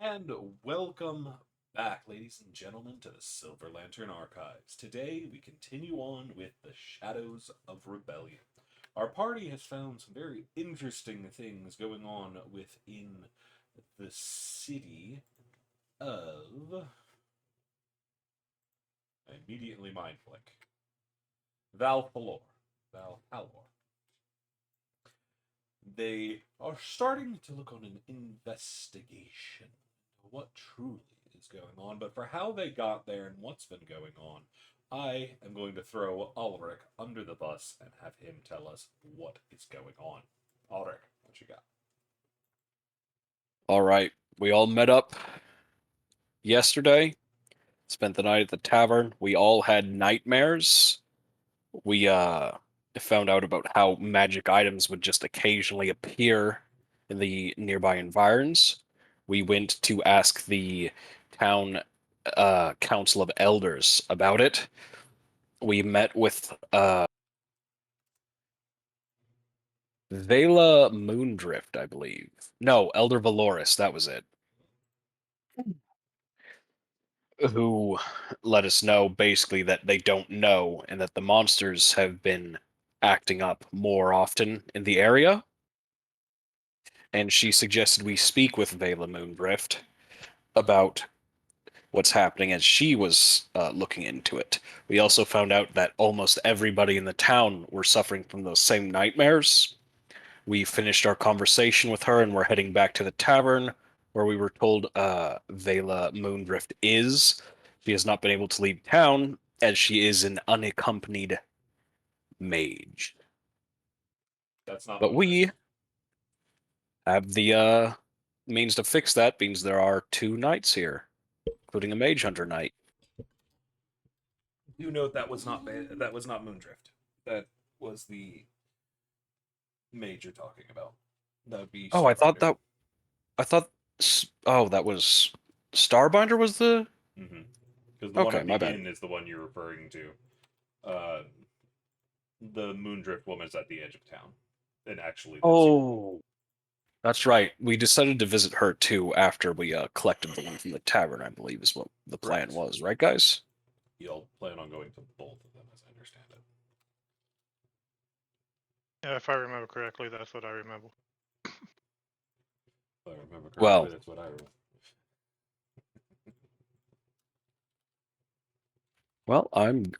And welcome back, ladies and gentlemen, to the Silver Lantern Archives. Today we continue on with the Shadows of Rebellion. Our party has found some very interesting things going on within the city of. Immediately mind blank. Vael'Thalor. Vael'Thalor. They are starting to look on an investigation into what truly is going on, but for how they got there and what's been going on, I am going to throw Ulrich under the bus and have him tell us what is going on. Ulrich, what you got? All right, we all met up yesterday, spent the night at the tavern. We all had nightmares. We found out about how magic items would just occasionally appear in the nearby environs. We went to ask the town council of elders about it. We met with Vela Moondrift, I believe. No, Elder Valoris, that was it. Who let us know basically that they don't know and that the monsters have been acting up more often in the area. And she suggested we speak with Vela Moondrift about what's happening as she was looking into it. We also found out that almost everybody in the town were suffering from those same nightmares. We finished our conversation with her and we're heading back to the tavern where we were told Vela Moondrift is. She has not been able to leave town as she is an unaccompanied mage. That's not But we Moondrift. have the means to fix that, means there are two knights here, including a mage hunter knight. Do note that was not Moondrift. That was the mage you're talking about. That would be Oh, I thought Starbinder. that I thought oh, that was Starbinder was the Because the one okay, at the my bad. inn is the one you're referring to. Uh, the Moondrift woman is at the edge of town and actually lives here. Oh, that's right. We decided to visit her too after we collected the one from the tavern, I believe is what the plan Correct. was, right, guys? You'll plan on going to both of them, as I understand it. Yeah, if I remember correctly, that's what I remember. If I remember correctly, Well, that's what I remember.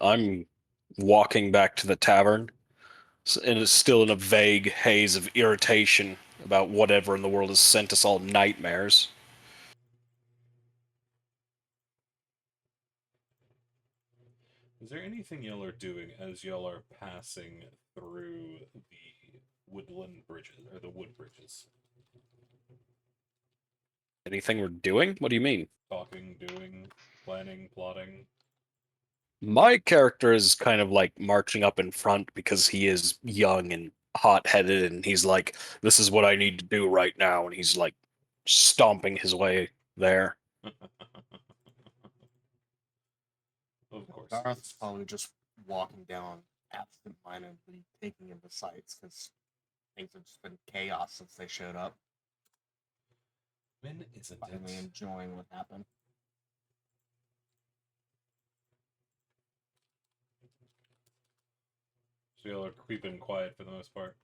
I'm walking back to the tavern, and it's still in a vague haze of irritation about whatever in the world has sent us all nightmares. Is there anything y'all are doing as y'all are passing through the woodland bridges or the wood bridges? Anything we're doing? What do you mean? Talking, doing, planning, plotting. My character is kind of like marching up in front because he is young and hot-headed, and he's like, "This is what I need to do right now," and he's like stomping his way there. Of course he Garth's is. probably just walking down absent-mindedly, taking in the sights because things have just been chaos since they showed up. When isn't Finally it? enjoying what happened. So y'all are creeping quiet for the most part.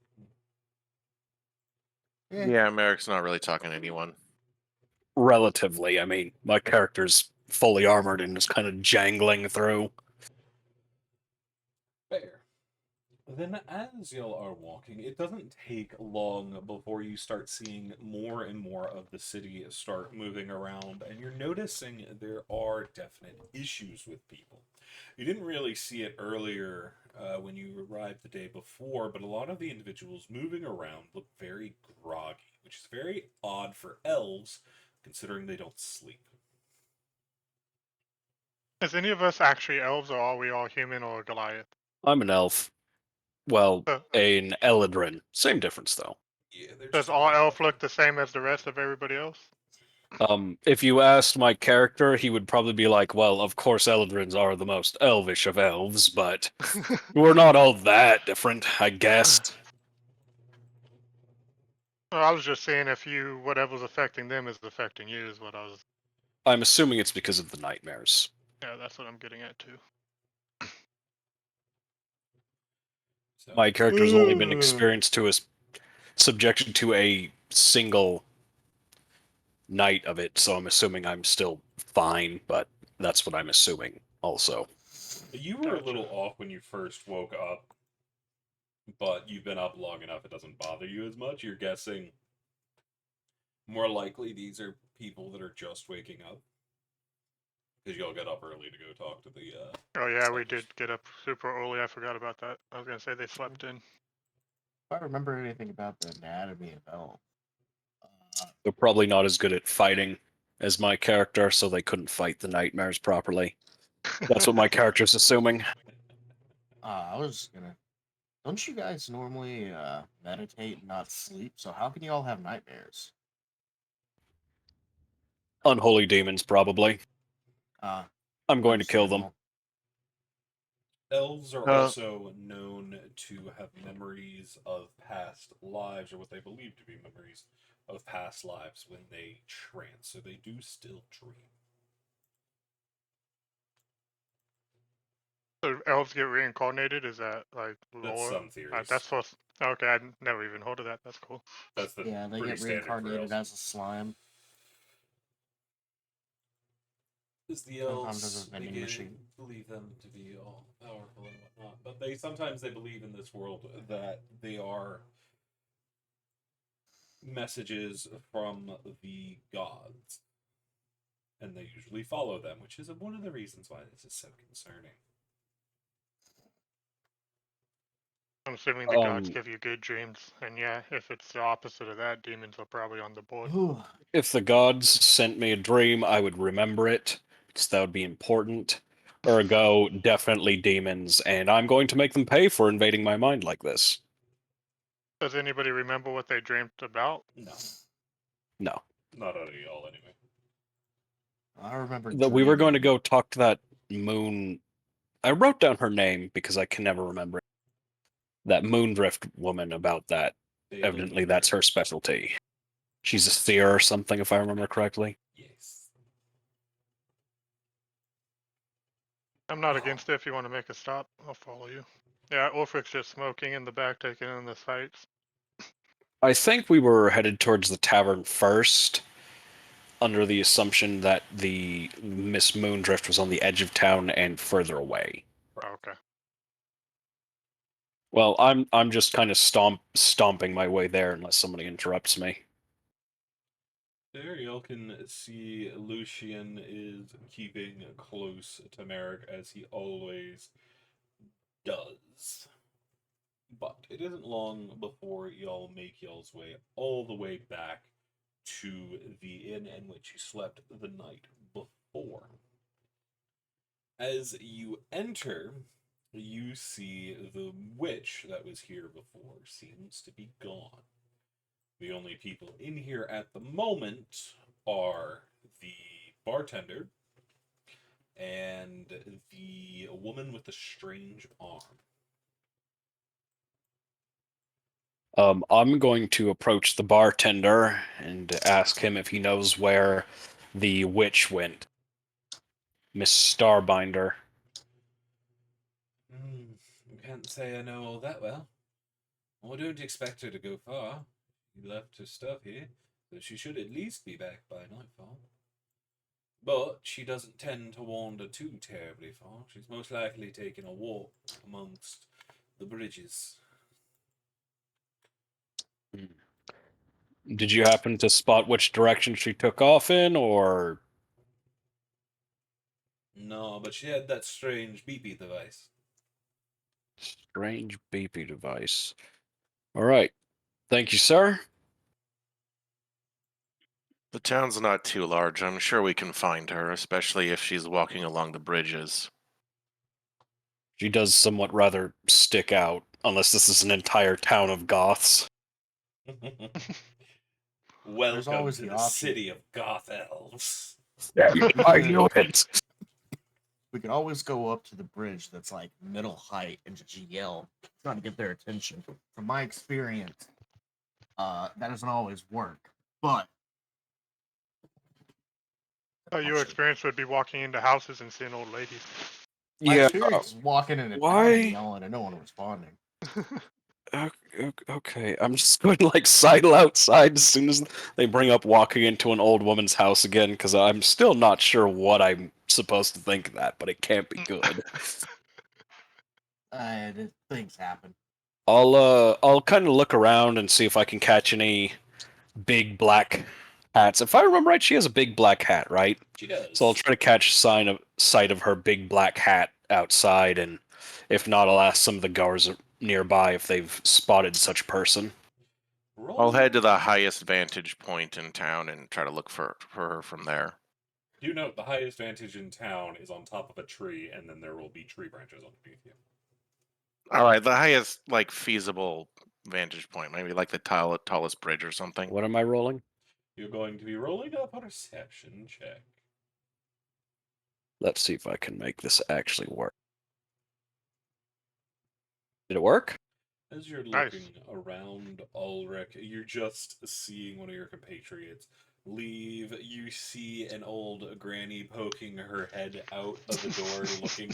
Yeah, Yeah, Merrick's not really talking to anyone. Relatively, I mean, my character's fully armored and is kind of jangling through. Fair. Then, as y'all are walking, it doesn't take long before you start seeing more and more of the city start moving around, and you're noticing there are definite issues with people. You didn't really see it earlier when you arrived the day before, but a lot of the individuals moving around look very groggy, which is very odd for elves, considering they don't sleep. Is any of us actually elves, or are we all human or Goliath? I'm an elf. Well, Uh, an Eladrin. Same difference, though. Yeah, they're does just a all bit elf fluffy. look the same as the rest of everybody else? If you asked my character, he would probably be like, well, of course Eldrins are the most elvish of elves, but we're not all that different, I guess. Well, I was just saying if whatever's affecting them is affecting you is what I was. I'm assuming it's because of the nightmares. Yeah, that's what I'm getting at too. So, My character's only been experienced to us subjected to a single night of it, so I'm assuming I'm still fine, but that's what I'm assuming also. you were a Gotcha. little off when you first woke up, but you've been up long enough it doesn't bother you as much. You're guessing more likely these are people that are just waking up. Because y'all get up early to go talk to the. Oh yeah, we settlers. did get up super early. I forgot about that. I was gonna say they slept in. If I remember anything about the anatomy of elf, They're probably not as good at fighting as my character, so they couldn't fight the nightmares properly. That's what my character's assuming. I was gonna. Don't you guys normally meditate and not sleep? So how can you all have nightmares? Unholy demons, probably. Uh, I'm going to kill them. understandable. Elves are also known to have memories of past lives, or what they believe to be memories of past lives when they trance, so they do still dream. So elves get reincarnated? Is that like That's lore? some theories. That's supposed. Okay, I never even heard of that. That's cool. That's the Yeah, they pretty get standard for reincarnated elves. as a slime. Is the Sometimes as elves a vending machine. believe them to be all powerful and whatnot, but they sometimes they believe in this world that they are messages from the gods, and they usually follow them, which is one of the reasons why this is so concerning. I'm assuming the gods give you good dreams, and yeah, if it's the opposite of that, demons are probably on the board. If the gods sent me a dream, I would remember it, because that would be important. Ergo, definitely demons, and I'm going to make them pay for invading my mind like this. Does anybody remember what they dreamt about? No, No. not out of y'all anyway. I remember We were going to dreaming. go talk to that moon. I wrote down her name because I can never remember it. That Moondrift woman about that. Evidently, that's her specialty. She's a seer or something, if I remember correctly. Yes. I'm not against it if you want to make a stop. I'll follow you. Yeah, Ulfric's just smoking in the back, taking in the sights. I think we were headed towards the tavern first, under the assumption that the Miss Moondrift was on the edge of town and further away. Okay. Well, I'm just kind of stomping my way there unless somebody interrupts me. There, y'all can see Lucian is keeping close to Merrick as he always does. But it isn't long before y'all make y'all's way all the way back to the inn in which you slept the night before. As you enter, you see the witch that was here before seems to be gone. The only people in here at the moment are the bartender and the woman with the strange arm. I'm going to approach the bartender and ask him if he knows where the witch went. Miss Starbinder. Can't say I know all that well. I don't expect her to go far. She left her stuff here, so she should at least be back by nightfall. But she doesn't tend to wander too terribly far. She's most likely taking a walk amongst the bridges. Did you happen to spot which direction she took off in, or? No, but she had that strange beepy device. Strange beepy device. All right. Thank you, sir. The town's not too large. I'm sure we can find her, especially if she's walking along the bridges. She does somewhat rather stick out, unless this is an entire town of goths. Welcome always to the the option. city of goth elves. I knew it. We could always go up to the bridge that's like middle height and just yell, trying to get their attention. From my experience, That doesn't always work, but Your experience would be walking into houses and seeing old ladies. my Yeah. experience is walking into town Why? and yelling and no one responding. Okay, I'm just going to like sidle outside as soon as they bring up walking into an old woman's house again, because I'm still not sure what I'm supposed to think of that, but it can't be good. Things happen. I'll kind of look around and see if I can catch any big black hats. If I remember right, she has a big black hat, right? She does. So I'll try to catch sight of her big black hat outside, and if not, I'll ask some of the guards nearby if they've spotted such a person. Roll I'll me- head to the highest vantage point in town and try to look for her from there. Do note the highest vantage in town is on top of a tree, and then there will be tree branches underneath you. All right, the highest like feasible vantage point, maybe like the tallest bridge or something. What am I rolling? You're going to be rolling a perception check. Let's see if I can make this actually work. Did it work? As you're Nice. looking around Ulrich, you're just seeing one of your compatriots leave. You see an old granny poking her head out of the door, looking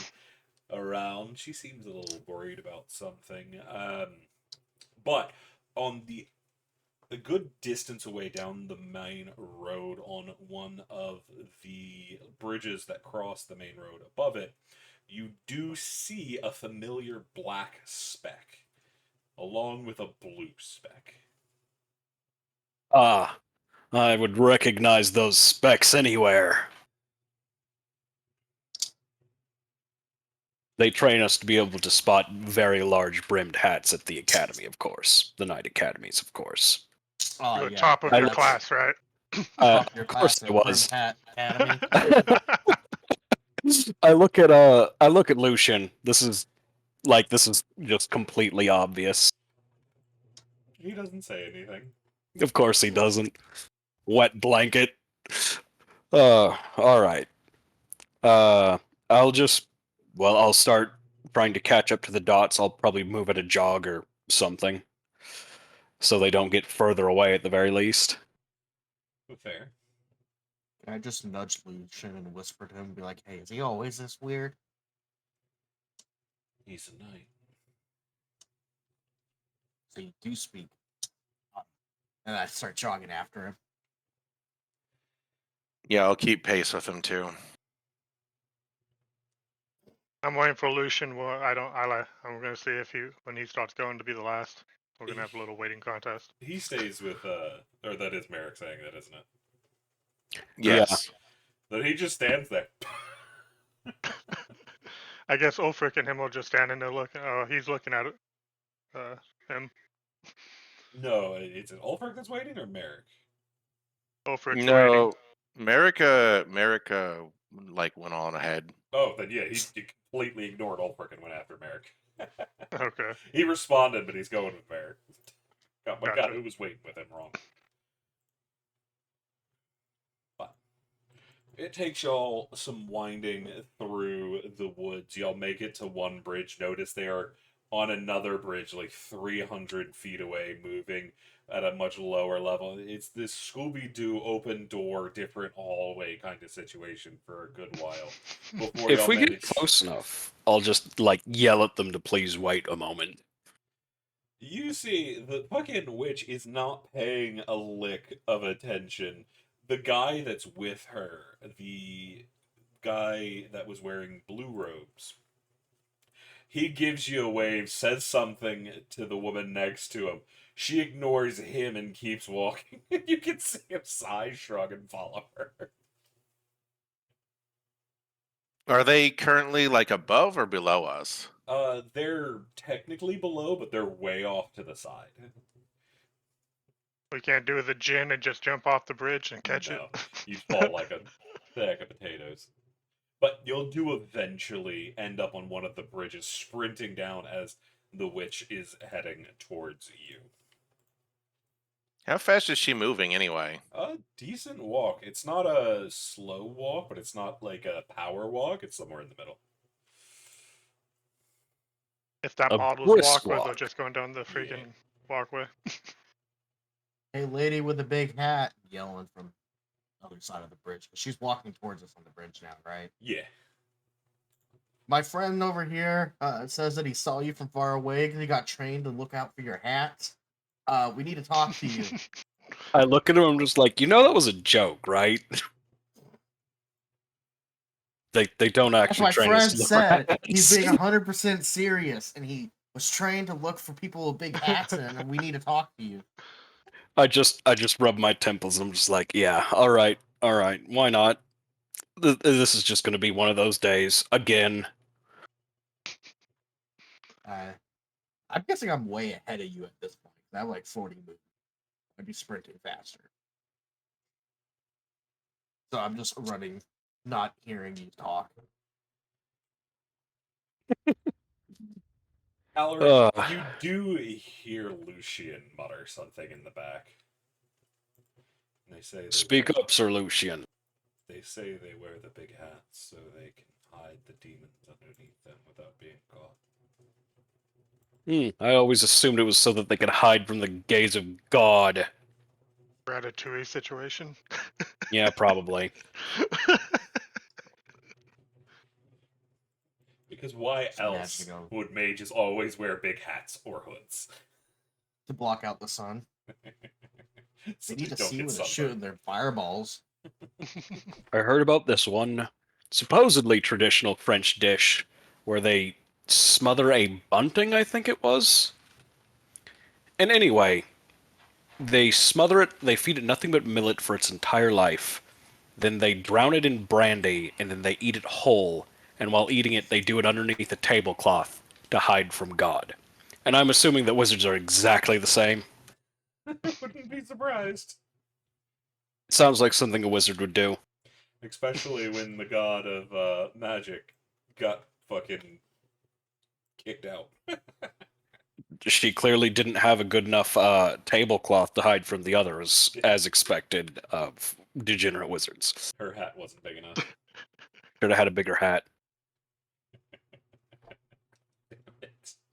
around. She seems a little worried about something. But on a good distance away down the main road, on one of the bridges that cross the main road above it, you do see a familiar black speck, along with a blue speck. Ah, I would recognize those specks anywhere. They train us to be able to spot very large brimmed hats at the academy, of course. The Knight Academies, of course. Oh You're yeah, top of I your look- class, right? top of your Of course class I at was. Brim Hat Academy. I look at Lucian. This is just completely obvious. He doesn't say anything. Of course he doesn't. Wet blanket. All right. Uh, I'll start trying to catch up to the dots. I'll probably move at a jog or something, so they don't get further away at the very least. Fair. Can I just nudge Lucian and whisper to him and be like, hey, is he always this weird? He's a knight. So you do speak. And I start jogging after him. Yeah, I'll keep pace with him too. I'm waiting for Lucian. Well, I'm gonna see if when he starts going to be the last. We're gonna have a little waiting contest. He stays with, or that is Merrick saying that, isn't it? Yes. That he just stands there. I guess Ulfric and him will just stand in there looking. Oh, he's looking at it. Him. No, it's an Ulfric that's waiting, or Merrick? Ulfric's waiting. No, America, like went on ahead. Oh, then yeah, he completely ignored Ulfric and went after Merrick. Okay. He responded, but he's going with Merrick. God, my God, Gotcha. who was waiting with him wrong? But it takes y'all some winding through the woods. Y'all make it to one bridge. Notice they are on another bridge, like 300 feet away, moving at a much lower level. It's this Scooby Doo open door, different hallway kind of situation for a good while. Before If y'all we get manage. close enough, I'll just yell at them to please wait a moment. You see, the fucking witch is not paying a lick of attention. The guy that's with her, the guy that was wearing blue robes, he gives you a wave, says something to the woman next to him. She ignores him and keeps walking. You can see him sigh, shrug, and follow her. Are they currently like above or below us? They're technically below, but they're way off to the side. We can't do the gin and just jump off the bridge and catch No, it. you'd fall like a sack of potatoes. But you'll do eventually end up on one of the bridges, sprinting down as the witch is heading towards you. How fast is she moving anyway? A decent walk. It's not a slow walk, but it's not like a power walk. It's somewhere in the middle. If that A model's brisk walk was walk. just going down the freaking walkway. Hey, lady with the big hat, yelling from the other side of the bridge. She's walking towards us on the bridge now, right? Yeah. My friend over here says that he saw you from far away because he got trained to look out for your hat. We need to talk to you. I look at him, I'm just like, that was a joke, right? They don't That's actually what my train us friend to look for said. He's hats. being 100% serious, and he was trained to look for people with big hats in, and we need to talk to you. I just rub my temples. I'm just like, yeah, all right, why not? This is just going to be one of those days again. I'm guessing I'm way ahead of you at this point. I have like 40 moves. I'd be sprinting faster. So I'm just running, not hearing you talk. Alaric, you do hear Lucian mutter something in the back. And they say Speak up, Sir Lucian. They say they wear the big hats so they can hide the demons underneath them without being caught. I always assumed it was so that they could hide from the gaze of God. Ratatouille situation. Yeah, probably. Because why Just else imagining would mages always wear big hats or hoods? to block out the sun. So They need to don't see get when they're sunburned. shooting their fireballs. I heard about this one supposedly traditional French dish where they smother a bunting, I think it was. And anyway, they smother it, they feed it nothing but millet for its entire life. Then they drown it in brandy, and then they eat it whole. And while eating it, they do it underneath a tablecloth to hide from God. And I'm assuming that wizards are exactly the same. Wouldn't be surprised. It sounds like something a wizard would do. Especially when the god of magic got fucking kicked out. She clearly didn't have a good enough tablecloth to hide from the others, as expected of degenerate wizards. Her hat wasn't big enough. Should have had a bigger hat.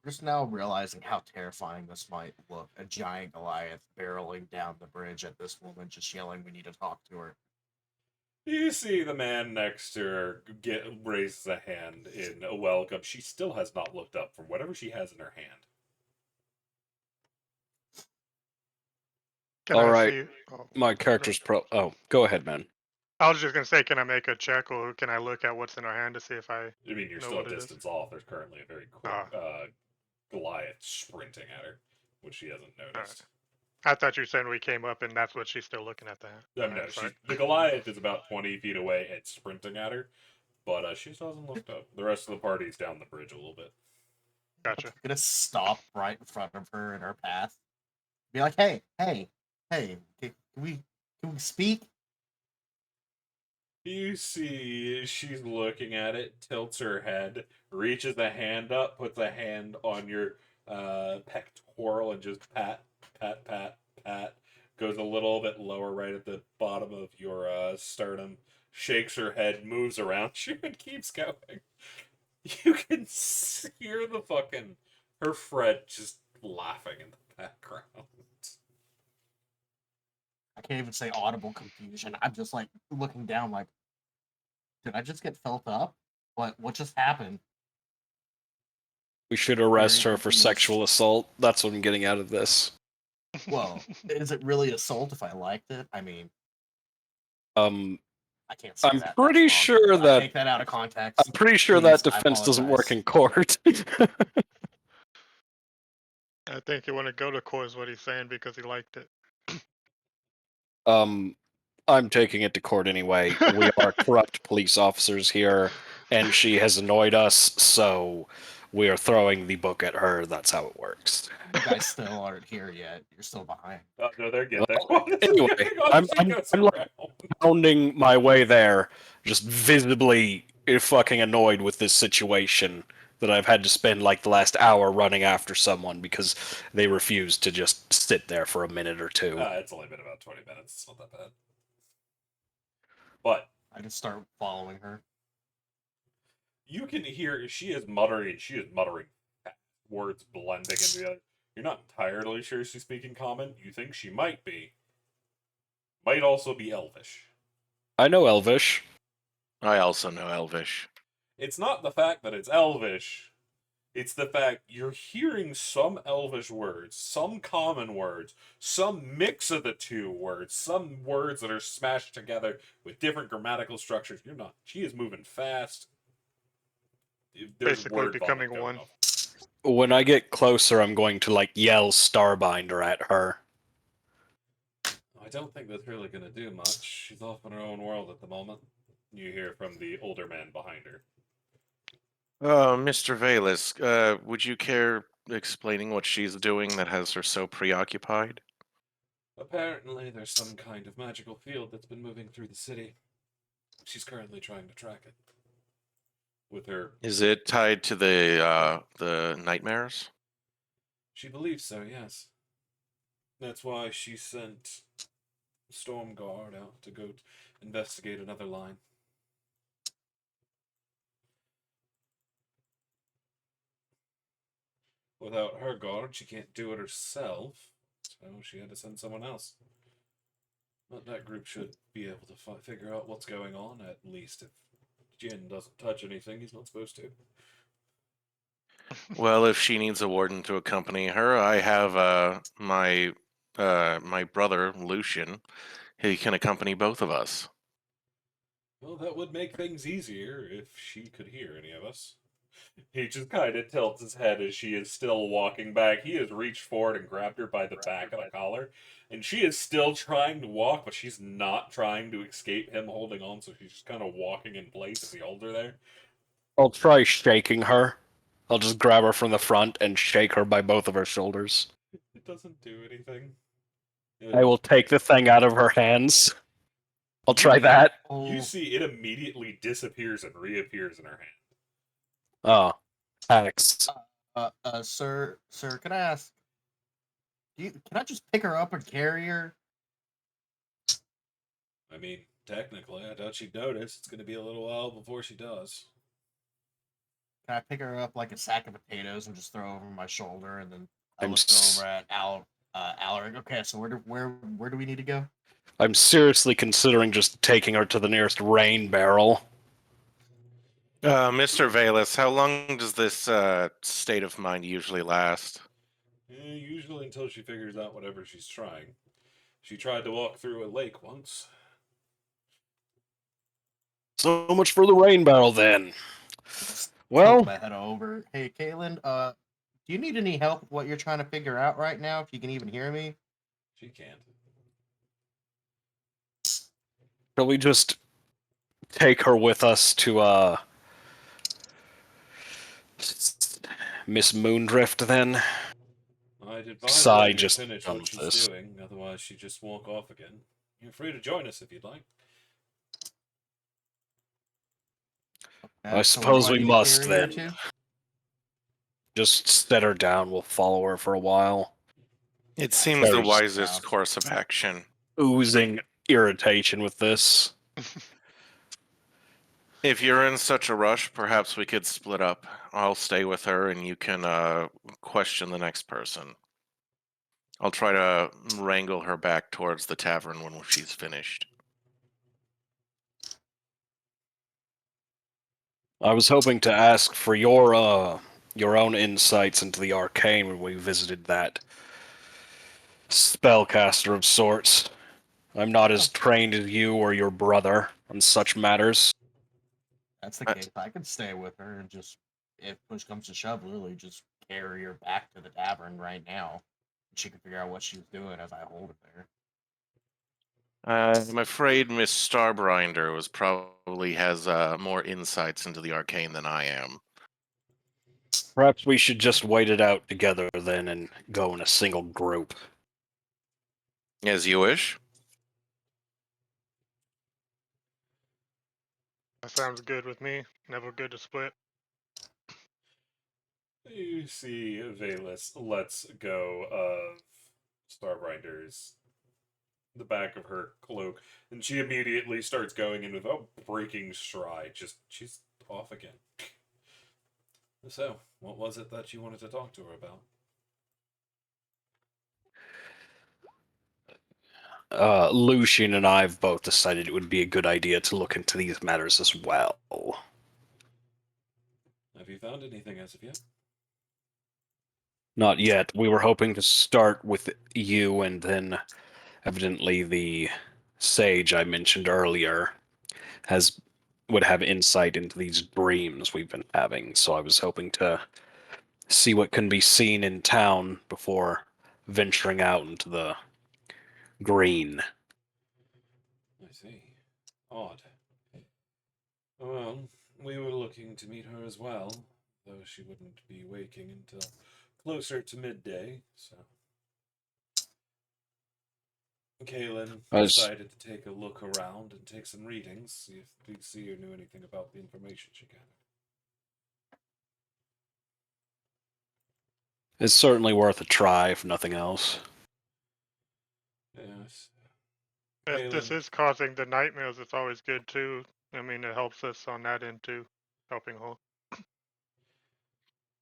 Just now realizing how terrifying this might look. A giant Goliath barreling down the bridge at this woman, just yelling, "We need to talk to her." You see the man next to her raises a hand in a welcome. She still has not looked up from whatever she has in her hand. Can All I right. see? Oh, My character's Oh, go ahead, man. I was just gonna say, can I make a check, or can I look at what's in her hand to see if I? I mean, you're Know still a what it is. distance off. There's currently a very quick Goliath sprinting at her, which she hasn't noticed. I thought you were saying we came up and that's what she's still looking at. No, the Goliath is about 20 feet away and sprinting at her, but she still hasn't looked up. The rest of the party's down the bridge a little bit. Gotcha. I'm gonna stop right in front of her in her path. Be like, "Hey, can we speak?" You see, she's looking at it, tilts her head, reaches a hand up, puts a hand on your pectoral, and just pat, pat, pat, pat. Goes a little bit lower, right at the bottom of your sternum. Shakes her head, moves around you, and keeps going. You can hear her friend just laughing in the background. I can't even say audible confusion. I'm just like looking down, like, did I just get felt up? What just happened? We should arrest Very her for confused. sexual assault. That's what I'm getting out of this. Well, is it really assault if I liked it? I mean, Um, I can't say I'm that. pretty That's wrong. sure I that take that out of context. I'm pretty sure Please, that I defense doesn't work apologize. in court. I think you want to go to court is what he's saying because he liked it. I'm taking it to court anyway. We are corrupt police officers here, and she has annoyed us, so we are throwing the book at her. That's how it works. You guys still aren't here yet. You're still behind. Oh, no, they're getting Well, there. anyway, I'm like pounding my way there, just visibly fucking annoyed with this situation that I've had to spend like the last hour running after someone because they refused to just sit there for a minute or two. It's only been about 20 minutes. It's not that bad. But I just start following her. you can hear she is muttering words blending into the other. You're not entirely sure she's speaking Common. You think she might be. Might also be Elvish. I know Elvish. I also know Elvish. It's not the fact that it's Elvish. It's the fact you're hearing some Elvish words, some common words, some mix of the two words, some words that are smashed together with different grammatical structures. You're not. She is moving fast. There's Basically word vomit becoming going one. off. When I get closer, I'm going to like yell Starbinder at her. I don't think that's really going to do much. She's off in her own world at the moment. You hear from the older man behind her. Mr. Valis, would you care explaining what she's doing that has her so preoccupied? Apparently, there's some kind of magical field that's been moving through the city. She's currently trying to track it. With her, Is it tied to the nightmares? she believes so, yes. That's why she sent Stormguard out to go investigate another line. Without her guard, she can't do it herself, so she had to send someone else. But that group should be able to figure out what's going on, at least if Jin doesn't touch anything he's not supposed to. Well, if she needs a warden to accompany her, I have my brother Lucian. He can accompany both of us. Well, that would make things easier if she could hear any of us. He just kind of tilts his head as she is still walking back. He has reached forward and grabbed her by the back of the collar, and she is still trying to walk, but she's not trying to escape him holding on, so she's just kind of walking in place as he holds her there. I'll try shaking her. I'll just grab her from the front and shake her by both of her shoulders. It doesn't do anything. I will take the thing out of her hands. I'll try that. You see it immediately disappears and reappears in her hand. Oh, thanks. Sir, can I ask? Can I just pick her up and carry her? I mean, technically, I doubt she'd notice. It's going to be a little while before she does. Can I pick her up like a sack of potatoes and just throw over my shoulder, and then I I'm look over at Alaric. Okay, so where do we need to go? I'm seriously considering just taking her to the nearest rain barrel. Mr. Valis, how long does this state of mind usually last? Usually until she figures out whatever she's trying. She tried to walk through a lake once. So much for the rain barrel, then. Tilt Well, my head over. Hey, Caitlin, do you need any help with what you're trying to figure out right now? If you can even hear me. She can't. shall we just take her with us to, Miss Moondrift, then? I'd advise Sigh, letting her just finish done what with she's this. doing, otherwise she'd just walk off again. You're free to join us if you'd like. I So where do suppose I we need to must, carry her then. to? Just set her down. We'll follow her for a while. It seems the Very wisest sound. course of action. Oozing irritation with this. If you're in such a rush, perhaps we could split up. I'll stay with her and you can question the next person. I'll try to wrangle her back towards the tavern when she's finished. I was hoping to ask for your own insights into the arcane when we visited that spellcaster of sorts. I'm not as trained as you or your brother on such matters. That's the case. I could stay with her and just, if push comes to shove, literally just carry her back to the tavern right now. She can figure out what she's doing as I hold it there. I'm afraid Miss Starbinder probably has more insights into the arcane than I am. Perhaps we should just wait it out together then and go in a single group. As you wish. That sounds good with me. Never good to split. You see Valis lets go of Starbinder's the back of her cloak, and she immediately starts going in without breaking stride. Just she's off again. So, what was it that you wanted to talk to her about? Lucian and I have both decided it would be a good idea to look into these matters as well. Have you found anything as of yet? Not yet. We were hoping to start with you, and then evidently the sage I mentioned earlier would have insight into these dreams we've been having. So I was hoping to see what can be seen in town before venturing out into the green. I see. Odd. Well, we were looking to meet her as well, though she wouldn't be waking until closer to midday, so. Kaylin I was decided to take a look around and take some readings, see if DC knew anything about the information she gathered. It's certainly worth a try, if nothing else. Yes. If this Galen. is causing the nightmares, it's always good too. I mean, it helps us on that end too, helping her.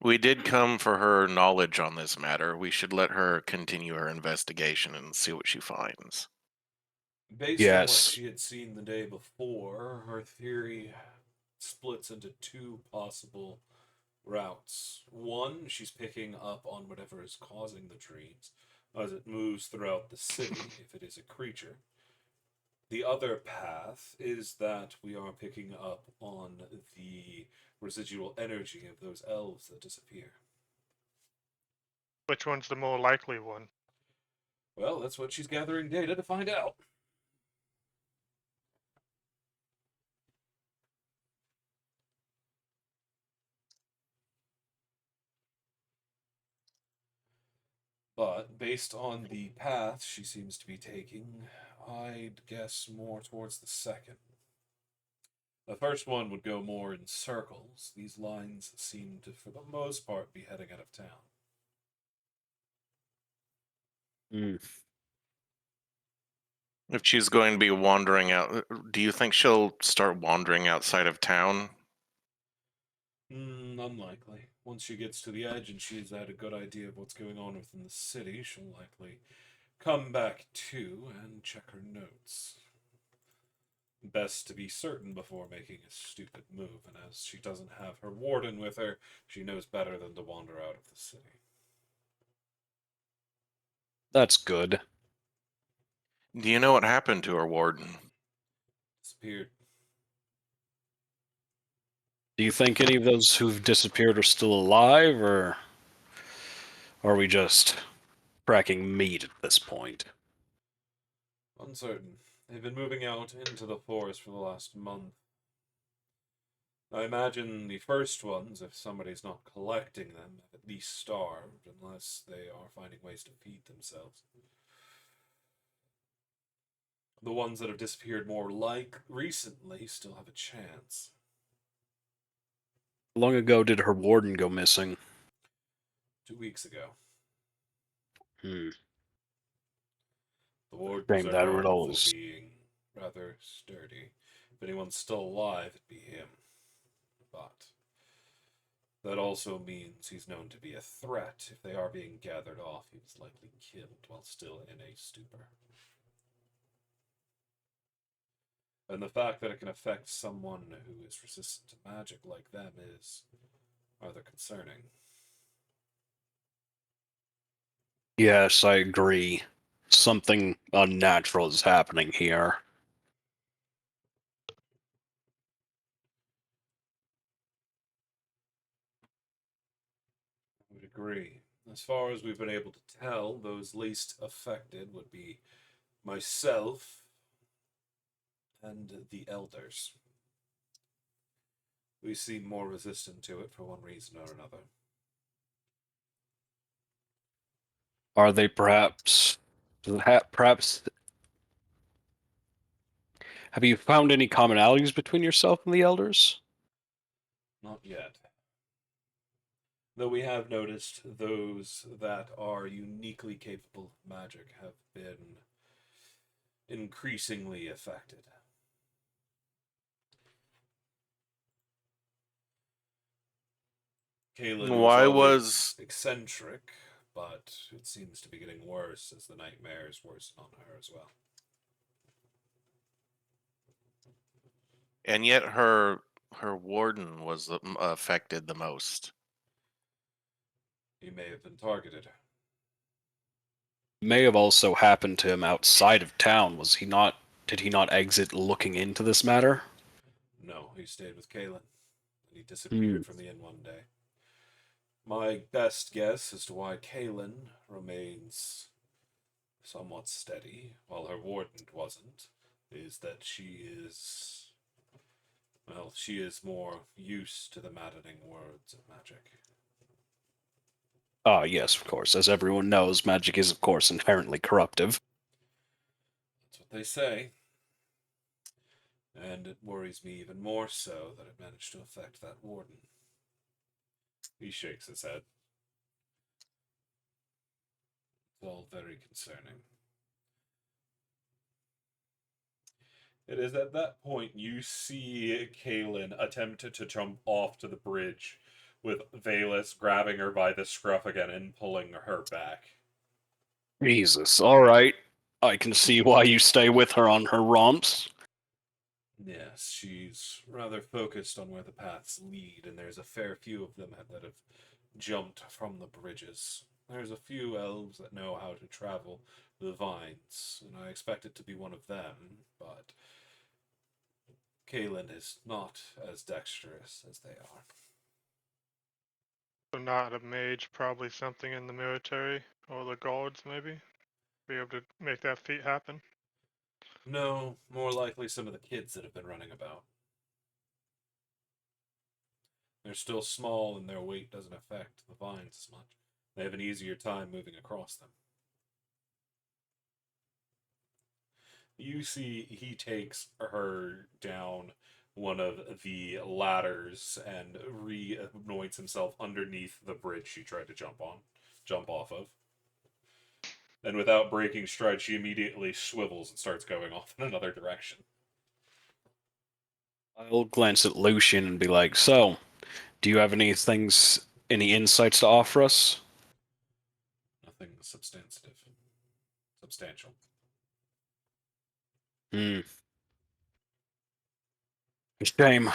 We did come for her knowledge on this matter. We should let her continue her investigation and see what she finds. Based on what Yes. she had seen the day before, her theory splits into two possible routes. One, she's picking up on whatever is causing the dreams as it moves throughout the city, if it is a creature. The other path is that we are picking up on the residual energy of those elves that disappear. Which one's the more likely one? Well, that's what she's gathering data to find out. But based on the path she seems to be taking, I'd guess more towards the second. The first one would go more in circles. These lines seem to, for the most part, be heading out of town. If she's going to be wandering out, do you think she'll start wandering outside of town? Unlikely. Once she gets to the edge and she's had a good idea of what's going on within the city, she'll likely come back to and check her notes. Best to be certain before making a stupid move, and as she doesn't have her warden with her, she knows better than to wander out of the city. That's good. Do you know what happened to her warden? Disappeared. Do you think any of those who've disappeared are still alive, or are we just cracking meat at this point? Uncertain. They've been moving out into the forest for the last month. I imagine the first ones, if somebody's not collecting them, have at least starved, unless they are finding ways to feed themselves. The ones that have disappeared more like recently still have a chance. How long ago did her warden go missing? 2 weeks ago. Hmm. The wardens Shame are that known for was. being rather sturdy. If anyone's still alive, it'd be him. But that also means he's known to be a threat. If they are being gathered off, he was likely killed while still in a stupor. And the fact that it can affect someone who is resistant to magic like them is rather concerning. Yes, I agree. Something unnatural is happening here. I would agree. As far as we've been able to tell, those least affected would be myself and the elders. We seem more resistant to it for one reason or another. Are they perhaps... Perhaps... Have you found any commonalities between yourself and the elders? Not yet. Though we have noticed those that are uniquely capable of magic have been increasingly affected. Kaylin was Why always was eccentric, but it seems to be getting worse as the nightmares worsen on her as well. And yet her warden was affected the most. He may have been targeted. May have also happened to him outside of town. Was he not? Did he not exit looking into this matter? No, he stayed with Kalen, and he Hmm. disappeared from the inn one day. My best guess as to why Kalen remains somewhat steady while her warden wasn't is that she is more used to the maddening words of magic. Ah, yes, of course. As everyone knows, magic is, of course, inherently corruptive. That's what they say. And it worries me even more so that it managed to affect that warden. He shakes his head. It's all very concerning. It is at that point you see Kaelin attempt to jump off to the bridge, with Valus grabbing her by the scruff again and pulling her back. Jesus, alright. I can see why you stay with her on her romps. Yes, she's rather focused on where the paths lead, and there's a fair few of them that have jumped from the bridges. There's a few elves that know how to travel the vines, and I expect it to be one of them, but Kaelin is not as dexterous as they are. So not a mage, probably something in the military or the guards, maybe. Be able to make that feat happen. No, more likely some of the kids that have been running about. They're still small and their weight doesn't affect the vines as much. They have an easier time moving across them. You see, he takes her down one of the ladders and re-anoints himself underneath the bridge she tried to jump off of. And without breaking stride, she immediately swivels and starts going off in another direction. I'll glance at Lucian and be like, so, do you have any insights to offer us? Nothing substantial. Hmm. Shame.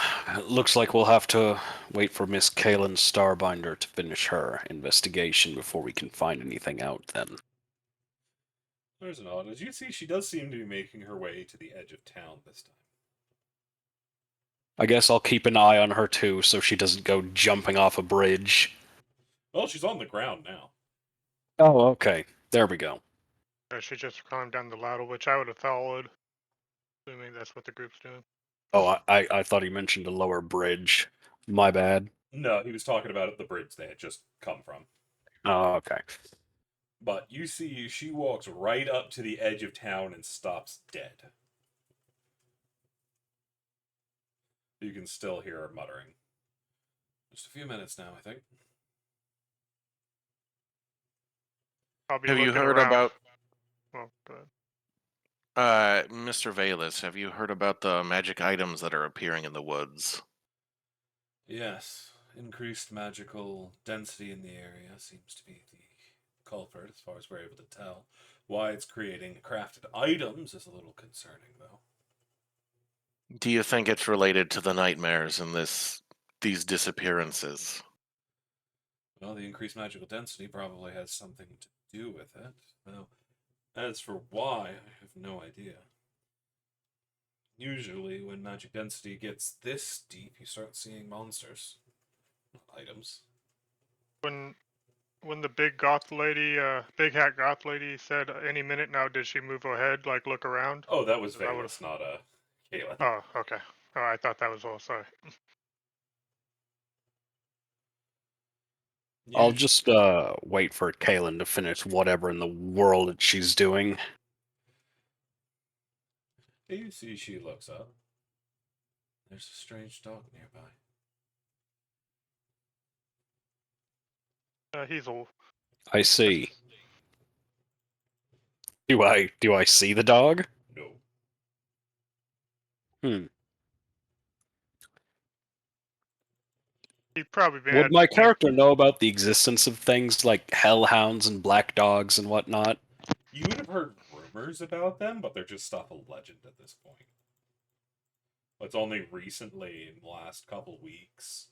Looks like we'll have to wait for Miss Kaelin Starbinder to finish her investigation before we can find anything out then. There's an odd. As you see, she does seem to be making her way to the edge of town this time. I guess I'll keep an eye on her too, so she doesn't go jumping off a bridge. Well, she's on the ground now. Oh, okay. There we go. She just climbed down the ladder, which I would have followed, assuming that's what the group's doing. Oh, I thought he mentioned a lower bridge. My bad. No, he was talking about the bridge they had just come from. Oh, okay. But you see, she walks right up to the edge of town and stops dead. You can still hear her muttering. Just a few minutes now, I think. I'll be Have you looking heard around. about Oh, go ahead. Mr. Valus? Have you heard about the magic items that are appearing in the woods? Yes, increased magical density in the area seems to be the culprit, as far as we're able to tell. Why it's creating crafted items is a little concerning, though. Do you think it's related to the nightmares and these disappearances? Well, the increased magical density probably has something to do with it. Now, as for why, I have no idea. Usually, when magic density gets this deep, you start seeing monsters, not items. When the big goth lady, big hat goth lady said any minute now, did she move her head, like look around? Oh, that was Is that what- Valus, not Kaelin. Oh, okay. Oh, I thought that was all. Sorry. I'll just wait for Kaelin to finish whatever in the world that she's doing. You see, she looks up. There's a strange dog nearby. He's old. I see. Do I see the dog? No. Hmm. He'd probably been Would at my the camp. character know about the existence of things like hellhounds and black dogs and whatnot? You would have heard rumors about them, but they're just stuff of legend at this point. It's only recently, in the last couple weeks,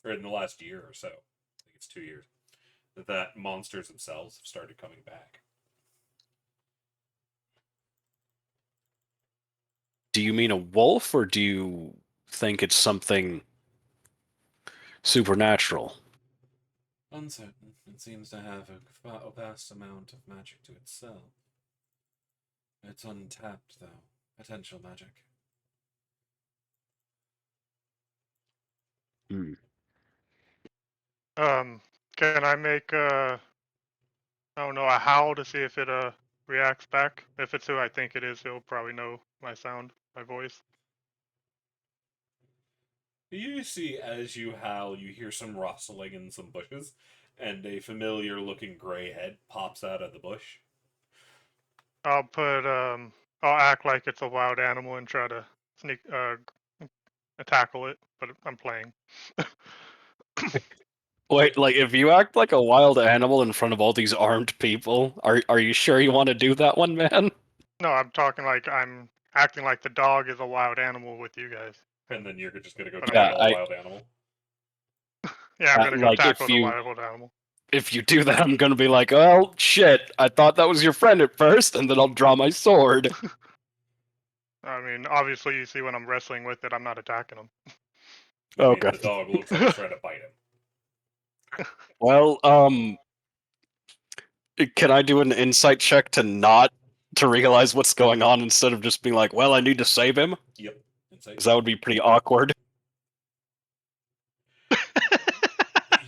or in the last year or so, I think it's 2 years, that monsters themselves have started coming back. Do you mean a wolf, or do you think it's something supernatural? Uncertain. It seems to have a vast amount of magic to itself. It's untapped, though. Potential magic. Hmm. Can I make I don't know, a howl to see if it reacts back? If it's who I think it is, he'll probably know my sound, my voice. You see, as you howl, you hear some rustling in some bushes, and a familiar-looking gray head pops out of the bush. I'll act like it's a wild animal and try to sneak tackle it, but I'm playing. Wait, like if you act like a wild animal in front of all these armed people, are you sure you want to do that one, man? No, I'm talking like I'm acting like the dog is a wild animal with you guys. And then you're just gonna go But I'm Yeah, tackle gonna, a I wild animal. yeah, I'm gonna go like tackle the wild animal. if you do that, I'm gonna be like, oh shit, I thought that was your friend at first, and then I'll draw my sword. I mean, obviously, you see when I'm wrestling with it, I'm not attacking him. I mean, Okay. the dog looks like it's trying to bite him. Well, can I do an insight check to realize what's going on instead of just being like, well, I need to save him? Yep. Insight. Because that would be pretty awkward.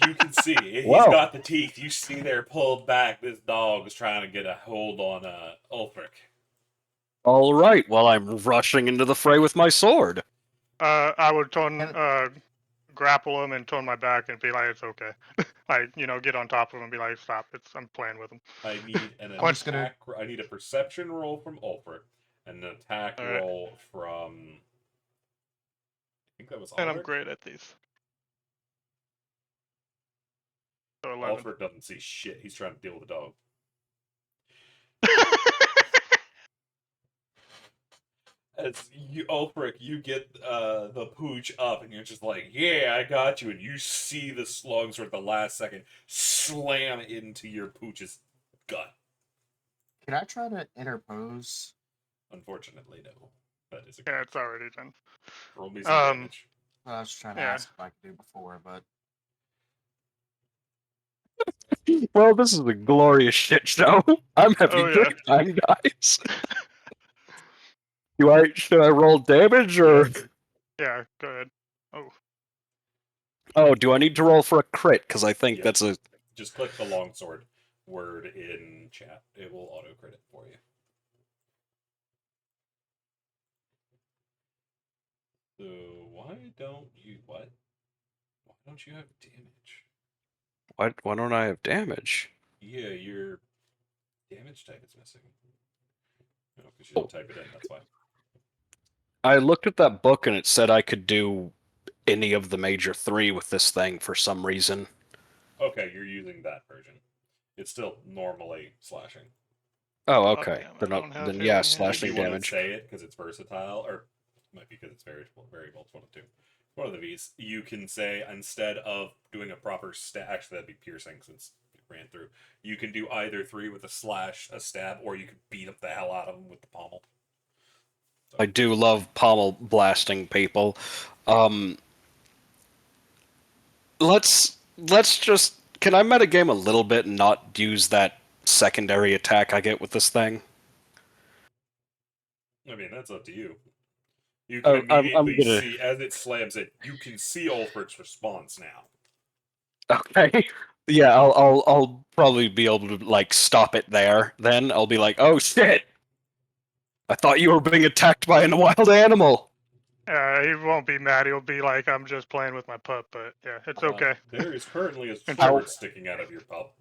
You can see he's Wow. got the teeth. You see they're pulled back. This dog is trying to get a hold on Ulfric. All right, well, I'm rushing into the fray with my sword. I would And- grapple him and turn my back and be like, it's okay. Get on top of him and be like, stop, I'm playing with him. I need an I'm just attack. I need a perception roll from Ulfric and an attack Alright. roll from. I think that was And I'm Ulfric. great at these. So 11. Ulfric doesn't see shit. He's trying to deal with the dog. As you, Ulfric, you get the pooch up, and you're just like, "Yeah, I got you." And you see the slug sort of the last second slam into your pooch's gut. Can I try to interpose? Unfortunately, no. That is a Yeah, it's already done. roll me some damage. I was trying to Yeah. ask if I could do before, but Well, this is a glorious shit show. I'm having Oh, a yeah. great time, guys. Should I roll damage or? Yeah, go ahead. Oh, Oh, do I need to roll for a crit? Because I think Yeah. that's a. Just click the longsword word in chat. It will auto credit for you. So why don't you what? Why don't you have damage? Why don't I have damage? Yeah, your damage type is missing. No, because you didn't type it in. That's why. I looked at that book and it said I could do any of the major three with this thing for some reason. Okay, you're using that version. It's still normally slashing. Oh, God okay. damn, I Then, don't have then healing yeah, hands. If slashing you want to damage. say it because it's versatile, or it might be because it's variable. It's one of two. One of the V's. You can say instead of doing a proper stab. Actually, that'd be piercing since it ran through. You can do either three with a slash, a stab, or you can beat up the hell out of them with the pommel. So, I do love pommel blasting people. Let's just. Can I metagame a little bit and not use that secondary attack I get with this thing? I mean, that's up to you. You can I'm immediately gonna. see as it slams it. You can see Ulfric's response now. Okay. Yeah, I'll probably be able to like stop it there. Then I'll be like, oh shit! I thought you were being attacked by a wild animal. he won't be mad. He'll be like, I'm just playing with my pup, but yeah, it's okay. There is currently a And sword sticking out of your pup,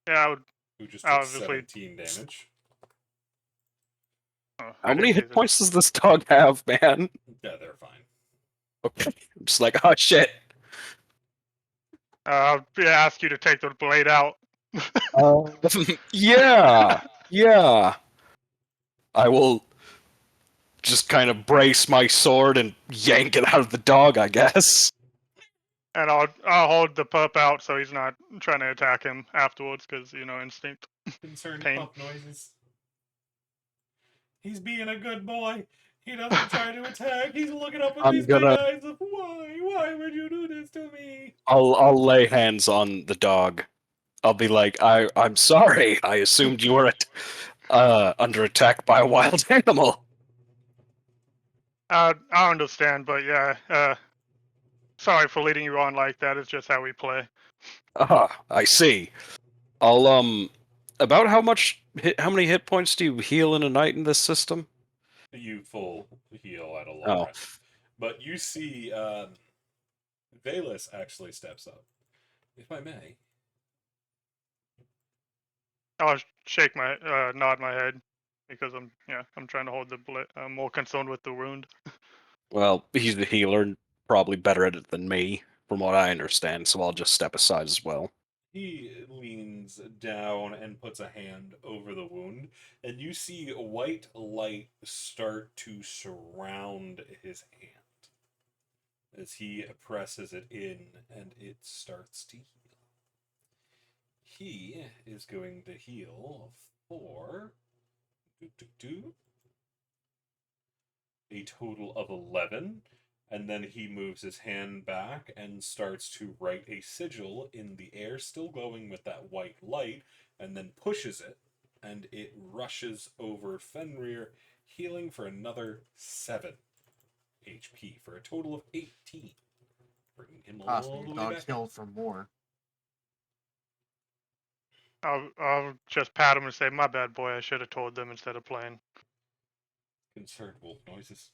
Yeah, I would who just took obviously. 17 damage. Oh, How I many didn't hit use it. points does this dog have, man? Yeah, they're fine. Okay. I'm just like, oh shit. I'll ask you to take the blade out. Yeah, yeah. I will just kind of brace my sword and yank it out of the dog, I guess. And I'll hold the pup out so he's not trying to attack him afterwards, because instinct, Concerned pain. pup noises. He's being a good boy. He doesn't try to attack. He's looking up with I'm these big gonna- eyes of why? Why would you do this to me? I'll lay hands on the dog. I'll be like, I'm sorry. I assumed you were under attack by a wild animal. I understand, but yeah, sorry for leading you on like that. It's just how we play. Ah, I see. I'll about how many hit points do you heal in a night in this system? You full heal at a long Oh. rest. But you see, Valus actually steps up. If I may. I'll shake my nod my head because I'm trying to hold the I'm more concerned with the wound. Well, he's the healer and probably better at it than me, from what I understand, so I'll just step aside as well. He leans down and puts a hand over the wound, and you see white light start to surround his hand as he presses it in and it starts to heal. He is going to heal for a total of 11, and then he moves his hand back and starts to write a sigil in the air, still glowing with that white light, and then pushes it, and it rushes over Fenrir, healing for another 7 HP for a total of 18, bringing him all Possibly the way dog's back. healed for more. I'll just pat him and say, "My bad, boy. I should have told them instead of playing." Concerned wolf noises.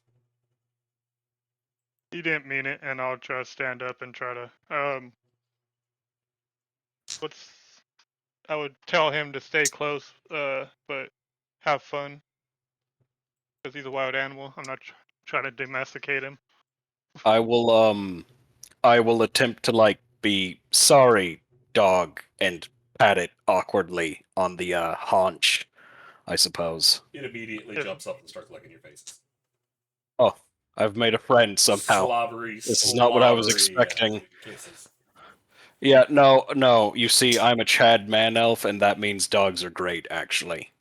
He didn't mean it, and I'll try to stand up and try to what's I would tell him to stay close, but have fun because he's a wild animal. I'm not trying to domesticate him. I will attempt to be sorry, dog, and pat it awkwardly on the haunch, I suppose. It immediately If jumps up and starts licking your faces. Oh, I've made a friend somehow. Slobbery, This is not what I was slobbery expecting. kisses. Yeah, no. You see, I'm a Chad man elf, and that means dogs are great, actually.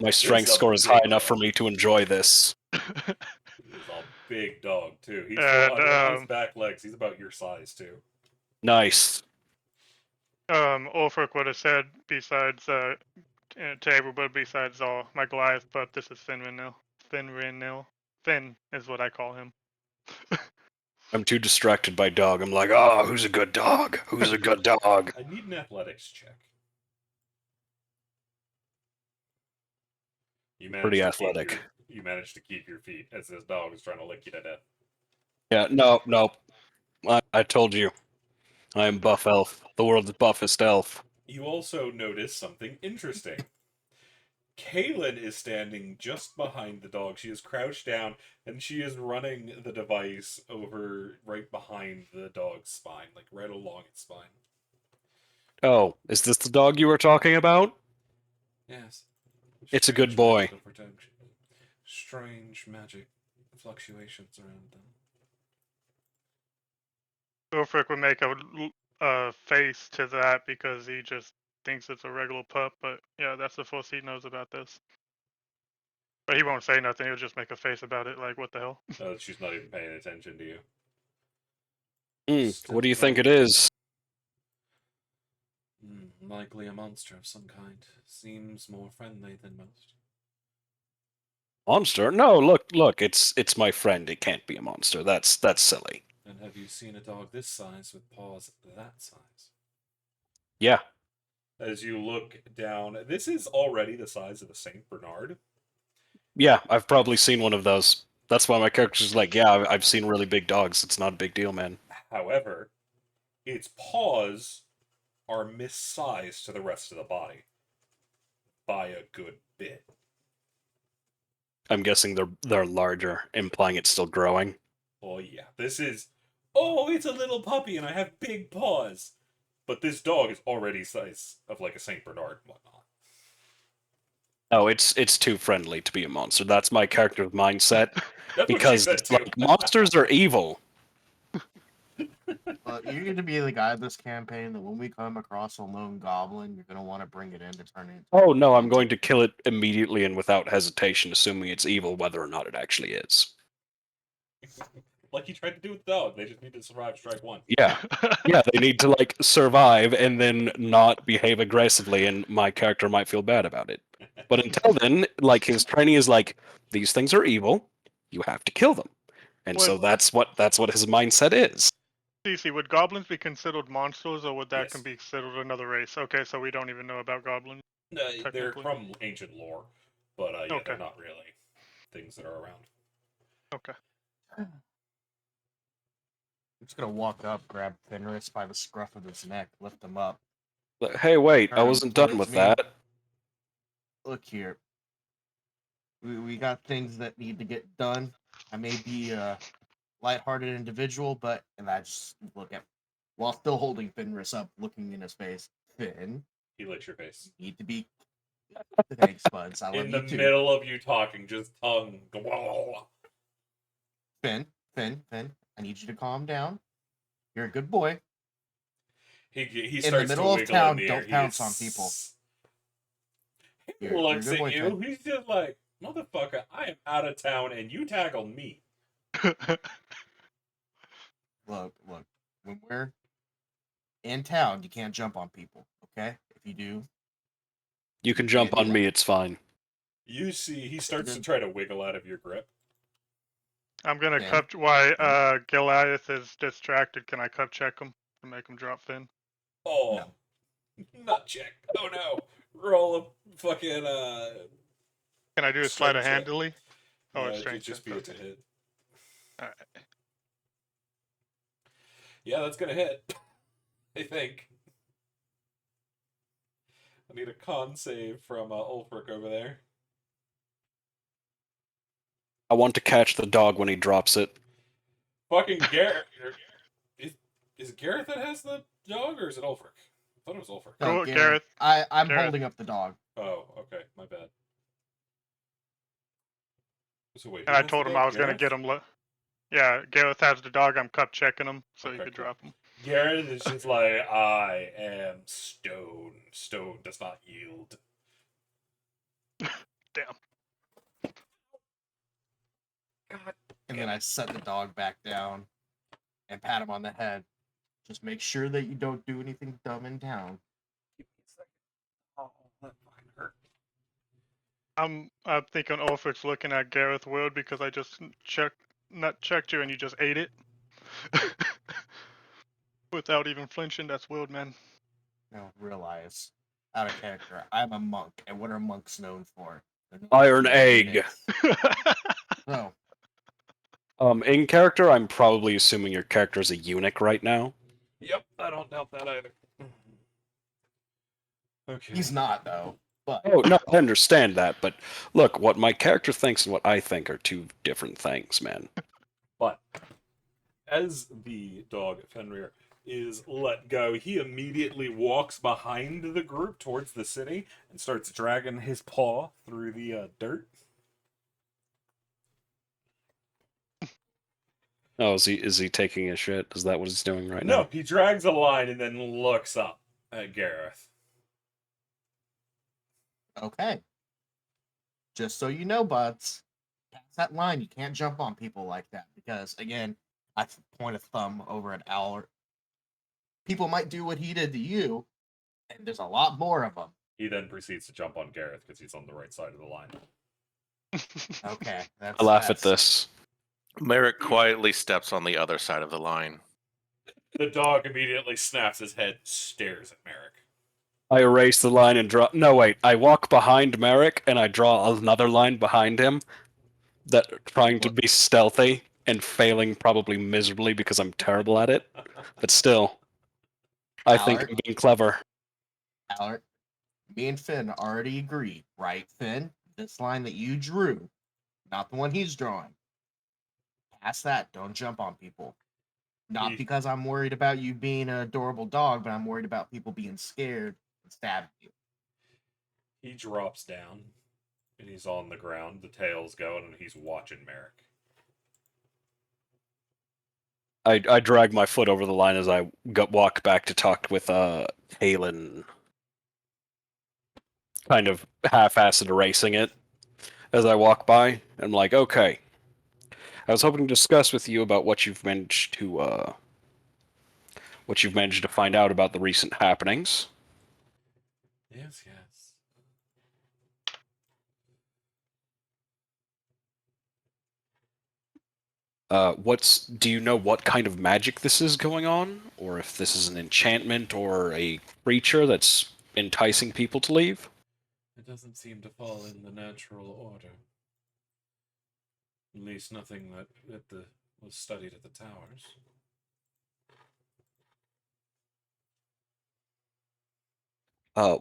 My strength This is a score is high big enough for dog. me to enjoy this. He is a big dog too. He's and on his back legs. He's about your size too. Nice. Ulfric would have said besides to everybody besides my Goliath, but this is Finrinil. Finrinil. Finn is what I call him. I'm too distracted by dog. I'm like, oh, who's a good dog? Who's a good dog? I need an athletics check. You managed Pretty to athletic. you managed to keep your feet as this dog is trying to lick you to death. Yeah, no. I told you. I am Buff Elf, the world's buffest elf. You also notice something interesting. Kaylin is standing just behind the dog. She is crouched down and she is running the device over right behind the dog's spine, like right along its spine. Oh, is this the dog you were talking about? Yes. It's a good Strange boy. magical protection. Strange magic fluctuations around them. Ulfric would make a face to that because he just thinks it's a regular pup, but yeah, that's the first he knows about this. But he won't say nothing, he'll just make a face about it, like, what the hell? She's not even paying attention to you. What do you think it Strange. is? Likely a monster of some kind. Seems more friendly than most. Monster? No, look, it's my friend. It can't be a monster. That's silly. And have you seen a dog this size with paws that size? Yeah. As you look down, this is already the size of a Saint Bernard. Yeah, I've probably seen one of those. That's why my character's like, yeah, I've seen really big dogs. It's not a big deal, man. However, its paws are missized to the rest of the body by a good bit. I'm guessing they're larger, implying it's still growing. Oh yeah, this is. Oh, it's a little puppy, and I have big paws. But this dog is already size of like a Saint Bernard and whatnot. No, it's too friendly to be a monster. That's my character's mindset. That's what she Because said too. like monsters are evil. But you're going to be the guy of this campaign that when we come across a lone goblin, you're going to want to bring it in to turn it into. Oh no, I'm going to kill it immediately and without hesitation, assuming it's evil, whether or not it actually is. Like you tried to do with the dog. They just need to survive strike one. Yeah. Yeah, they need to like survive and then not behave aggressively, and my character might feel bad about it. But until then, like his training is like, these things are evil, you have to kill them. And so Would- that's what his mindset is. CC, would goblins be considered monsters, or would that Yes. be considered another race? Okay, so we don't even know about goblins. They're Technically. from ancient lore, but yeah, Okay. they're not really things that are around. Okay. I'm just going to walk up, grab Fenris by the scruff of his neck, lift him up. But, hey, wait, I Turn wasn't done towards with me. that. Look here. We got things that need to get done. I may be a lighthearted individual, but and I just look at while still holding Fenris up, looking in his face. Finn, He licks your face. you need to be. Thanks, buds. I love In you the too. middle of you talking, just tongue. Finn, I need you to calm down. You're a good boy. He the starts middle to of wiggle town, in the don't air. pounce on people. He You're a looks good at boy, you. Finn. He's just like, motherfucker, I am out of town and you tackle me. Look. When we're in town, you can't jump on people. Okay? If you do, You can you jump can't do on that. me, it's fine. You see, he starts to try to wiggle out of your grip. I'm gonna Finn? cup while Goliath is distracted. Can I cup check him to make him drop Finn? Oh, nut check. Oh no. Roll a fucking Can I do a sleight of strength check. handily? Oh, a It'd strength just check. be a to Okay. hit. Alright. Yeah, that's gonna hit. I think. I need a con save from Ulfric over there. I want to catch the dog when he drops it. Fucking Garrett. Is it Garrett that has the dog, or is it Ulfric? I thought it was Ulfric. No, Cool, Gareth. I'm Gareth. holding up the dog. Oh, okay, my bad. So wait, And who I has told the him dog? I was gonna Gareth? get him. Yeah, Gareth has the dog. I'm cup checking him so he Okay, could cool. drop him. Garrett is just like, I am stone. Stone does not yield. Damn. God. And then I set the dog back down and pat him on the head. Just make sure that you don't do anything dumb in town. Oh, that fucking hurt. I'm thinking Ulfric's looking at Gareth weird because I just checked you and you just ate it. Without even flinching, that's weird, man. Now realize, out of character, I'm a monk, and what are monks known for? They're known Iron for egg. units. So, In character, I'm probably assuming your character is a eunuch right now. Yep, I don't doubt that either. Okay. he's not, though. But, Oh, no, I understand that, but look, what my character thinks and what I think are two different things, man. But as the dog Fenrir is let go, he immediately walks behind the group towards the city and starts dragging his paw through the dirt. Oh, is he taking a shit? Is that what he's doing right No, now? he drags a line and then looks up at Gareth. okay. Just so you know, buds, past that line, you can't jump on people like that. Because, again, I point a thumb over at Allard. People might do what he did to you, and there's a lot more of them. He then proceeds to jump on Gareth because he's on the right side of the line. Okay. That's, I laugh at this. Merrick quietly steps on the other side of the line. The dog immediately snaps his head, stares at Merrick. I erase the line and draw. No, wait. I walk behind Merrick and I draw another line behind him, that trying to be stealthy and failing probably miserably because I'm terrible at it. But still, I think Allard? I'm being clever. Allard, me and Finn already agreed, right, Finn? This line that you drew, not the one he's drawing. Past that, don't jump on people. Not He- because I'm worried about you being an adorable dog, but I'm worried about people being scared and stabbing you. He drops down And he's on the ground, the tail's going, and he's watching Merrick. I drag my foot over the line as I walk back to talk with Talon, kind of half-assed erasing it as I walk by. I'm like, okay, I was hoping to discuss with you about what you've managed to find out about the recent happenings. Yes, yes. Do you know what kind of magic this is going on, or if this is an enchantment or a creature that's enticing people to leave? It doesn't seem to fall in the natural order. At least nothing that was studied at the towers.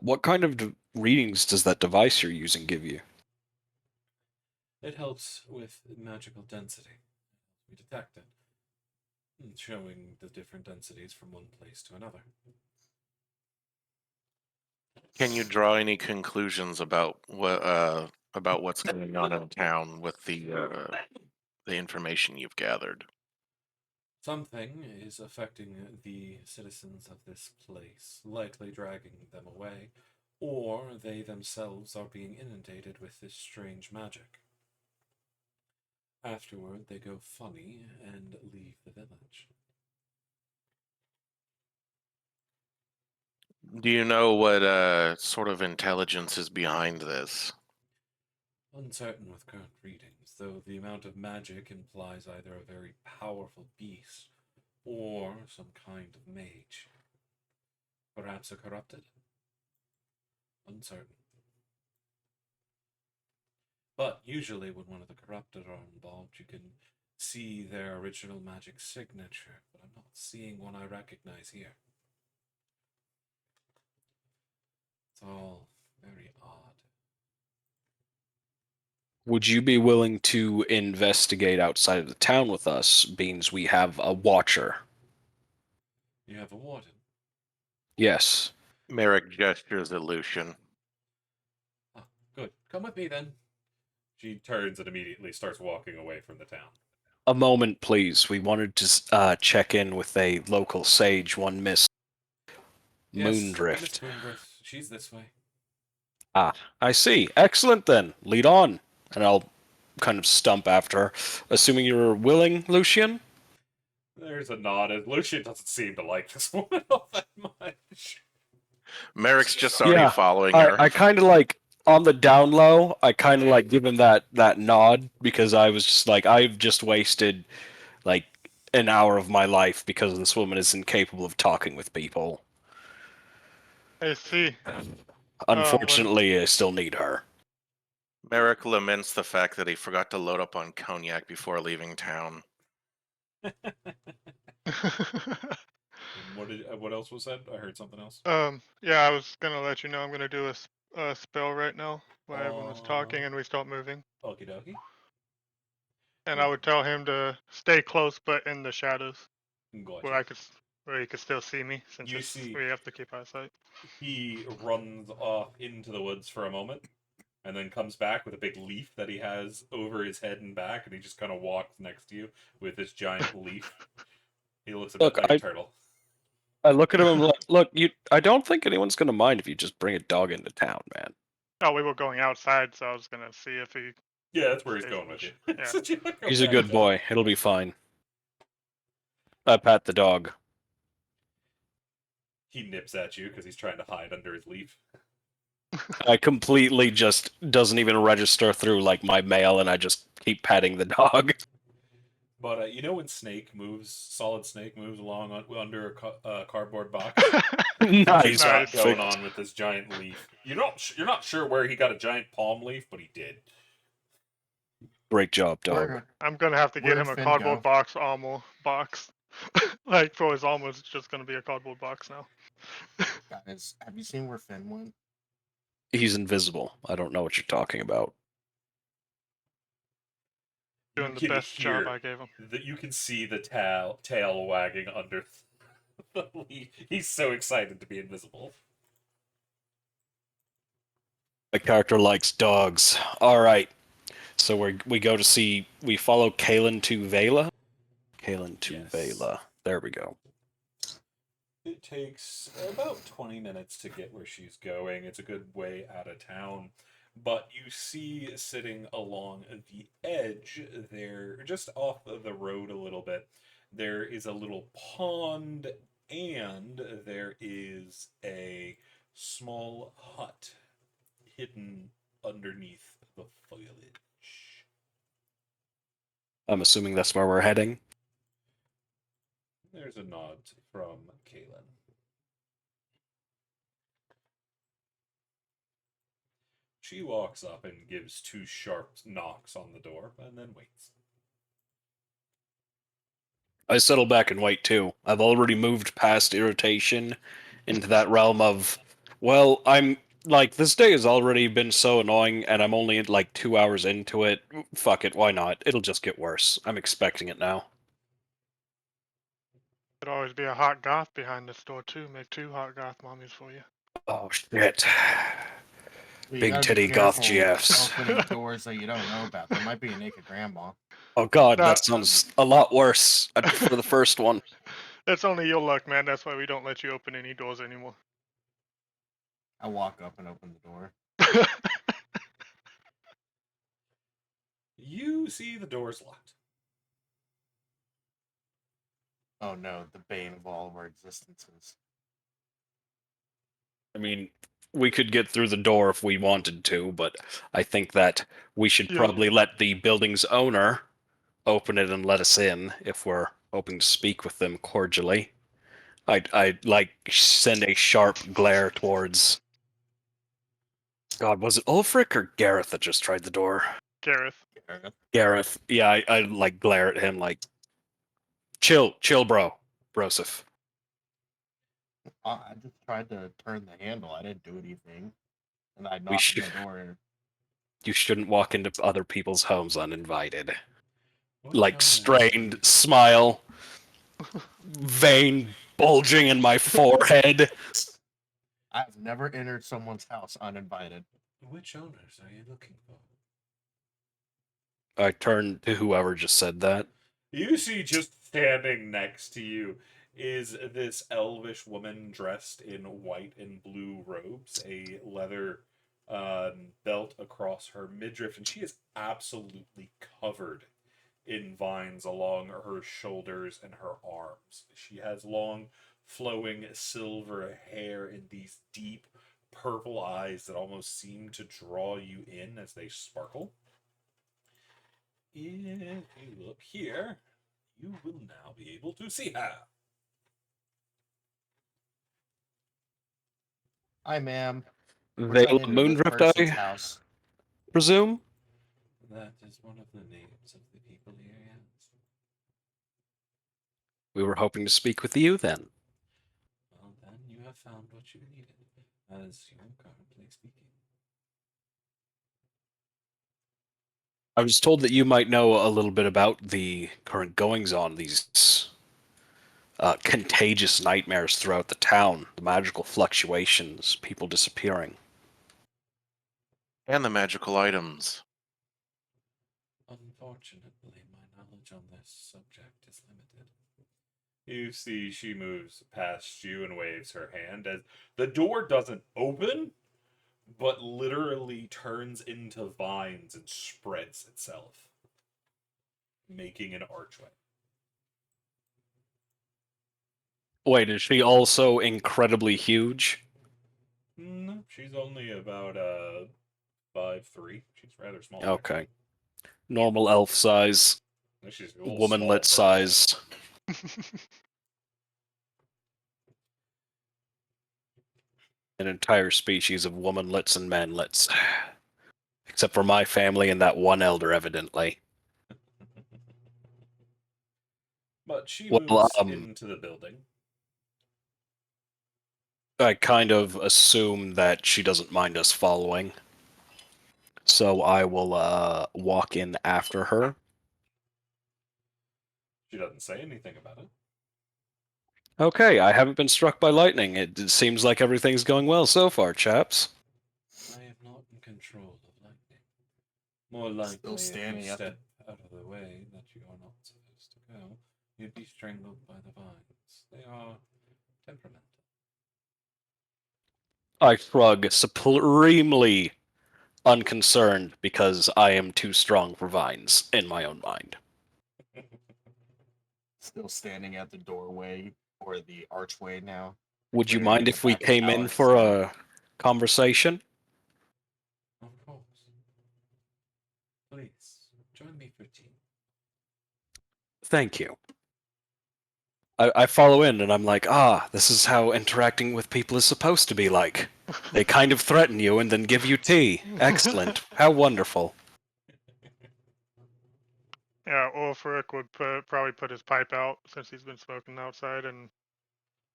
What kind of readings does that device you're using give you? It helps with magical density. We detect it, showing the different densities from one place to another. Can you draw any conclusions about what's going on in town with the information you've gathered? Something is affecting the citizens of this place, likely dragging them away, or they themselves are being inundated with this strange magic. Afterward, they go funny and leave the village. Do you know what sort of intelligence is behind this? Uncertain with current readings, though the amount of magic implies either a very powerful beast or some kind of mage. Perhaps a corrupted? Uncertain. But usually when one of the corrupted are involved, you can see their original magic signature, but I'm not seeing one I recognize here. It's all very odd. Would you be willing to investigate outside of the town with us, being we have a watcher? You have a warden. Yes. Merrick gestures at Lucian. Ah, good. Come with me then. She turns and immediately starts walking away from the town. A moment, please. We wanted to check in with a local sage, one Miss Yes, Miss Moondrift. Moondrift. She's this way. Ah, I see. Excellent then. Lead on. And I'll kind of stump after her. Assuming you're willing, Lucian? There's a nod, and Lucian doesn't seem to like this woman all that much. Merrick's just already Yeah, following her. I kind of like, on the down low, I kind of like give him that nod because I was just like, I've just wasted like an hour of my life because this woman is incapable of talking with people. I see. When Unfortunately, I still need her. Merrick laments the fact that he forgot to load up on cognac before leaving town. And what else was said? I heard something else. yeah, I was gonna let you know I'm gonna do a spell right now while everyone was talking and we start moving. Okie dokie. And I would tell him to stay close, but in the shadows, where Gotcha. where he could still see me, since You see, we have to keep eyesight. he runs off into the woods for a moment, and then comes back with a big leaf that he has over his head and back, and he just kind of walks next to you with this giant leaf. He looks a bit Look, like a turtle. I look at him and look, you. I don't think anyone's gonna mind if you just bring a dog into town, man. Oh, we were going outside, so I was gonna see if he. Yeah, that's where he's stays going in the with you. yeah. So you go He's a back good down. boy. It'll be fine. I pat the dog. He nips at you because he's trying to hide under his leaf. I completely just doesn't even register through like my mail, and I just keep patting the dog. But you know when Solid Snake moves along under a cardboard box? Nice. That's what he's got Nice. going on with this giant leaf. You're not sure where he got a giant palm leaf, but he did. Great job, dog. Where, I'm gonna have to get where'd him a Finn cardboard go? box armor box. Like for his armor, it's just gonna be a cardboard box now. Guys, have you seen where Finn went? He's invisible. I don't know what you're talking about. You Doing the can best job hear I gave him. that. You can see the tail wagging under the leaf. He's so excited to be invisible. My character likes dogs. All right. So we follow Kalen to Vaela. Kalen to Yes. Vaela. There we go. It takes about 20 minutes to get where she's going. It's a good way out of town. But you see sitting along the edge there, just off of the road a little bit, there is a little pond and there is a small hut hidden underneath the foliage. I'm assuming that's where we're heading. There's a nod from Kaylin. She walks up and gives 2 sharp knocks on the door and then waits. I settle back and wait too. I've already moved past irritation into that realm of, well, I'm like, this day has already been so annoying and I'm only like 2 hours into it. Fuck it, why not? It'll just get worse. I'm expecting it now. Could always be a hot goth behind this door too. Make 2 hot goth mommies for you. Oh shit. But you Big gotta be titty goth careful GFs. opening doors that you don't know about. There might be a naked grandma. Oh god, Nah. that sounds a lot worse. I'd prefer the first one. That's only your luck, man. That's why we don't let you open any doors anymore. I walk up and open the door. You see the door's locked. Oh no, the bane of all of our existences. I mean, we could get through the door if we wanted to, but I think that we should Yeah. probably let the building's owner open it and let us in if we're hoping to speak with them cordially. I'd like send a sharp glare towards. God, was it Ulfric or Gareth that just tried the door? Gareth. Gareth. Yeah, I like glare at him like, chill, bro, broseph. I just tried to turn the handle. I didn't do anything. And I We knocked should. on the door. You shouldn't walk into other people's homes uninvited. What Like genre strained do you- smile, vein bulging in my forehead. I've never entered someone's house uninvited. Which owners are you looking for? I turned to whoever just said that. You see, just standing next to you is this elvish woman dressed in white and blue robes, a leather belt across her midriff, and she is absolutely covered in vines along her shoulders and her arms. She has long, flowing silver hair and these deep purple eyes that almost seem to draw you in as they sparkle. If you look here, you will now be able to see her. Hi, ma'am. We're trying to Vale enter this Moondrift, person's I house. presume? That is one of the names of the people here, yes. We were hoping to speak with you then. Well, then you have found what you needed, as you are currently speaking. I was told that you might know a little bit about the current goings on, these contagious nightmares throughout the town, the magical fluctuations, people disappearing. And the magical items. Unfortunately, my knowledge on this subject is limited. You see, she moves past you and waves her hand as the door doesn't open, but literally turns into vines and spreads itself, making an archway. Wait, is she also incredibly huge? No, she's only about 5'3". She's rather small. Okay. Normal elf size, She's a little womanlet small for an elf. size. An entire species of womanlets and manlets. Except for my family and that one elder, evidently. But she Well, moves into the building. I kind of assume that she doesn't mind us following. So I will walk in after her. She doesn't say anything about it. Okay, I haven't been struck by lightning. It seems like everything's going well so far, chaps. I have not More Still likely, if standing you at the- step out of the way that you are not supposed to go, you'd be strangled by the vines. They are temperamental. I shrug, supremely unconcerned because I am too strong for vines in my own mind. Still standing at the doorway or the archway now. Would you glaring mind at the if we back of came in Alec's for head. a conversation? Of course. Please, join me for tea. Thank you. I follow in and I'm like, this is how interacting with people is supposed to be like. They kind of threaten you and then give you tea. Excellent. How wonderful. Yeah, Ulfric would probably put his pipe out since he's been smoking outside and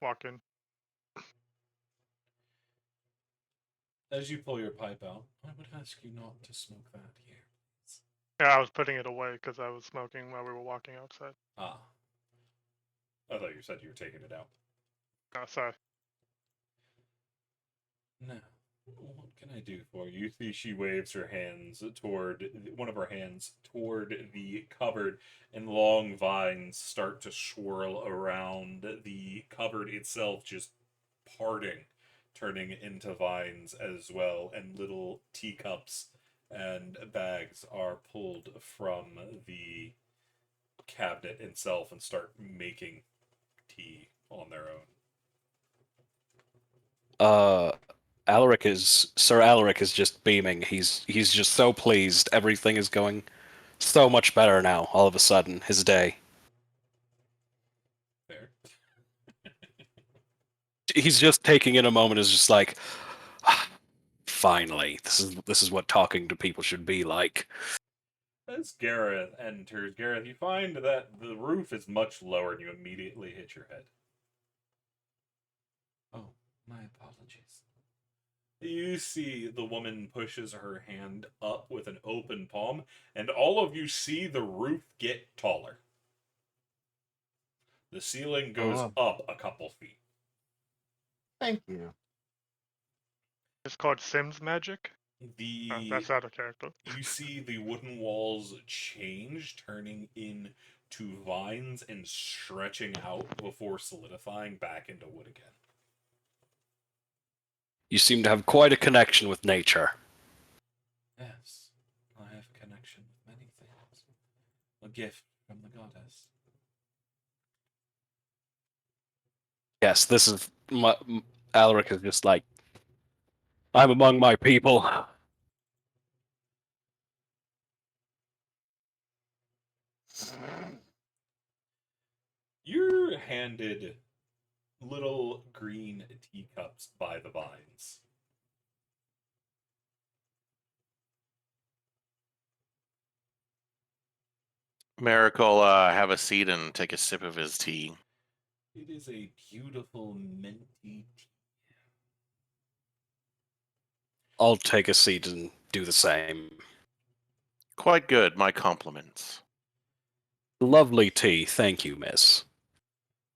walk in. As you pull your pipe out, I would ask you not to smoke that here. Yeah, I was putting it away because I was smoking while we were walking outside. Ah. I thought you said you were taking it out. No, sorry. Now, what can I do for you? You see she waves her hands toward one of her hands toward the cupboard, and long vines start to swirl around the cupboard itself, just parting, turning into vines as well, and little teacups and bags are pulled from the cabinet itself and start making tea on their own. Sir Alaric is just beaming. He's just so pleased. Everything is going so much better now, all of a sudden, his day. There. He's just taking in a moment is just like, finally, this is what talking to people should be like. As Gareth enters, Gareth, you find that the roof is much lower and you immediately hit your head. Oh, my apologies. You see the woman pushes her hand up with an open palm, and all of you see the roof get taller. The ceiling goes Oh. up a couple feet. Thank you. It's called Sims Magic. That's The out of character. You see the wooden walls change, turning into vines and stretching out before solidifying back into wood again. You seem to have quite a connection with nature. Yes, I have a connection with many things. A gift from the goddess. Yes, this is Alaric is just like, I'm among my people. You're handed little green teacups by the vines. Merrick will have a seat and take a sip of his tea. It is a beautiful minty tea. I'll take a seat and do the same. Quite good, my compliments. Lovely tea, thank you, miss.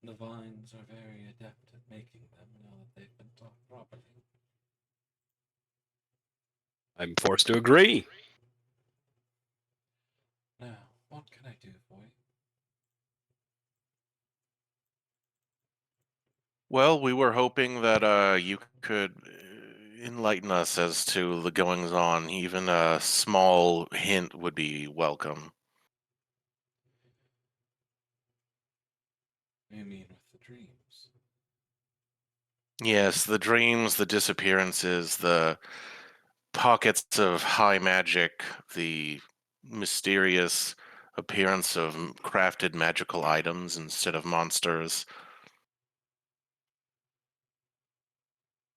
The vines are very adept at making them now that they've been taught properly. I'm forced to agree. Now, what can I do for you? Well, we were hoping that you could enlighten us as to the goings on. Even a small hint would be welcome. You mean with the dreams? Yes, the dreams, the disappearances, the pockets of high magic, the mysterious appearance of crafted magical items instead of monsters.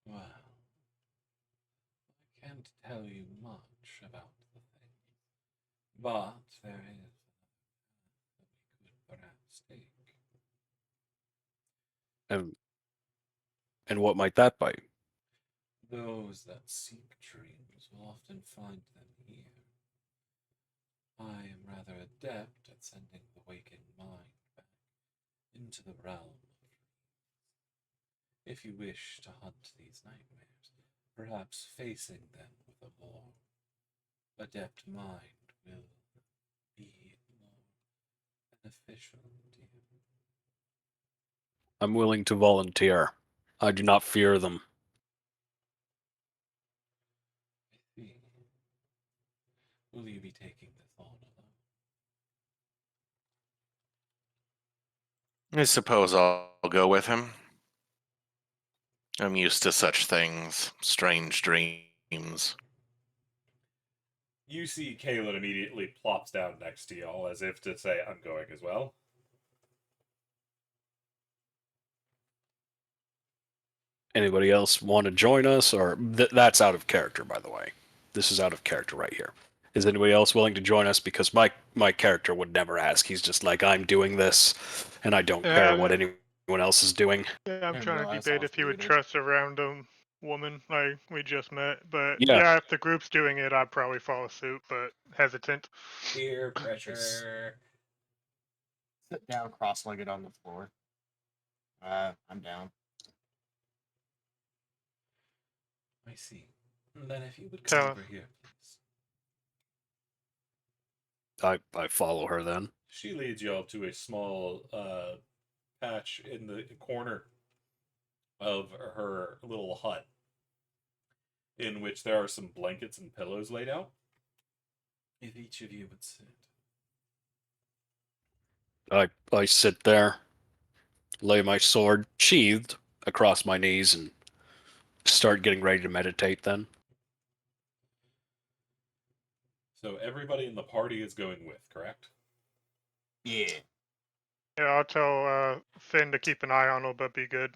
Well, I can't tell you much about the thing, but there is that we could perhaps take. And what might that be? Those that seek dreams will often find them here. I am rather adept at sending the waking mind back into the realm of dreams. If you wish to hunt these nightmares, perhaps facing them with a lore. adept mind will be more beneficial to you. I'm willing to volunteer. I do not fear them. I see. Will you be taking the thorn alone? I suppose I'll go with him. I'm used to such things, strange dreams. You see Kalen immediately plops down next to y'all as if to say, I'm going as well. Anybody else want to join us? Or that's out of character, by the way. This is out of character right here. Is anybody else willing to join us? Because my character would never ask. He's just like, I'm doing this, and I don't care what Yeah, anyone else is doing. yeah, I'm I trying to realize I debate was if he would muted. trust a random woman like we just met. But Yeah. yeah, if the group's doing it, I'd probably follow suit, but hesitant. Peer pressure. Sit down cross-legged on the floor. I'm down. I see. Then if you would come Tell- over here, please. I follow her then. She leads y'all to a small patch in the corner of her little hut, in which there are some blankets and pillows laid out. If each of you would sit. I sit there, lay my sword sheathed across my knees, and start getting ready to meditate then. So everybody in the party is going with, correct? Yeah. Yeah, I'll tell Finn to keep an eye on him, but be good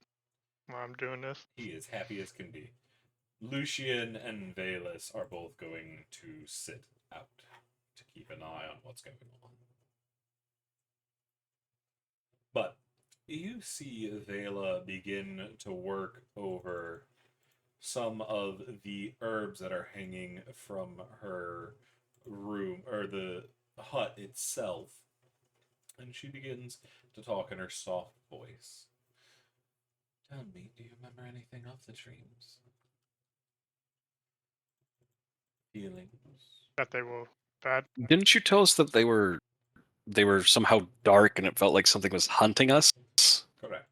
while I'm doing this. He is happy as can be. Lucian and Valus are both going to sit out to keep an eye on what's going on. But you see Vela begin to work over some of the herbs that are hanging from her room, or the hut itself. And she begins to talk in her soft voice. Tell me, do you remember anything of the dreams? Feelings? That they will bad. Didn't you tell us that they were somehow dark and it felt like something was hunting us? Correct.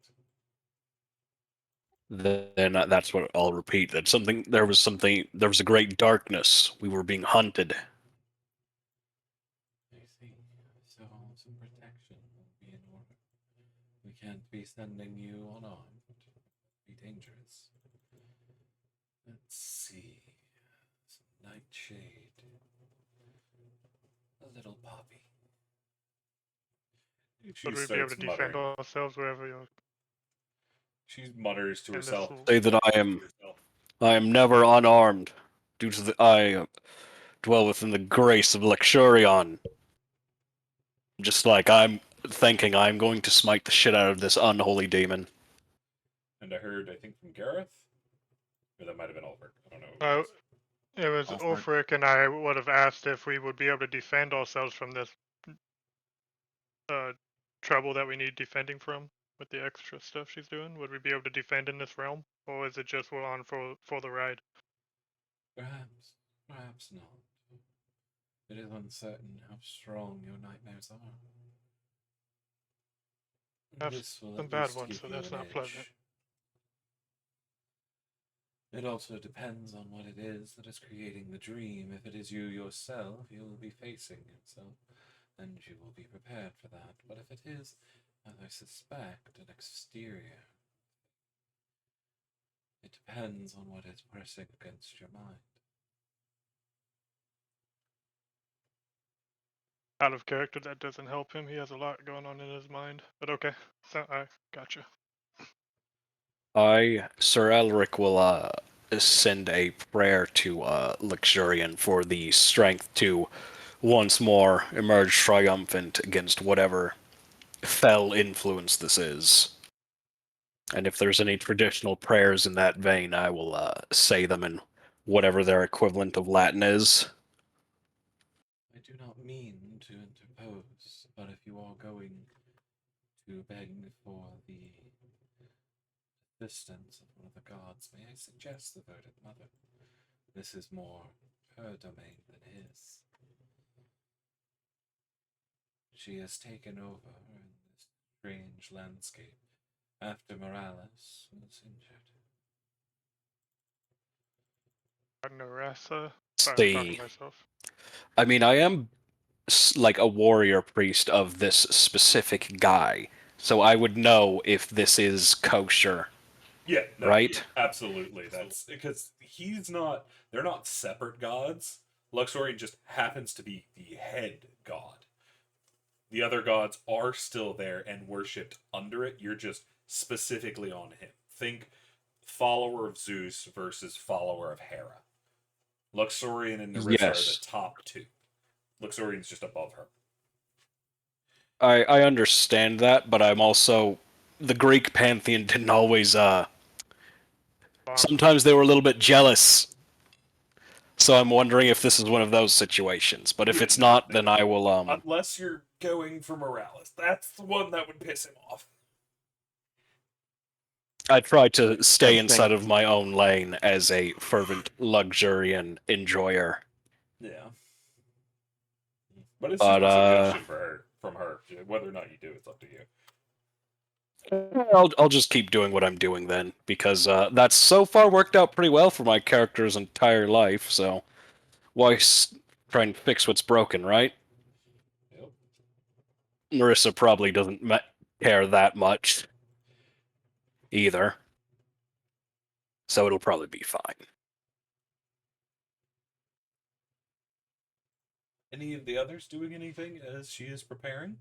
Then that's what I'll repeat. That there was a great darkness. We were being hunted. I see. So some protection will be in order. We can't be sending you unarmed. It would be dangerous. Let's see. Some nightshade. A little poppy. She Would we be able starts to defend muttering. ourselves wherever you're She mutters to in this? herself. Say that I am never unarmed, due to I dwell within the grace of Luxurion. Just like I'm thinking I'm going to smite the shit out of this unholy demon. And I heard, I think, from Gareth? Or that might have been Ulfric. I don't know who Uh, it was. It was Ulfric. Ulfric, and I would have asked if we would be able to defend ourselves from this trouble that we need defending from with the extra stuff she's doing. Would we be able to defend in this realm, or is it just we're on for the ride? Perhaps. Perhaps not. It is uncertain how strong your nightmares are. Have This will some at bad least ones, give so you that's an not pleasant. edge. It also depends on what it is that is creating the dream. If it is you yourself, you will be facing yourself, and you will be prepared for that. But if it is, as I suspect, an exterior, it depends on what is pressing against your mind. Out of character, that doesn't help him. He has a lot going on in his mind. But okay, so I gotcha. Sir Elric, will send a prayer to Luxurion for the strength to once more emerge triumphant against whatever fell influence this is. And if there's any traditional prayers in that vein, I will say them in whatever their equivalent of Latin is. I do not mean to interpose, but if you are going to beg for the assistance of one of the gods, may I suggest the Verdant Mother? This is more her domain than his. She has taken over in this strange landscape after Morales was injured. Narasa. Sorry, I'm talking See, to myself. I mean, I am like a warrior priest of this specific guy, so I would know if this is kosher, Yeah, no, right? absolutely. That's because he's not. They're not separate gods. Luxorian just happens to be the head god. The other gods are still there and worshipped under it. You're just specifically on him. Think follower of Zeus versus follower of Hera. Luxorian and Nerissa are the Yes, top two. Luxorian's just above her. I understand that, but I'm also the Greek pantheon didn't always. Bomb. Sometimes they were a little bit jealous. So I'm wondering if this is one of those situations. But if Yeah, it's no, not, no. then I will Unless you're going for Morales. That's the one that would piss him off. I try to stay Same thing. inside of my own lane as a fervent luxurian enjoyer. Yeah. But it's just But a suggestion for her from her. Whether or not you do, it's up to you. I'll just keep doing what I'm doing then, because that's so far worked out pretty well for my character's entire life. So why try and fix what's broken, right? Yep. Marissa probably doesn't care that much either, so it'll probably be fine. Any of the others doing anything as she is preparing?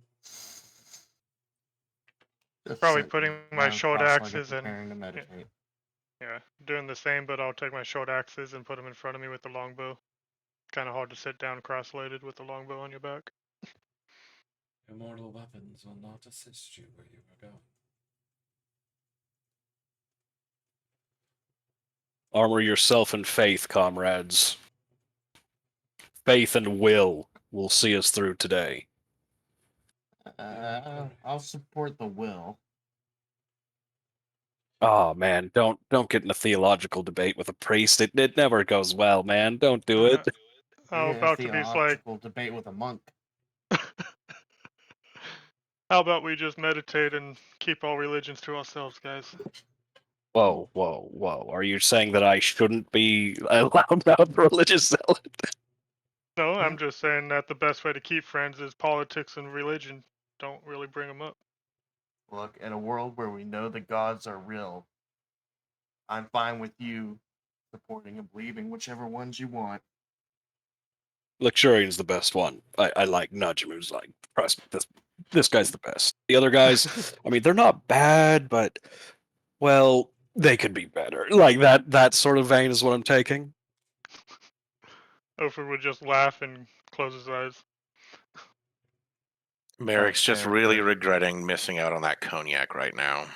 Just Probably sitting putting my down, short cross-legged, axes and preparing to meditate. yeah, doing the same, but I'll take my short axes and put them in front of me with the longbow. Kind of hard to sit down cross-legged with the longbow on your back. Immortal weapons will not assist you where you are going. Armor yourself in faith, comrades. Faith and will see us through today. I'll support the will. Oh man, don't get in a theological debate with a priest. It never goes well, man. Don't do it. How Yeah, about to be like, theological debate with a monk. how about we just meditate and keep all religions to ourselves, guys? Whoa, whoa, whoa. Are you saying that I shouldn't be allowed to have religious zealot? No, Yeah. I'm just saying that the best way to keep friends is politics and religion. Don't really bring them up. Look, in a world where we know the gods are real, I'm fine with you supporting and believing whichever ones you want. Luxurian's the best one. I like nudge him. Who's like, trust me, this guy's the best. The other guys, I mean, they're not bad, but well, they could be better. Like that sort of vein is what I'm taking. Ofer would just laugh and close his eyes. Merrick's just character. really regretting missing out on that cognac right now.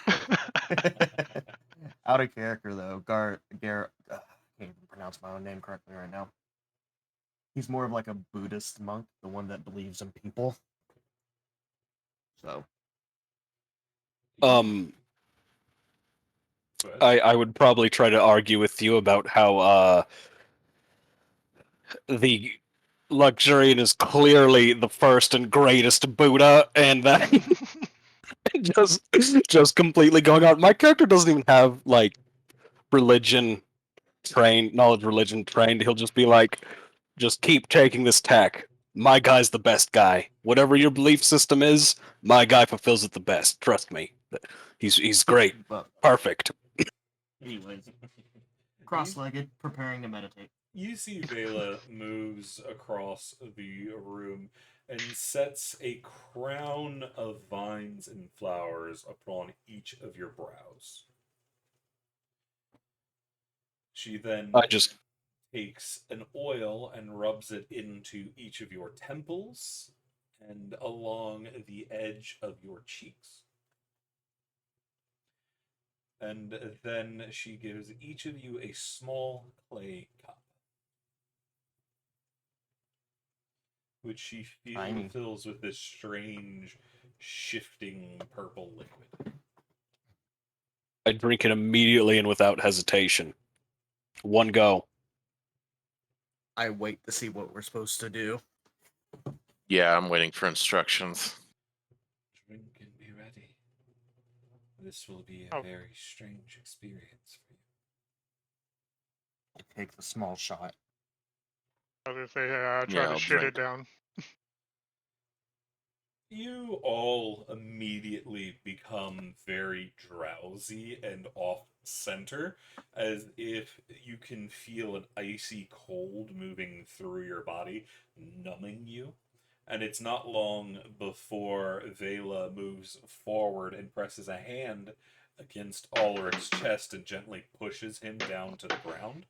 Out of character though, Gar Gar can't even pronounce my own name correctly right now. He's more of like a Buddhist monk, the one that believes in people. So But I would probably try to argue with you about how the Luxurian is clearly the first and greatest Buddha, and that just just completely going on. My character doesn't even have like religion religion trained. He'll just be like, just keep taking this tech. My guy's the best guy. Whatever your belief system is, my guy fulfills it the best. Trust me. He's great. but Perfect. anyways, you, cross-legged, preparing to meditate. you see Vela moves across the room and sets a crown of vines and flowers upon each of your brows. She then I just takes an oil and rubs it into each of your temples and along the edge of your cheeks. And then she gives each of you a small clay cup, which she Tiny. fills with this strange, shifting purple liquid. I drink it immediately and without hesitation. One go. I wait to see what we're supposed to do. Yeah, I'm waiting for instructions. Drink and be ready. This will be a Oh. very strange experience for you. I take the small shot. I was gonna say, yeah, I try Yeah, to I'll shit drink. it down. You all immediately become very drowsy and off center, as if you can feel an icy cold moving through your body, numbing you. And it's not long before Vela moves forward and presses a hand against Ulrich's chest and gently pushes him down to the ground,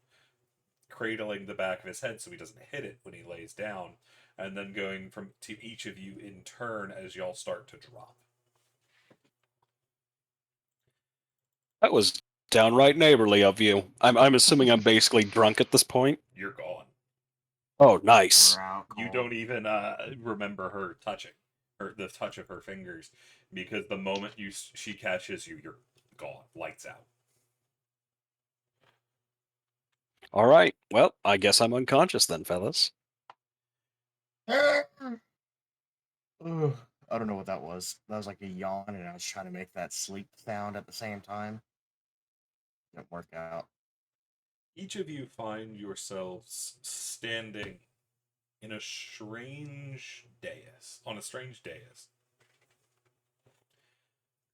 cradling the back of his head so he doesn't hit it when he lays down, and then going from to each of you in turn as y'all start to drop. That was downright neighborly of you. I'm assuming I'm basically drunk at this point. You're gone. Oh, nice. We're out You cold. don't even remember her touching, or the touch of her fingers, because the moment she catches you, you're gone, lights out. All right. Well, I guess I'm unconscious then, fellas. Ugh, I don't know what that was. That was like a yawn, and I was trying to make that sleep sound at the same time. Didn't work out. Each of you find yourselves standing in a strange dais, on a strange dais.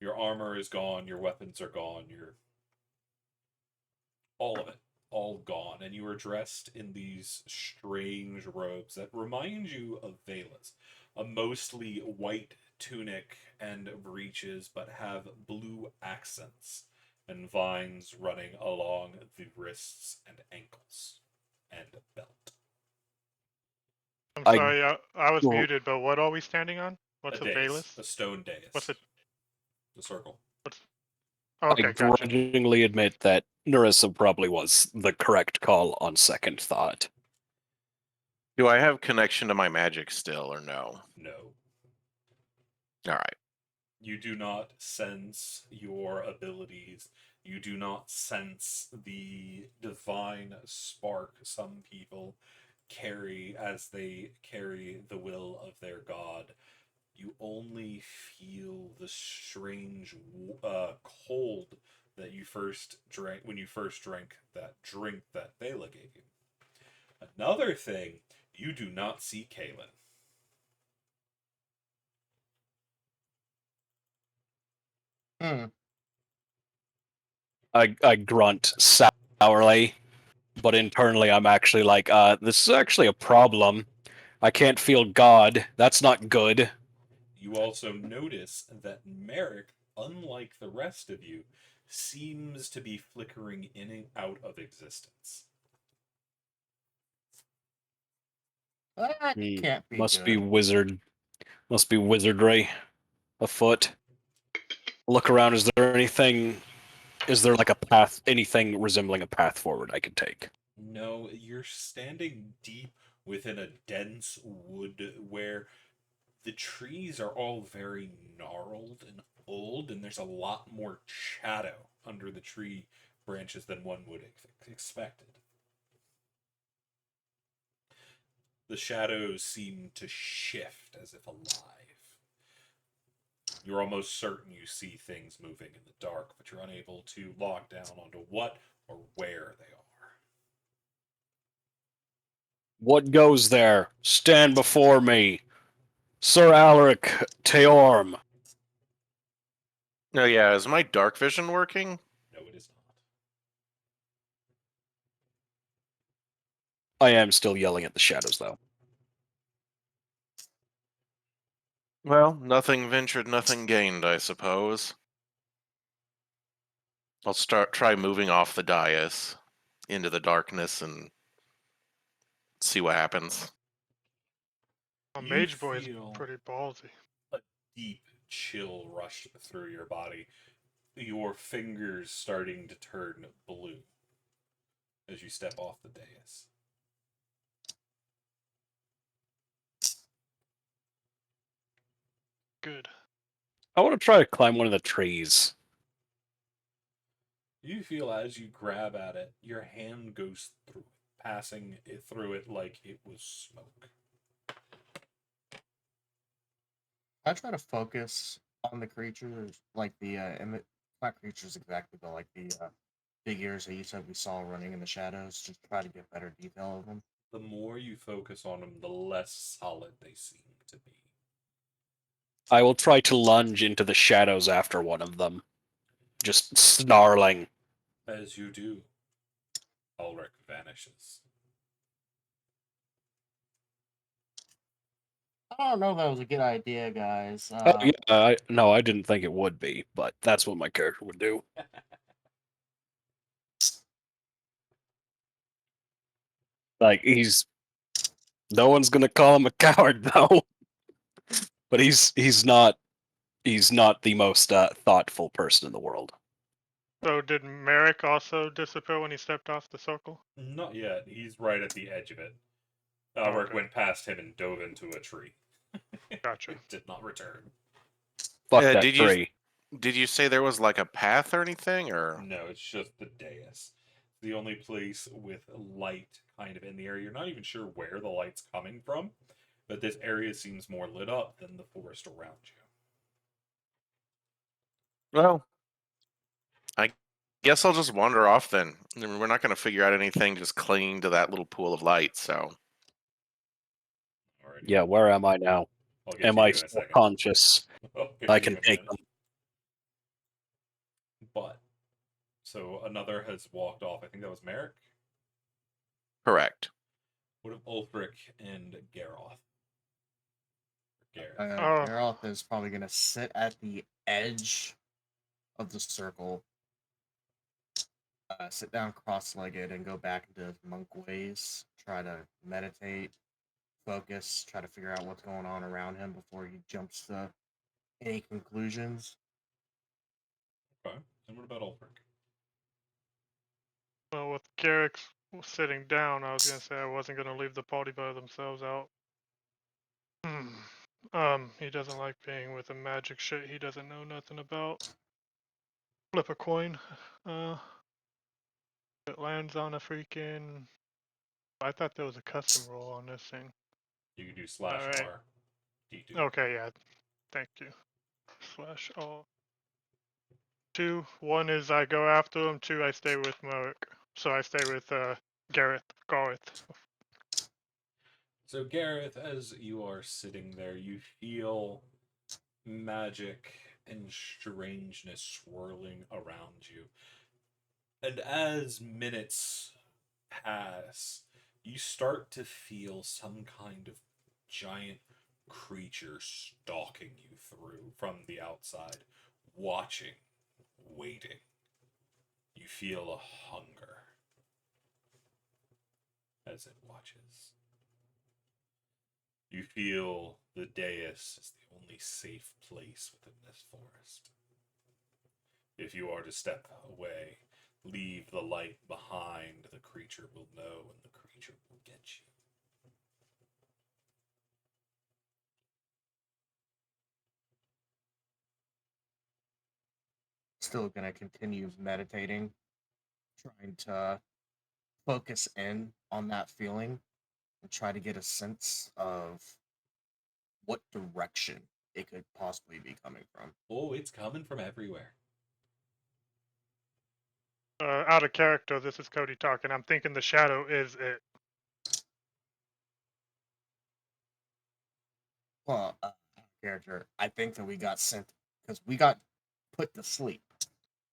Your armor is gone, your weapons are gone, all of it, all gone, and you are dressed in these strange robes that remind you of Vela's. A mostly white tunic and breeches, but have blue accents and vines running along the wrists and ankles and belt. I'm I sorry, I was Well, muted, but what are we standing on? What's A a dais, Valus? a stone dais. What's it? The circle. What's? I Okay, gotcha. grudgingly admit that Narissa probably was the correct call on second thought. Do I have connection to my magic still, or no? No. All right. You do not sense your abilities. You do not sense the divine spark some people carry as they carry the will of their god. You only feel the strange cold that you first drank when you first drank that drink that Thela gave you. Another thing, you do not see Kaelin. Hmm. I grunt sourly, but internally I'm actually like, this is actually a problem. I can't feel God. That's not good. You also notice that Merrick, unlike the rest of you, seems to be flickering in and out of existence. That Hmm. can't be Must be good. wizardry afoot. Look around. Is there anything? Is there like a path? Anything resembling a path forward I could take? No, you're standing deep within a dense wood where the trees are all very gnarled and old, and there's a lot more shadow under the tree branches than one would expected. The shadows seem to shift as if alive. You're almost certain you see things moving in the dark, but you're unable to lock down onto what or where they are. What goes there? Stand before me, Sir Alaric Teorm. Oh yeah, is my dark vision working? No, it is not. I am still yelling at the shadows, though. Well, nothing ventured, nothing gained, I suppose. I'll try moving off the dais into the darkness and see what happens. Well, You Mage Boy is feel pretty ballsy. a deep chill rush through your body, your fingers starting to turn blue as you step off the dais. Good. I want to try to climb one of the trees. You feel as you grab at it, your hand goes through it, passing through it like it was smoke. I try to focus on the creatures, like the not creatures exactly, but like the figures that you said we saw running in the shadows. Just try to get better detail of them. The more you focus on them, the less solid they seem to be. I will try to lunge into the shadows after one of them, just snarling. As you do, Ulrich vanishes. I don't know if that was a good idea, guys. Oh yeah, no, I didn't think it would be, but that's what my character would do. Like no one's gonna call him a coward though. But he's not the most thoughtful person in the world. So did Merrick also disappear when he stepped off the circle? Not yet. He's right at the edge of it. Oh, Ulrich okay. went past him and dove into a tree. Gotcha. It did not return. Fuck that did tree. Did you say there was like a path or anything, or? No, it's just the dais. The only place with light kind of in the area. You're not even sure where the light's coming from, but this area seems more lit up than the forest around you. Well, I guess I'll just wander off then. I mean, we're not going to figure out anything just clinging to that little pool of light. So Alrighty. Yeah, where am I now? I'll get Am to I you in a still second. conscious? I'll get I to you can in a take minute. them. But so another has walked off. I think that was Merrick. correct. What of Ulfric and Garoth? Gareth. Oh. Geralt is probably gonna sit at the edge of the circle, sit down cross-legged, and go back into his monk ways. Try to meditate, focus, try to figure out what's going on around him before he jumps to any conclusions. Okay. And what about Ulfric? Well, with Garrick sitting down, I was gonna say I wasn't gonna leave the party by themselves out. He doesn't like being with a magic shit he doesn't know nothing about. Flip a coin. It lands on a freaking. I thought there was a custom roll on this thing. You can do slash Alright. R. D2. Okay, yeah. Thank you. Slash all. 2. 1 is I go after him. 2, I stay with Merrick. So I stay with Gareth. So, Gareth, as you are sitting there, you feel magic and strangeness swirling around you. And as minutes pass, you start to feel some kind of giant creature stalking you through from the outside, watching, waiting. You feel a hunger as it watches. You feel the dais is the only safe place within this forest. If you are to step away, leave the light behind, the creature will know and the creature will get you. Still gonna continue meditating, trying to focus in on that feeling and try to get a sense of what direction it could possibly be coming from. Oh, it's coming from everywhere. Out of character, this is Cody talking. I'm thinking the shadow is it. Well, character, I think that we got sent because we got put to sleep.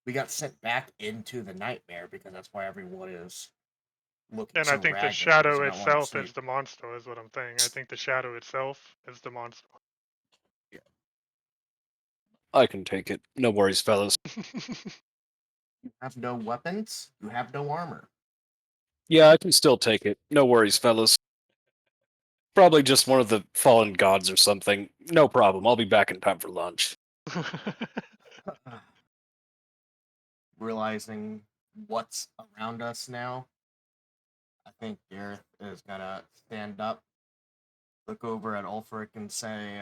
We got sent back into the nightmare because that's why everyone is looking And so I think the ragged because shadow they're not wanting to itself sleep. is the monster, is what I'm saying. I think the shadow itself is the monster. I can take it. No worries, fellas. You have no weapons. You have no armor. Yeah, I can still take it. No worries, fellas. Probably just one of the fallen gods or something. No problem. I'll be back in time for lunch. Realizing what's around us now, I think Gareth is gonna stand up, look over at Ulfric, and say,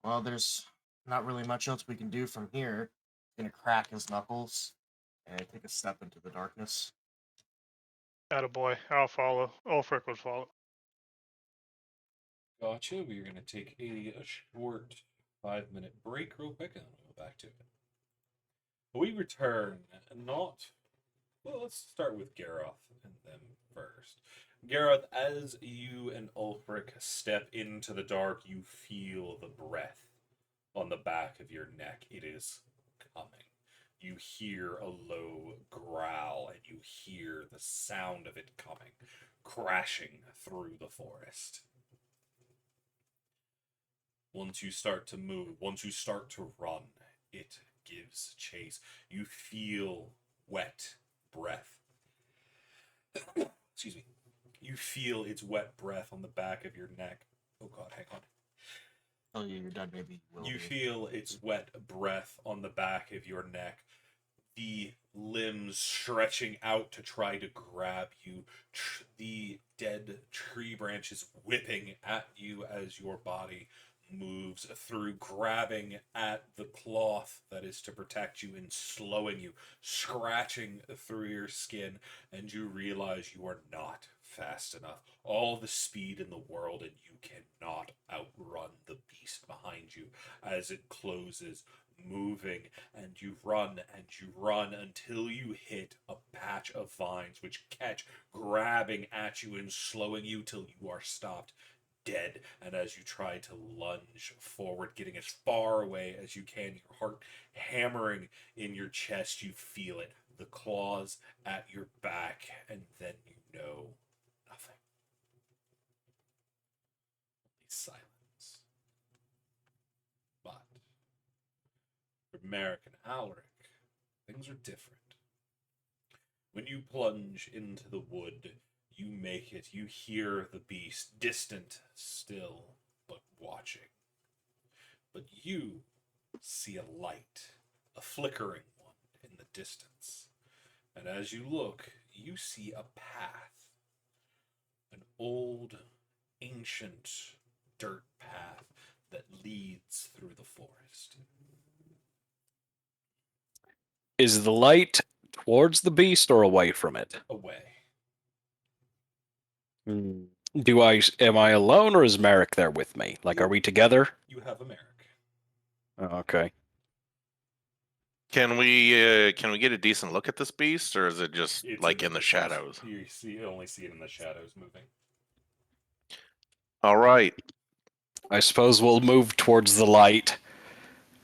well, there's not really much else we can do from here. He's gonna crack his knuckles and take a step into the darkness. Attaboy. I'll follow. Ulfric will follow. Gotcha. We're going to take a short 5-minute break real quick and then we'll go back to it. We return not. Well, let's start with Gareth and them first. Gareth, as you and Ulfric step into the dark, you feel the breath on the back of your neck. It is coming. You hear a low growl and you hear the sound of it coming, crashing through the forest. Once you start to move, once you start to run, it gives chase. You feel wet breath. Excuse me. You feel its wet breath on the back of your neck. Oh god, hang on. Oh, yeah, you're done, maybe. You feel its wet breath on the back of your neck. The limbs stretching out to try to grab you. The dead tree branches whipping at you as your body moves through, grabbing at the cloth that is to protect you and slowing you, scratching through your skin, and you realize you are not fast enough. All the speed in the world, and you cannot outrun the beast behind you as it closes, moving, and you run until you hit a patch of vines which catch, grabbing at you and slowing you till you are stopped dead. And as you try to lunge forward, getting as far away as you can, your heart hammering in your chest, you feel it, the claws at your back, and then you know nothing. Only silence. But for Merrick and Alaric, things are different. When you plunge into the wood, you make it. You hear the beast, distant still, but watching. But you see a light, a flickering one in the distance. And as you look, you see a path, an old, ancient dirt path that leads through the forest. Is the light towards the beast or away from it? Away. Hmm. Am I alone or is Merrick there with me? Like, are we together? You have a Merrick. Oh, okay. Can we get a decent look at this beast, or is it just It's like in the distance. shadows? You only see it in the shadows moving. All right. I suppose we'll move towards the light.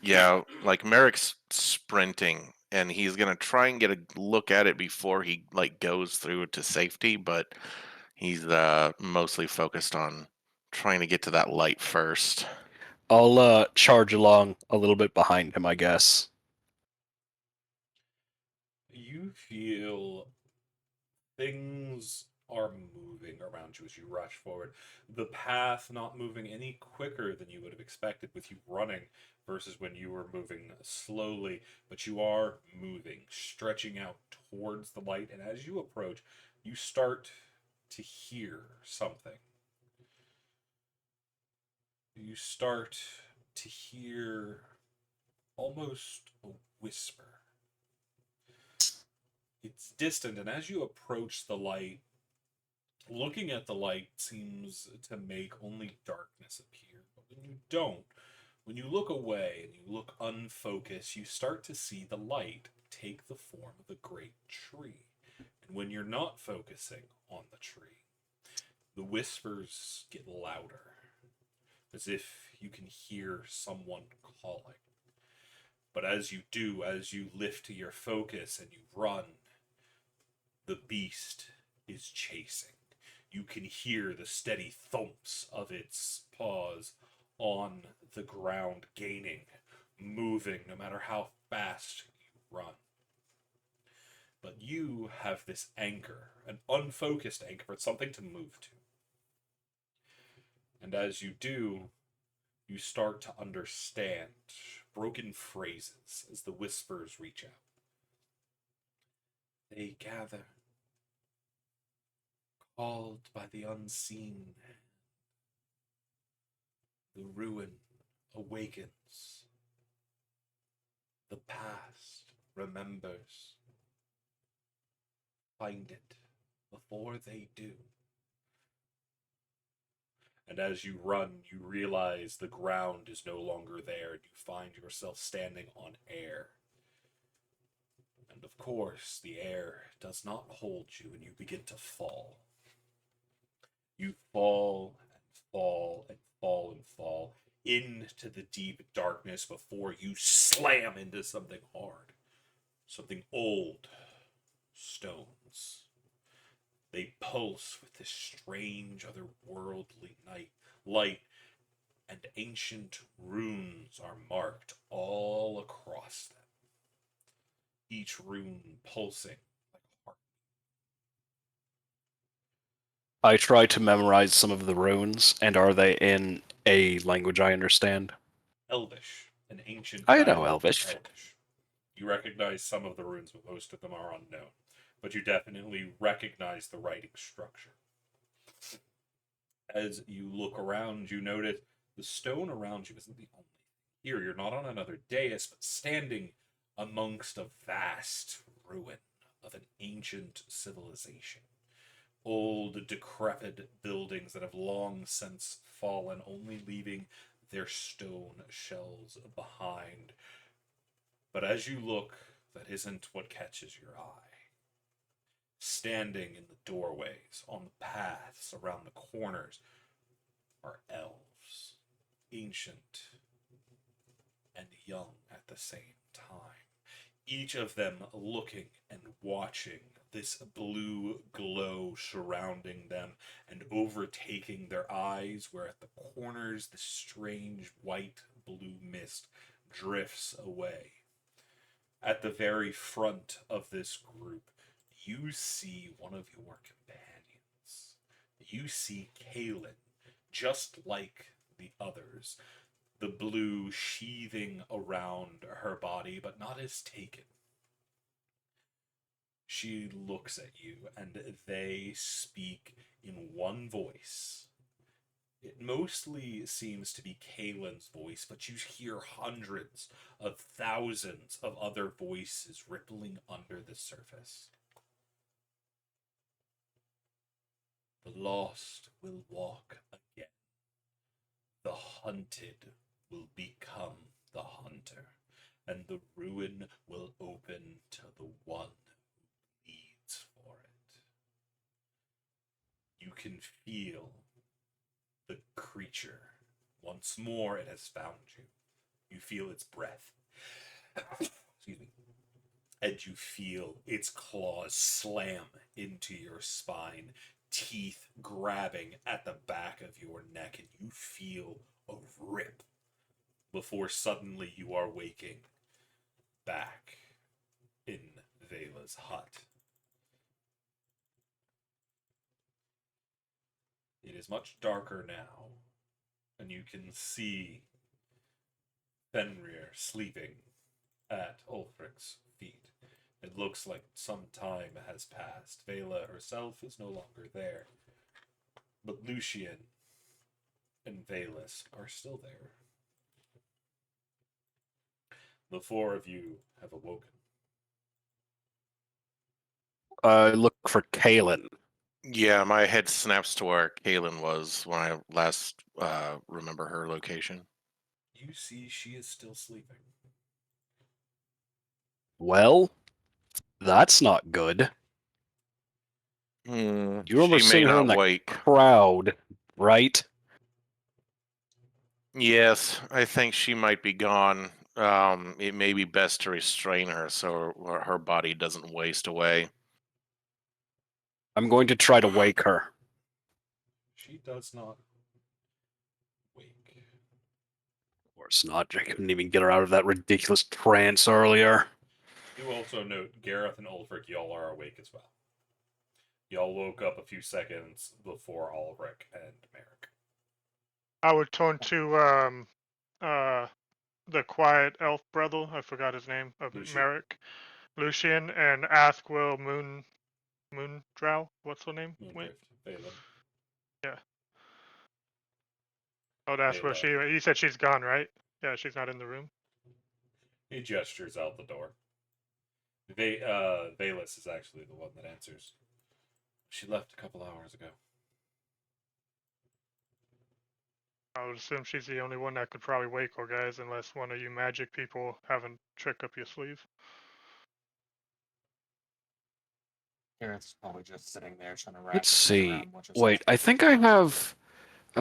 Yeah, like Merrick's sprinting, and he's gonna try and get a look at it before he like goes through to safety, but he's mostly focused on trying to get to that light first. I'll charge along a little bit behind him, I guess. You feel things are moving around you as you rush forward. The path not moving any quicker than you would have expected with you running versus when you were moving slowly, but you are moving, stretching out towards the light, and as you approach, you start to hear something. You start to hear almost a whisper. It's distant, and as you approach the light, looking at the light seems to make only darkness appear. But when you don't, when you look away and you look unfocused, you start to see the light take the form of a great tree. And when you're not focusing on the tree, the whispers get louder, as if you can hear someone calling. But as you do, as you lift to your focus and you run, the beast is chasing. You can hear the steady thumps of its paws on the ground, gaining, moving, no matter how fast you run. But you have this anchor, an unfocused anchor, it's something to move to. And as you do, you start to understand broken phrases as the whispers reach out. They gather, called by the unseen. The ruin awakens. The past remembers. Find it before they do. And as you run, you realize the ground is no longer there, and you find yourself standing on air. And of course, the air does not hold you, and you begin to fall. You fall and fall and fall and fall into the deep darkness before you slam into something hard, something old. Stones. They pulse with this strange, otherworldly light, and ancient runes are marked all across them, each rune pulsing like a heart. I try to memorize some of the runes, and are they in a language I understand? Elvish, an ancient I know dialect of Elvish. Elvish. You recognize some of the runes, but most of them are unknown. But you definitely recognize the writing structure. As you look around, you notice the stone around you isn't the only thing here. You're not on another dais, but standing amongst a vast ruin of an ancient civilization. Old, decrepit buildings that have long since fallen, only leaving their stone shells behind. But as you look, that isn't what catches your eye. Standing in the doorways, on the paths, around the corners, are elves, ancient and young at the same time. Each of them looking and watching this blue glow surrounding them and overtaking their eyes, where at the corners the strange white blue mist drifts away. At the very front of this group, you see one of your companions. You see Kaelin, just like the others, the blue sheathing around her body, but not as taken. She looks at you, and they speak in one voice. It mostly seems to be Kaelin's voice, but you hear hundreds of thousands of other voices rippling under the surface. The lost will walk again. The hunted will become the hunter, and the ruin will open to the one who needs for it. You can feel the creature. Once more, it has found you. You feel its breath. Excuse me. And you feel its claws slam into your spine, teeth grabbing at the back of your neck, and you feel a rip before suddenly you are waking back in Vaela's hut. It is much darker now, and you can see Fenrir sleeping at Ulfric's feet. It looks like some time has passed. Vaela herself is no longer there, but Lucian and Vaelis are still there. The four of you have awoken. I look for Kaelin. Yeah, my head snaps to where Kaelin was when I last remember her location. You see she is still sleeping. Well, that's not good. Hmm, You remember she may seeing her in not the wake. crowd, right? Yes, I think she might be gone. It may be best to restrain her so her body doesn't waste away. I'm going to try to wake her. She does not wake. Of course not. I couldn't even get her out of that ridiculous trance earlier. You also note Gareth and Ulfric, y'all are awake as well. Y'all woke up a few seconds before Ulfric and Merrick. I would turn to the quiet elf brother. I forgot his name of Lucian. Merrick, Lucian, and ask will Moondrow, what's her name? Wait, Moondrift, Vaelin. yeah. I would ask where Vaela. she. You said she's gone, right? Yeah, she's not in the room. He gestures out the door. Vaelis is actually the one that answers. She left a couple hours ago. I would assume she's the only one that could probably wake her guys, unless one of you magic people have a trick up your sleeve. Garrett's probably just sitting there trying to wrap Let's his head see. around what just Wait, I happened. think I have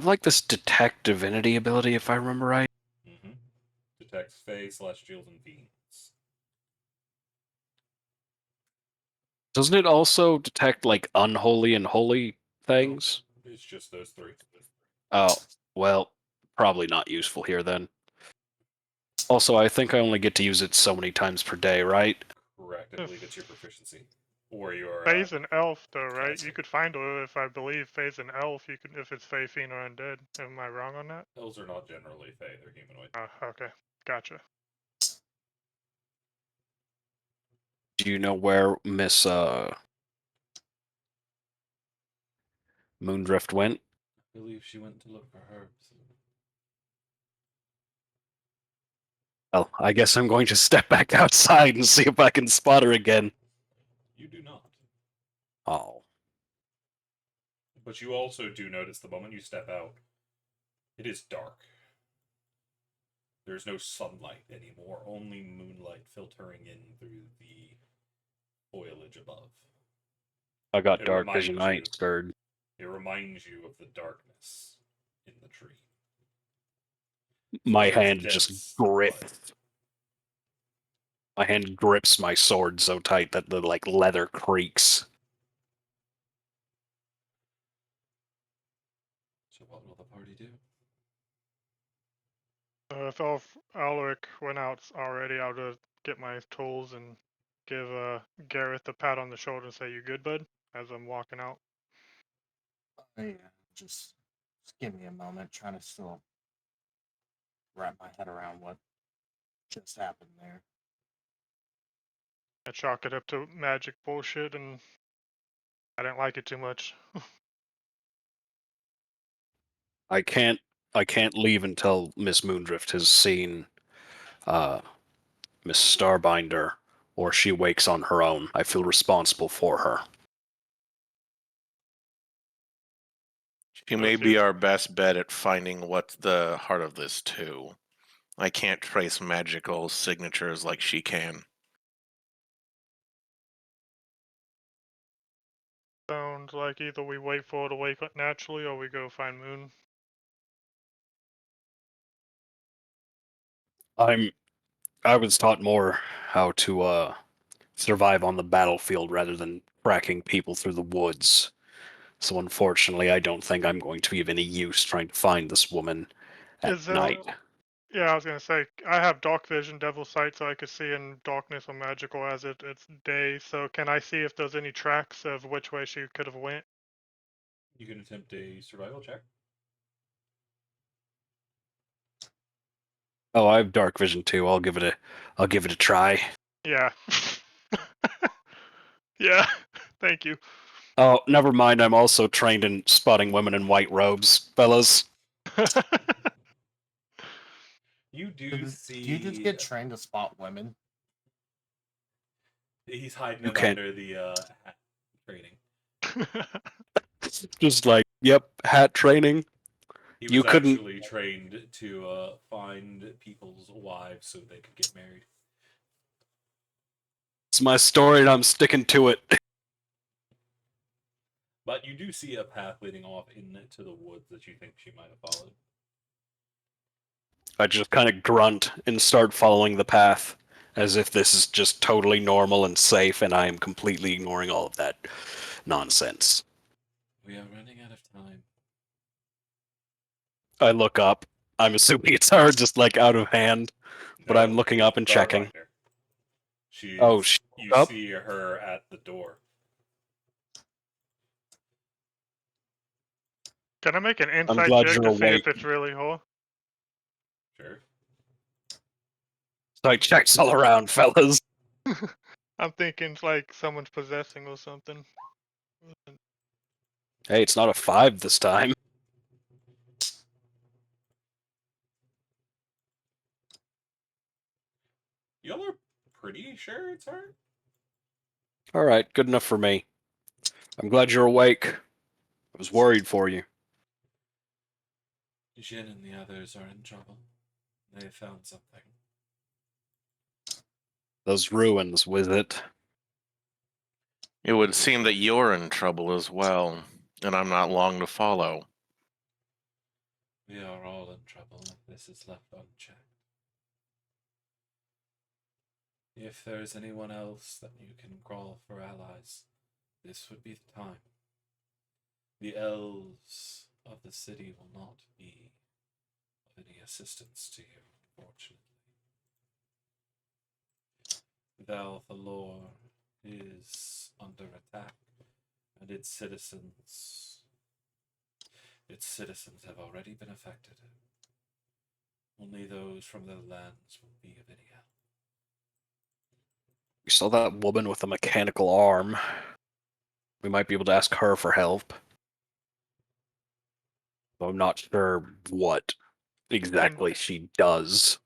like this detect divinity ability, if I remember right. Mm-hmm. Detects Fae, Celestials, and Fiends. Doesn't it also detect like unholy and holy things? It's just those three. Oh, well, probably not useful here then. Also, I think I only get to use it so many times per day, right? Correct. I believe it's your proficiency. Or your Fae's an elf, though, right? casting. You could find her if I believe Fae's an elf. You could, if it's Fae, Fiend, or Undead. Am I wrong on that? Elves are not generally Fae, they're humanoid. Okay, gotcha. Do you know where Miss Moondrift went? I believe she went to look for herbs. Well, I guess I'm going to step back outside and see if I can spot her again. You do not. Oh. But you also do notice the moment you step out, it is dark. There's no sunlight anymore, only moonlight filtering in through the foliage above. I got It dark vision. reminds I you. ain't scared. It reminds you of the darkness in the tree. My So it's hand just dense, grips. My hand grips my sword so tight that the like leather creaks. So what will the party do? If Alaric went out already, I'll just get my tools and give Gareth a pat on the shoulder and say, "You good, bud?" As I'm walking out. Yeah, just give me a moment, trying to still wrap my head around what just happened there. I chalk it up to magic bullshit, and I didn't like it too much. I can't leave until Miss Moondrift has seen Miss Starbinder, or she wakes on her own. I feel responsible for her. She may be our best bet at finding what's the heart of this too. I can't trace magical signatures like she can. Sounds like either we wait for her to wake up naturally, or we go find Moon. I was taught more how to survive on the battlefield rather than tracking people through the woods. So unfortunately, I don't think I'm going to be of any use trying to find this woman at Is night. Yeah, I was gonna say I have dark vision, devil sight, so I could see in darkness or magical as it's day. So can I see if there's any tracks of which way she could have went? You can attempt a survival check. Oh, I have dark vision too. I'll give it a try. Yeah. Yeah. Thank you. Oh, never mind. I'm also trained in spotting women in white robes, fellas. You do Do see. you just get trained to spot women? He's hiding You it can't- under the hat training. Just like, yep, hat training. He You was couldn't- actually trained to find people's wives so they could get married. It's my story and I'm sticking to it. But you do see a path leading off into the woods that you think she might have followed. I just kind of grunt and start following the path as if this is just totally normal and safe and I am completely ignoring all of that nonsense. We are running out of time. I look up. I'm assuming it's her, just like out of hand. But I'm looking up and checking. She's, Oh, she's you up? see her at the door. Can I make an insight glad check you're to see awake. if it's really her? Sure. So I checks all around, fellas. I'm thinking it's like someone's possessing or something. Hey, it's not a 5 this time. Y'all are pretty sure it's her? Alright, good enough for me. I'm glad you're awake. I was worried for you. Jin and the others are in trouble. They have found something. Those ruins, was it? It would seem that you're in trouble as well, and I'm not long to follow. We are all in trouble if this is left unchecked. If there is anyone else that you can call for allies, this would be the time. The elves of the city will not be of any assistance to you, unfortunately. Vael'Thalor is under attack, and its citizens have already been affected. Only those from their lands will be of any help. We saw that woman with a mechanical arm. We might be able to ask her for help. Though I'm not sure what exactly she does.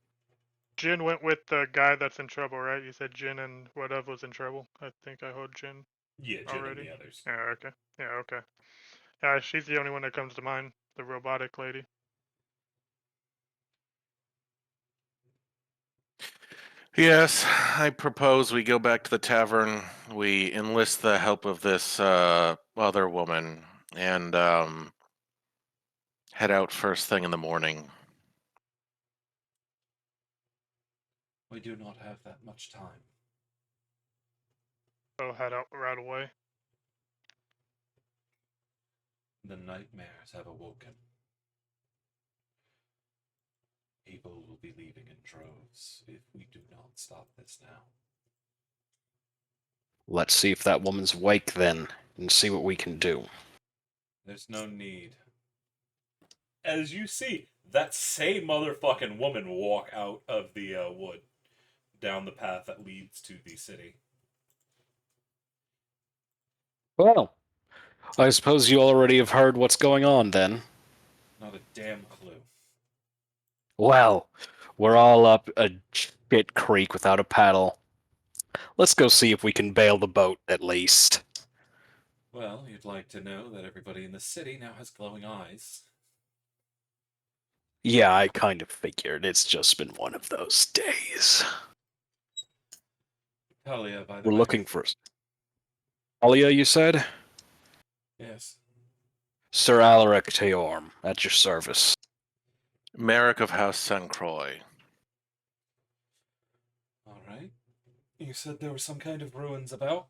Jin went with the guy that's in trouble, right? You said Jin and whatever was in trouble. I think I heard Jin Yeah, Jin and already. the others. Yeah, okay. Yeah, okay. Yeah, she's the only one that comes to mind. The robotic lady. Yes, I propose we go back to the tavern. We enlist the help of this other woman and head out first thing in the morning. We do not have that much time. So head out right away. The nightmares have awoken. People will be leaving in droves if we do not stop this now. Let's see if that woman's awake then, and see what we can do. There's no need. As you see, that same motherfucking woman walk out of the wood down the path that leads to the city. Well, I suppose you already have heard what's going on then. Not a damn clue. Well, we're all up a shit creek without a paddle. Let's go see if we can bail the boat, at least. Well, you'd like to know that everybody in the city now has glowing eyes. Yeah, I kind of figured. It's just been one of those days. Talia, by the We're way. looking for... Alia, you said? Yes. Sir Alaric Teorm, at your service. Merrick of House St. Croix. All right. You said there were some kind of ruins about?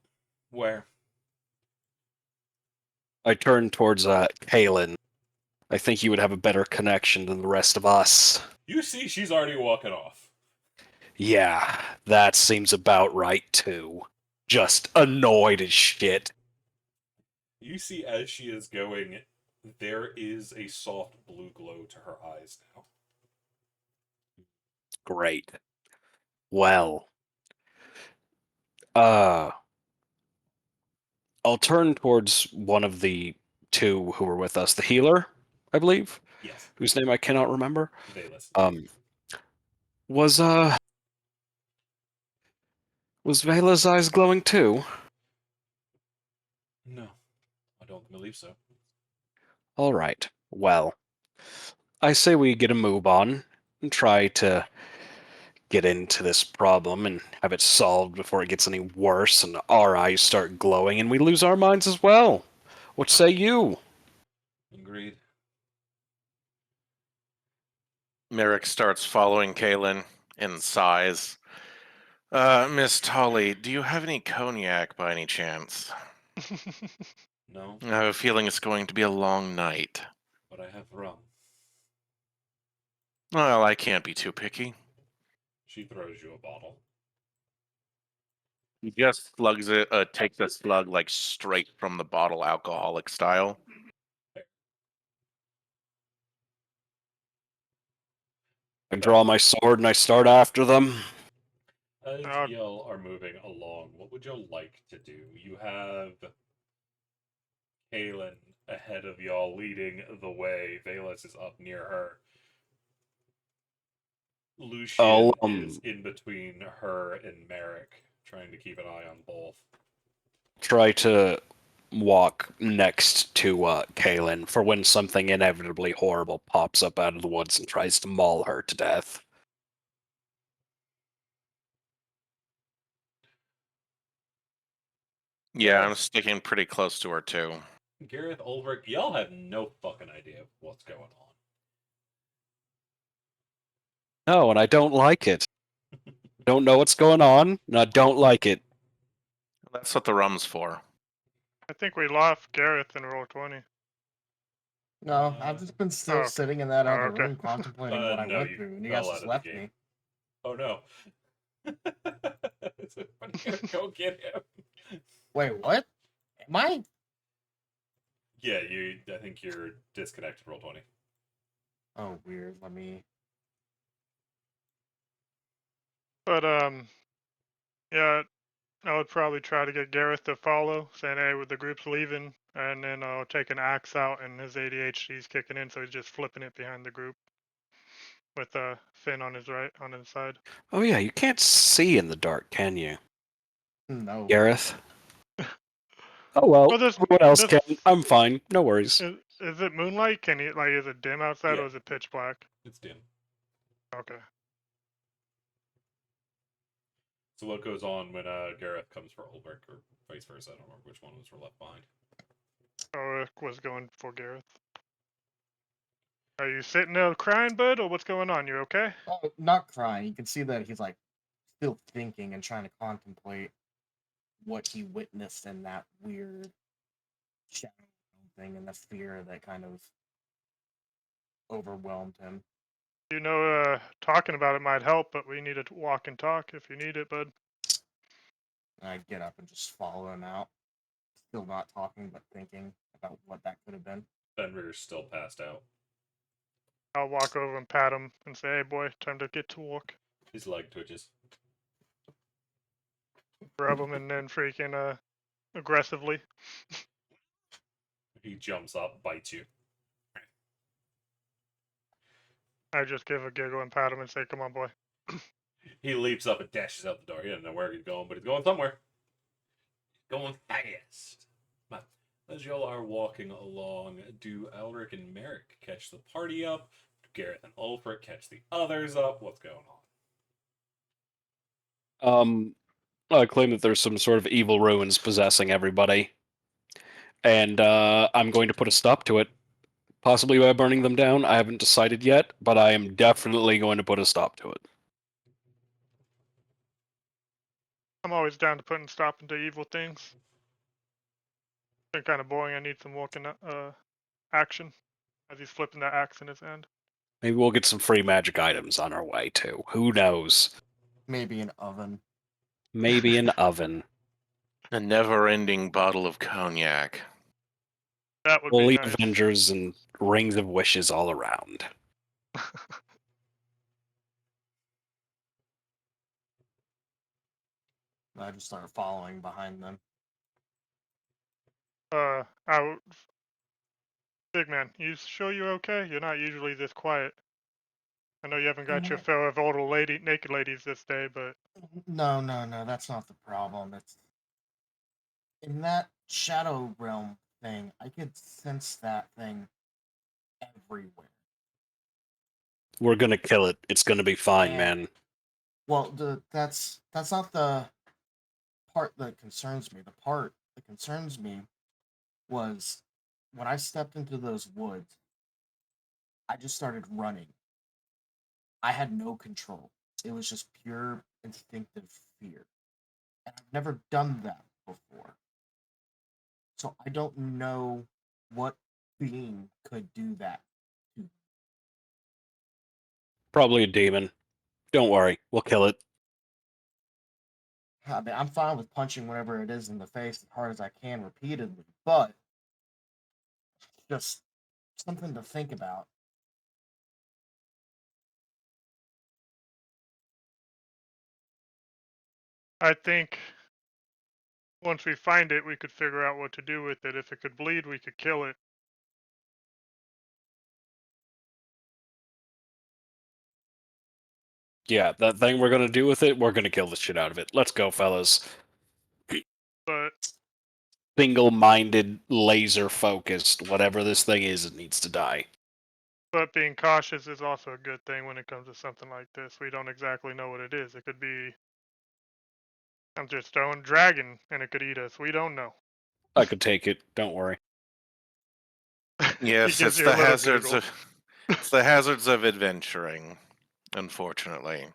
Where? I turned towards Kalen. I think you would have a better connection than the rest of us. You see, she's already walking off. Yeah, that seems about right, too. Just annoyed as shit. You see, as she is going, there is a soft blue glow to her eyes now. Great. Well, I'll turn towards one of the two who were with us, the healer, I believe, Yes, whose name I cannot remember. Vaelus. Was was Vela's eyes glowing too? No, I don't believe so. All right. Well, I say we get a move on and try to get into this problem and have it solved before it gets any worse and our eyes start glowing and we lose our minds as well. What say you? Agreed. Merrick starts following Kaylin and sighs. Miss Tolly, do you have any cognac by any chance? No, I have a feeling it's going to be a long night. but I have rum. Well, I can't be too picky. She throws you a bottle. He just slugs it, takes a slug like straight from the bottle, alcoholic style. I draw my sword and I start after them. As Uh, y'all are moving along, what would y'all like to do? You have Kaylin ahead of y'all leading the way. Valus is up near her. I'll Lucian is in between her and Merrick, trying to keep an eye on both. try to walk next to Kaylin for when something inevitably horrible pops up out of the woods and tries to maul her to death. Yeah, Yeah. I'm sticking pretty close to her too. Gareth, Ulrich, y'all have no fucking idea what's going on. No, and I don't like it. Don't know what's going on, and I don't like it. That's what the rum's for. I think we lost Gareth in roll 20. No, I've just been still Oh, sitting in that other okay. room contemplating what I No, went you through, and you fell guys out just of the left game. me. Oh no. Somebody gotta go get him. Wait, what? Am I? Yeah, I think you're disconnected, roll 20. Oh, weird. Let me. But yeah, I would probably try to get Gareth to follow, saying, "Hey, with the group's leaving," and then I'll take an axe out, and his ADHD's kicking in, so he's just flipping it behind the group with Finn on his side. Oh yeah, you can't see in the dark, can you, No. Gareth? Oh well, Well, this everyone else this can. I'm fine, no worries. is it moonlight? Can you is it dim outside Yeah. or is it pitch black? It's dim. Okay. So what goes on when Gareth comes for Ulrich, or vice versa? I don't remember which one was left behind. Ulrich was going for Gareth. Are you sitting there crying, bud, or what's going on? You okay? Oh, not crying. You can see that he's like still thinking and trying to contemplate what he witnessed in that weird shadow thing and the fear that kind of overwhelmed him. You know, talking about it might help, but we need to walk and talk if you need it, bud. And I get up and just follow him out, still not talking but thinking about what that could have been. Fenrir's still passed out. I'll walk over and pat him and say, "Hey, boy, time to get to work." His leg twitches. Rub him and then freaking aggressively. He jumps up, bites you. I just give a giggle and pat him and say, "Come on, boy." He leaps up and dashes out the door. He doesn't know where he's going, but he's going somewhere. Going fast. But as y'all are walking along, do Elric and Merrick catch the party up? Do Gareth and Ulfric catch the others up? What's going on? I claim that there's some sort of evil ruins possessing everybody, and I'm going to put a stop to it. Possibly by burning them down. I haven't decided yet, but I am definitely going to put a stop to it. I'm always down to putting stop into evil things. Been kind of boring. I need some walking action as he's flipping that axe in his hand. Maybe we'll get some free magic items on our way too. Who knows? Maybe an oven. Maybe an oven. A never-ending bottle of cognac. That would Fully be nice. Avengers and rings of wishes all around. I just started following behind them. I Big man, you sure you're okay? You're not usually this quiet. I know you haven't got your fill of older naked ladies this day, but No, that's not the problem. It's in that shadow realm thing. I could sense that thing everywhere. We're gonna kill it. It's gonna be fine, And- man. Well, that's not the part that concerns me. The part that concerns me was when I stepped into those woods, I just started running. I had no control. It was just pure instinctive fear. And I've never done that before. So I don't know what being could do that. Probably a demon. Don't worry, we'll kill it. I mean, I'm fine with punching whatever it is in the face as hard as I can repeatedly, but just something to think about. I think once we find it, we could figure out what to do with it. If it could bleed, we could kill it. Yeah, that thing we're gonna do with it, we're gonna kill the shit out of it. Let's go, fellas. But single-minded, laser-focused. Whatever this thing is, it needs to die. But being cautious is also a good thing when it comes to something like this. We don't exactly know what it is. It could be I'm just throwing dragon and it could eat us. We don't know. I could take it. Don't worry. He Yes, gives you a little giggle. it's the hazards of adventuring, unfortunately.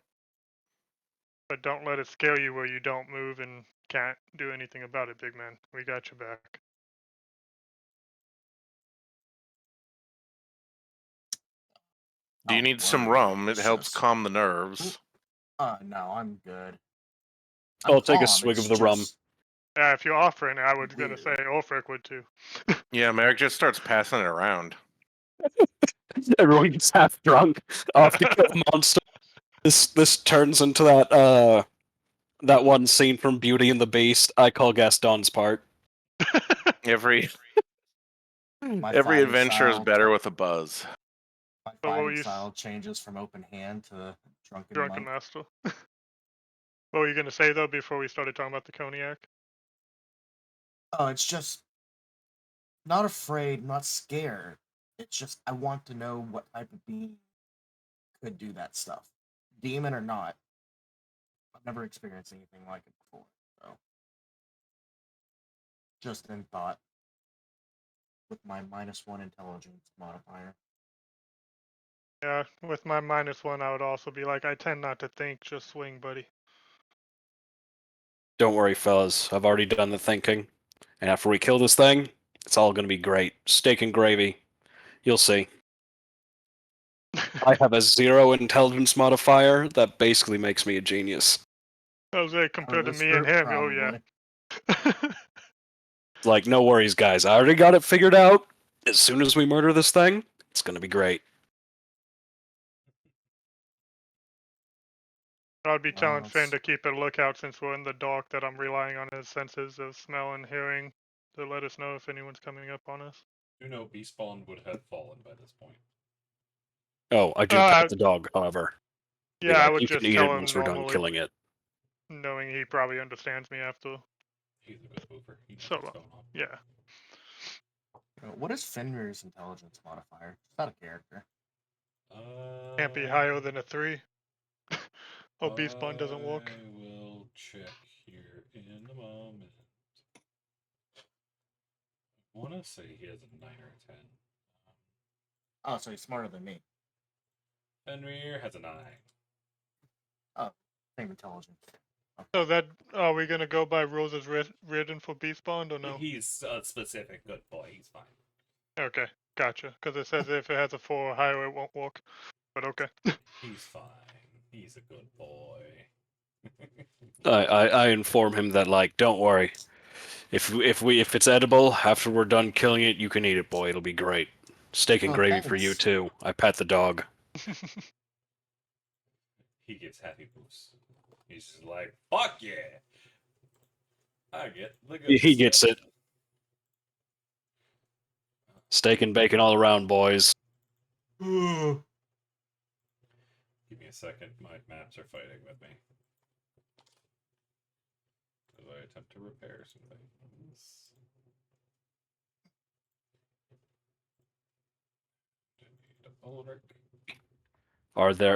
But don't let it scare you where you don't move and can't do anything about it, big man. We got your back. Do you Oh, need some word. rum? It It's helps just- calm the nerves. No, I'm good. I'll take a calm, swig it's of the rum. just Yeah, if you're offering, I was gonna say weird. Ulfric would too. Yeah, Merrick just starts passing it around. Everyone gets half drunk, off to kill the monster. This turns into that one scene from Beauty and the Beast. I call Gaston's part. Every My every fighting adventure is style, better with a buzz. my But what were fighting you style changes from open hand to drunken drunken monk. master? What were you gonna say though before we started talking about the cognac? Oh, it's just not afraid, not scared. It's just I want to know what type of being could do that stuff, demon or not. I've never experienced anything like it before, so just in thought with my -1 intelligence modifier. Yeah, with my -1, I would also be like, I tend not to think, just swing, buddy. Don't worry, fellas. I've already done the thinking. And after we kill this thing, it's all gonna be great. Steak and gravy. You'll see. I have a 0 intelligence modifier that basically makes me a genius. Jose, compared to me and him, oh yeah. Like, no worries, guys. I already got it figured out. As soon as we murder this thing, it's gonna be great. I'd be telling Well, Finn to keep a lookout since we're in the dark, that I'm relying on his senses of smell and hearing to let us know if anyone's coming up on us. You know, Beastpawn would have fallen by this point. Oh, I do pet the dog, however. Be Yeah, I like, would you can just eat tell it him once we're done normally, killing it. knowing he probably understands me after. He's a good boofer. He knows So what's going on. Yeah. what is Fenrir's intelligence modifier? It's not a character. Can't be higher than a 3. Oh, Beastbond doesn't work. I will check here in a moment. I want to say he has a 9 or a 10. Oh, so he's smarter than me. Fenrir has a 9. Oh, same intelligence. Okay. So that, are we gonna go by rules as written for Beastbond or no? He's a specific good boy. He's fine. Okay, gotcha. Because it says if it has a 4 or higher, it won't work. But okay. He's fine. He's a good boy. I inform him that, like, don't worry. If it's edible after we're done killing it, you can eat it, boy. It'll be great. Steak and Oh, gravy for you thanks. too. I pat the dog. He gives happy boosts. He's just like, fuck yeah! I get the good He gets stuff. it. Steak and bacon all around, boys. Give me a second. My maps are fighting with me. As I attempt to repair some things.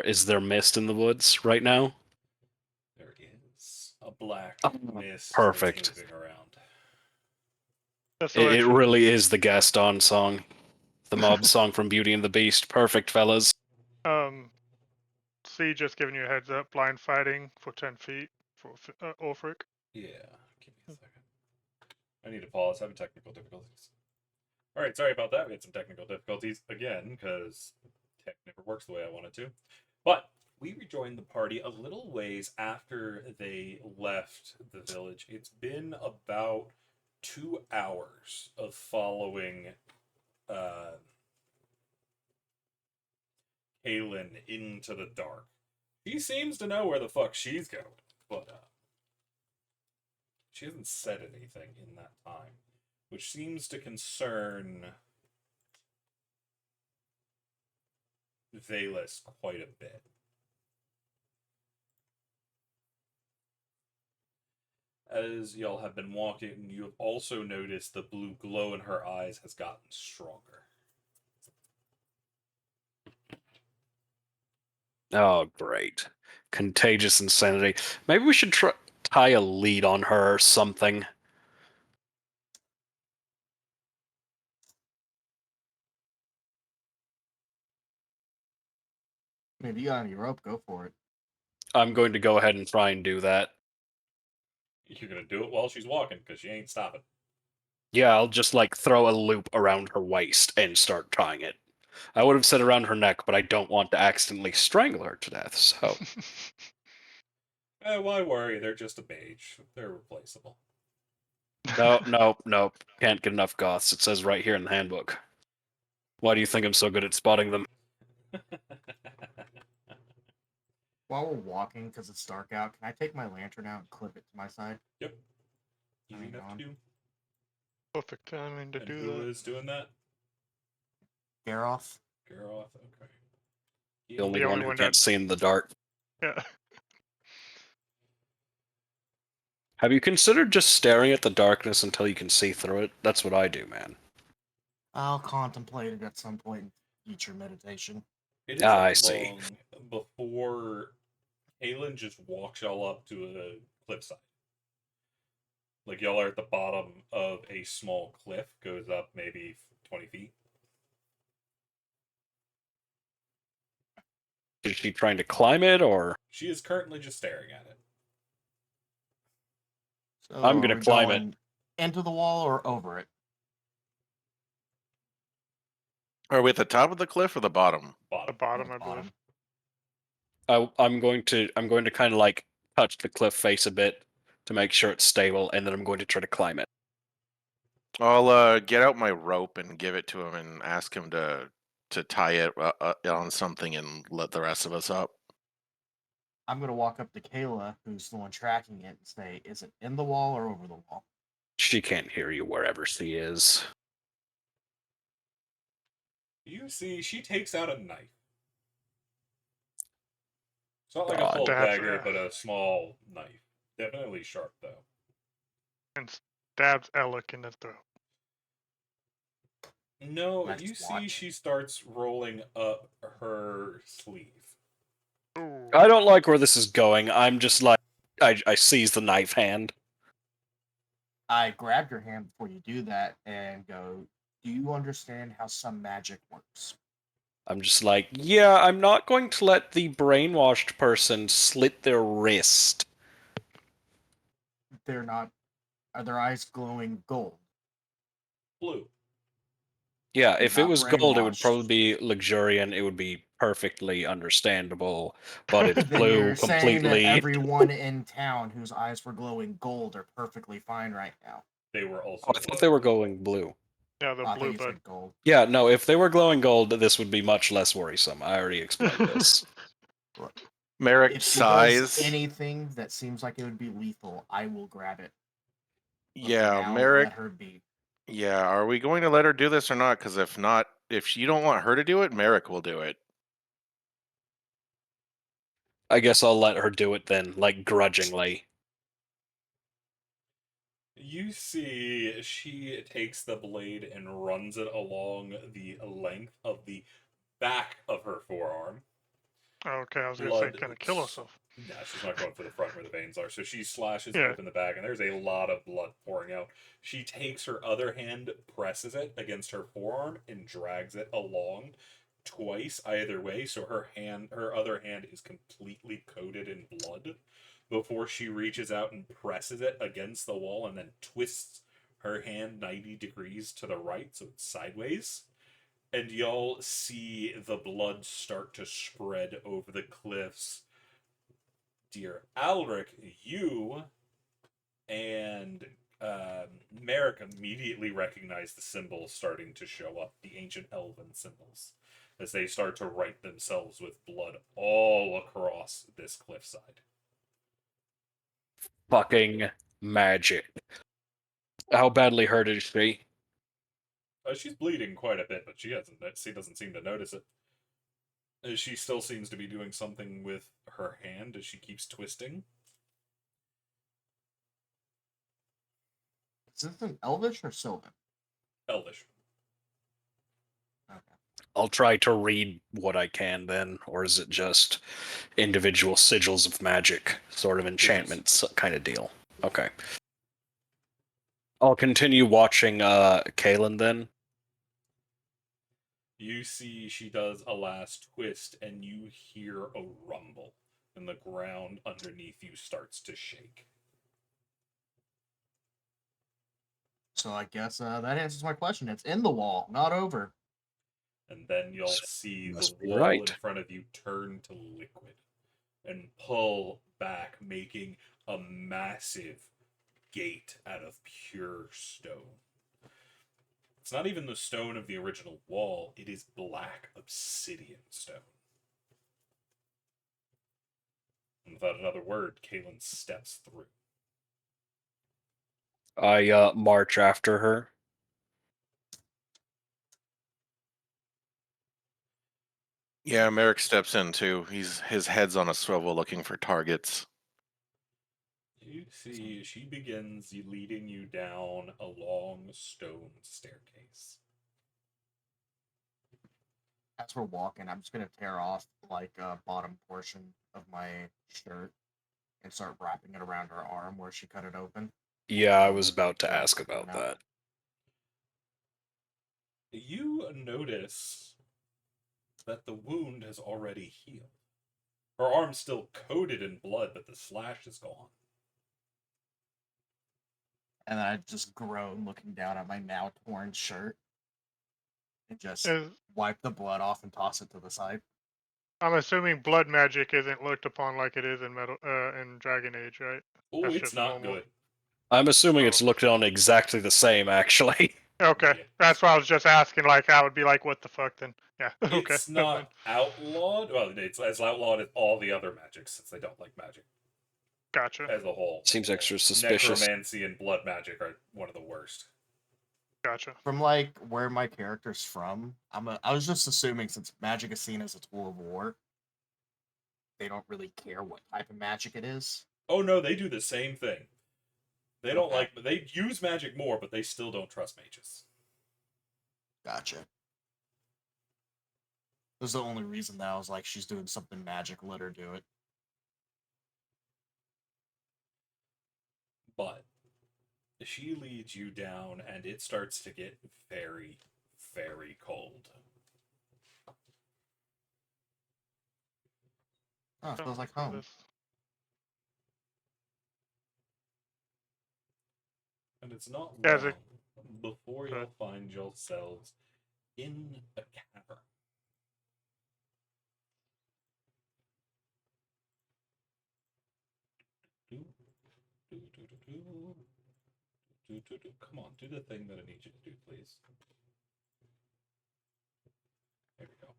Is there mist in the woods right now? There is a black mist Perfect. that's moving around. That's It really is the Gaston song. The mob song from Beauty and the Beast. Perfect, fellas. C just giving you a heads up. Blind fighting for 10 feet for Ulfric. Yeah, give me a second. I need to pause. Having technical difficulties. All right, sorry about that. We had some technical difficulties again because tech never works the way I want it to. But we rejoined the party a little ways after they left the village. It's been about 2 hours of following Kaylin into the dark. She seems to know where the fuck she's going, but she hasn't said anything in that time, which seems to concern Vael'Thalor quite a bit. As y'all have been walking, you have also noticed the blue glow in her eyes has gotten stronger. Oh, great. Contagious insanity. Maybe we should tie a lead on her or something. I mean, if you got any rope, go for it. I'm going to go ahead and try and do that. You're gonna do it while she's walking, because she ain't stopping. Yeah, I'll just like throw a loop around her waist and start trying it. I would have said around her neck, but I don't want to accidentally strangle her to death, so. Why worry? They're just a beige. They're replaceable. No. Can't get enough goths. It says right here in the handbook. Why do you think I'm so good at spotting them? While we're walking, because it's dark out, can I take my lantern out and clip it to my side? Yep. Easy Hang enough on. to do. Perfect timing to And do who that. is doing that? Garoth? Garoth. Okay. The only The one only who one can't that- see in the dark. Yeah. Have you considered just staring at the darkness until you can see through it? That's what I do, man. I'll contemplate it at some point in future meditation. It Ah, I isn't see. long before Aelin just walks y'all up to a cliffside. Like y'all are at the bottom of a small cliff, goes up maybe 20 feet. Is she trying to climb it, or? She is currently just staring at it. So I'm are gonna we climb it. going into the wall or over it? Are we at the top of the cliff or the bottom? The Bottom. bottom, The I believe. I'm going to kind of like touch the cliff face a bit to make sure it's stable, and then I'm going to try to climb it. I'll get out my rope and give it to him and ask him to tie it on something and let the rest of us up. I'm going to walk up to Kayla, who's the one tracking it, and say, is it in the wall or over the wall? She can't hear you wherever she is. You see, she takes out a knife. It's not like a God. full Stabs dagger, her. but a small knife. Definitely sharp, though. And stabs Alec in the throat. No, Let's you see, watch. she starts rolling up her sleeve. Ooh. I don't like where this is going. I'm just like, I seize the knife hand. I grab your hand before you do that and go, do you understand how some magic works? I'm just like, yeah, I'm not going to let the brainwashed person slit their wrist. They're not, are their eyes glowing gold? Blue. Yeah, if it Not was gold, it would brainwashed. probably be luxuriant. It would be perfectly understandable. But it's Then blue you're saying that completely. everyone in town whose eyes were glowing gold are perfectly fine right now. They were also. Oh, I thought they were going blue. Yeah, the Oh, I thought blue you bud. said gold. Yeah, no, if they were glowing gold, this would be much less worrisome. I already explained this. Merrick If she does sighs. anything that seems like it would be lethal, I will grab it. But for Yeah, now, Merrick. let her be. Yeah, are we going to let her do this or not? Because if not, if you don't want her to do it, Merrick will do it. I guess I'll let her do it then, like grudgingly. You see, she takes the blade and runs it along the length of the back of her forearm. Okay, I was gonna say, Blood. gonna kill herself. No, she's not going for the front where the veins are. So she slashes Yeah. open the back, and there's a lot of blood pouring out. She takes her other hand, presses it against her forearm, and drags it along twice either way. So her other hand is completely coated in blood before she reaches out and presses it against the wall, and then twists her hand 90 degrees to the right, so it's sideways. And y'all see the blood start to spread over the cliffs. Dear Alric, you and Merrick immediately recognize the symbols starting to show up, the ancient elven symbols, as they start to write themselves with blood all across this cliffside. Fucking magic. How badly hurt is she? She's bleeding quite a bit, but she doesn't seem to notice it. She still seems to be doing something with her hand as she keeps twisting. Is this an Elvish or Sylvan? Elvish. Okay. I'll try to read what I can then, or is it just individual sigils of magic, sort of enchantments kind of deal? Okay. I'll continue watching Kaylin then. You see she does a last twist, and you hear a rumble, and the ground underneath you starts to shake. So I guess that answers my question. It's in the wall, not over. And then you'll see the Must be wall right. in front of you turn to liquid and pull back, making a massive gate out of pure stone. It's not even the stone of the original wall, it is black obsidian stone. And without another word, Kaylin steps through. I march after her. Yeah, Merrick steps in too. His head's on a swivel looking for targets. You see, she begins leading you down a long stone staircase. As we're walking, I'm just gonna tear off like bottom portion of my shirt and start wrapping it around her arm where she cut it open. Yeah, I was about to blood ask coming about out. that. You notice that the wound has already healed. Her arm's still coated in blood, but the slash is gone. And then I just groan looking down at my now torn shirt and just Is, wipe the blood off and toss it to the side. I'm assuming blood magic isn't looked upon like it is in in Dragon Age, right? Oh, That's it's just not normal. good. I'm assuming it's Oh. looked on exactly the same, actually. Okay, Yeah. that's why I was just asking. Like, I would be like, "What the fuck?" Then, yeah. Okay, It's never mind. not outlawed. Well, it's as outlawed as all the other magics, since they don't like magic Gotcha, as a whole. Seems extra suspicious. Necromancy and blood magic are one of the worst. gotcha. From like where my character's from, I was just assuming since magic is seen as a tool of war, they don't really care what type of magic it is. Oh no, they do the same thing. They don't Okay. like. They use magic more, but they still don't trust mages. Gotcha. It was the only reason that I was like, she's doing something magic, let her do it. But she leads you down, and it starts to get very, very cold. Oh, it Don't feels like look for home. this. And it's not Yeah, long before Good. you'll find yourselves in a cavern. Come on, do the thing that I need you to do, please. There we go.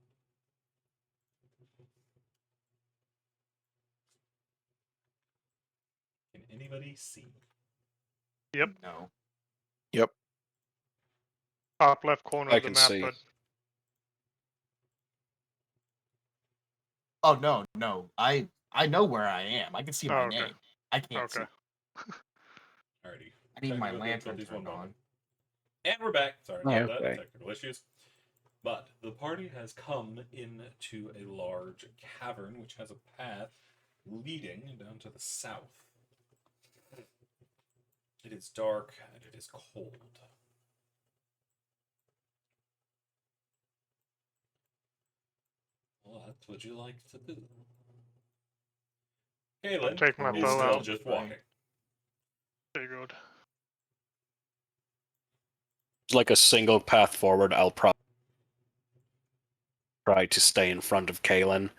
Can anybody see? Yep. No. Yep. Top left corner I of the can map, see. but Oh no. I know where I am. I can see my okay. name. I can't see. Okay. Alrighty. I need my Technical lantern difficulties, one turned on. moment. And we're back. Sorry Oh, about that. okay. Technical issues. But the party has come into a large cavern which has a path leading down to the south. It is dark and it is cold. What would you like to do? Kaylin take my is bow still out. just walking. Figured. It's like a single path forward. I'll probably try to stay in front of Kalen.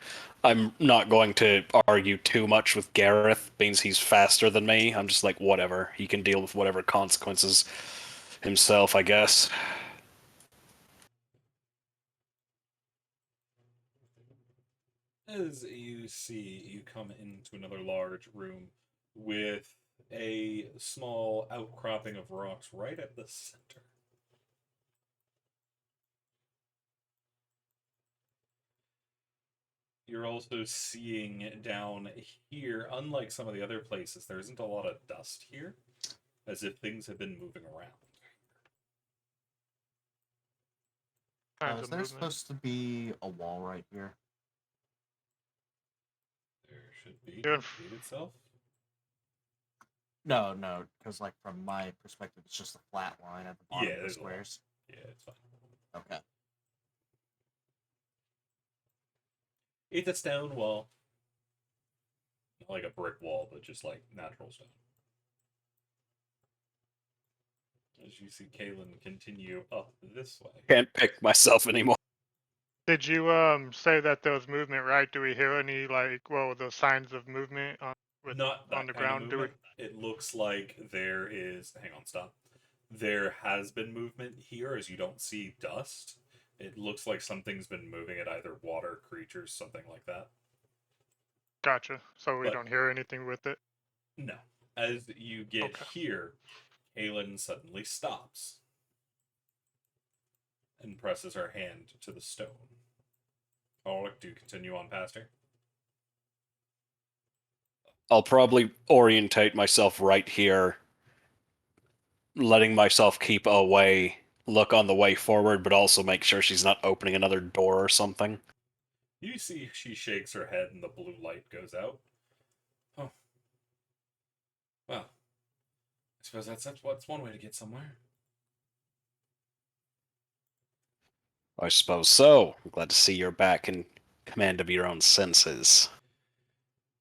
I'm not going to argue too much with Gareth, being he's faster than me. I'm just like, whatever. He can deal with whatever consequences himself, I guess. As you see, you come into another large room with a small outcropping of rocks right at the center. You're also seeing down here, unlike some of the other places, there isn't a lot of dust here. as if things have been moving around. Kinds Is of there movement. supposed to be a wall right here? There should be Yeah. the gate itself. No, because like from my perspective, it's just a flat line at the bottom Yeah, of the there's a wall. squares. Yeah, it's fine. Okay. It's a stone wall. Not like a brick wall, but just like natural stone. As you see Kalen continue up this way. Can't pick myself anymore. Did you say that there was movement, right? Do we hear any like those signs of movement on Not that on the kind of ground? Do we? movement. It looks like there is. Hang on, stop. There has been movement here, as you don't see dust. It looks like something's been moving at either water, creatures, something like that. Gotcha. So we But- don't hear anything with it. No. As you get Okay. here, Kalen suddenly stops and presses her hand to the stone. Ulrich, do you continue on past her? I'll probably orientate myself right here, letting myself keep away, look on the way forward, but also make sure she's not opening another door or something. You see she shakes her head and the blue light goes out. Oh. Well, I suppose that's one way to get somewhere. I suppose so. I'm glad to see you're back in command of your own senses.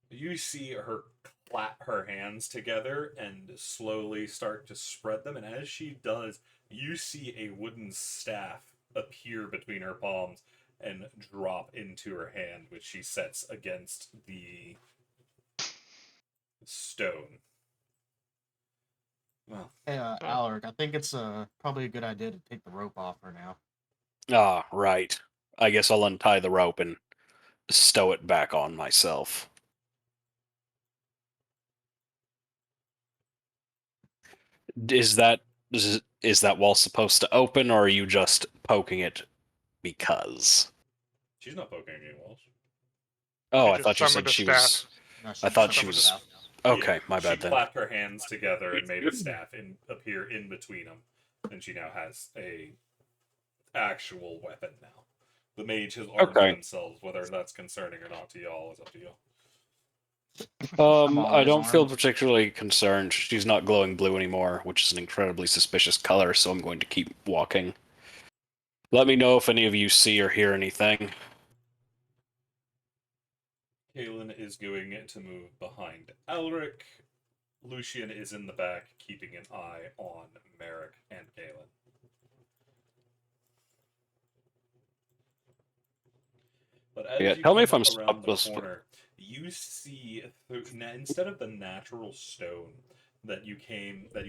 You see her clap her hands together and slowly start to spread them, and as she does, you see a wooden staff appear between her palms and drop into her hand, which she sets against the stone. Well, Hey, Alaric, I think it's probably a good idea to take the rope off her now. Ah, right. I guess I'll untie the rope and stow it back on myself. Is that wall supposed to open, or are you just poking it because? she's not poking any walls. Oh, She I just thought you summoned said a she staff. was. No, I thought she summoned was. staff. Okay, Yeah, my bad she then. clapped her hands together and made a staff appear in between them, and she now has a actual weapon now. The mage has armed Okay. themselves. Whether that's concerning or not to y'all is up to you. I'm I always don't feel armed. particularly concerned. She's not glowing blue anymore, which is an incredibly suspicious color, so I'm going to keep walking. Let me know if any of you see or hear anything. Kalen is going to move behind Elric. Lucian is in the back, keeping an eye on Merrick and Kalen. But as Yeah, you tell me come if I'm around the supposed to. corner, you see instead of the natural stone that you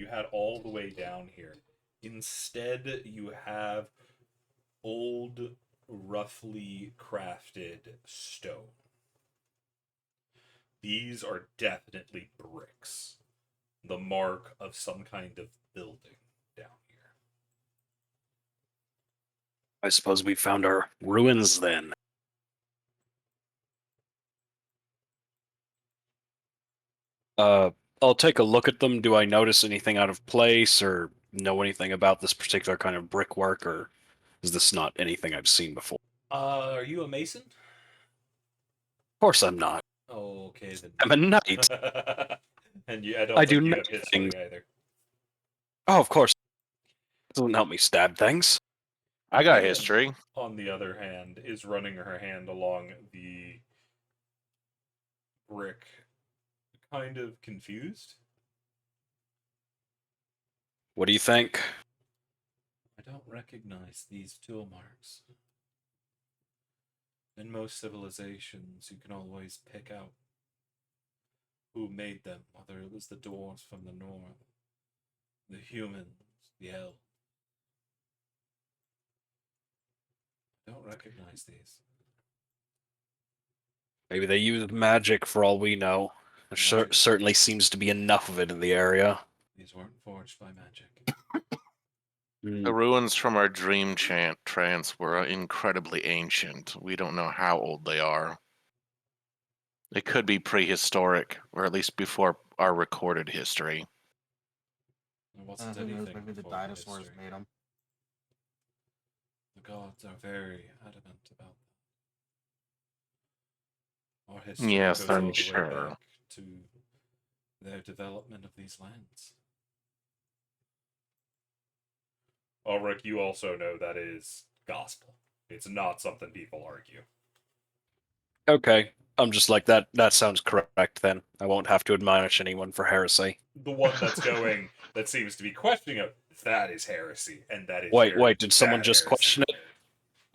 had all the way down here, instead you have old, roughly crafted stone. These are definitely bricks, the mark of some kind of building down here. I suppose we found our ruins then. I'll take a look at them. Do I notice anything out of place or know anything about this particular kind of brickwork, or is this not anything I've seen before? Are you a mason? Of course I'm not. Oh, okay then. I'm a knight. And I don't I think do you knight have history things. either. Oh, of course. Doesn't help me stab things. I got Kalen, history. on the other hand, is running her hand along the brick, kind of confused. What do you think? I don't recognize these tool marks. In most civilizations, you can always pick out who made them, whether it was the dwarves from the north, the humans, the elves. I don't recognize these. Maybe they used magic for all we know. There Right. certainly seems to be enough of it in the area. These weren't forged by magic. The ruins from our dream trance were incredibly ancient. We don't know how old they are. They could be prehistoric, or at least before our recorded history. What's Who knows? anything Maybe the for dinosaurs history? made them. The gods are very adamant about that. Our history Yes, goes I'm all the way sure. back to their development of these lands. Ulrich, you also know that is gospel. It's not something people argue. Okay. I'm just like that. That sounds correct then. I won't have to admonish anyone for heresy. The one that seems to be questioning it, that is heresy, and that is Wait, very did someone bad just heresy. question it?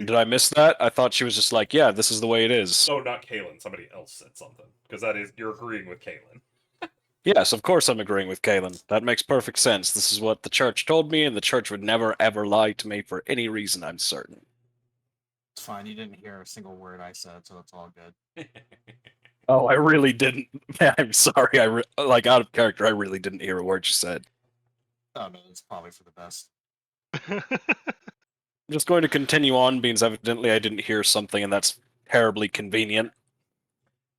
Did I miss that? I thought she was just like, yeah, this is the way it is. Oh, not Kalen. Somebody else said something. Because you're agreeing with Kalen. Yes, of course I'm agreeing with Kalen. That makes perfect sense. This is what the church told me, and the church would never ever lie to me for any reason, I'm certain. It's fine. You didn't hear a single word I said, so it's all good. Oh, I really didn't. I'm sorry. Like out of character. I really didn't hear a word you said. Oh no, it's probably for the best. I'm just going to continue on, because evidently I didn't hear something, and that's terribly convenient.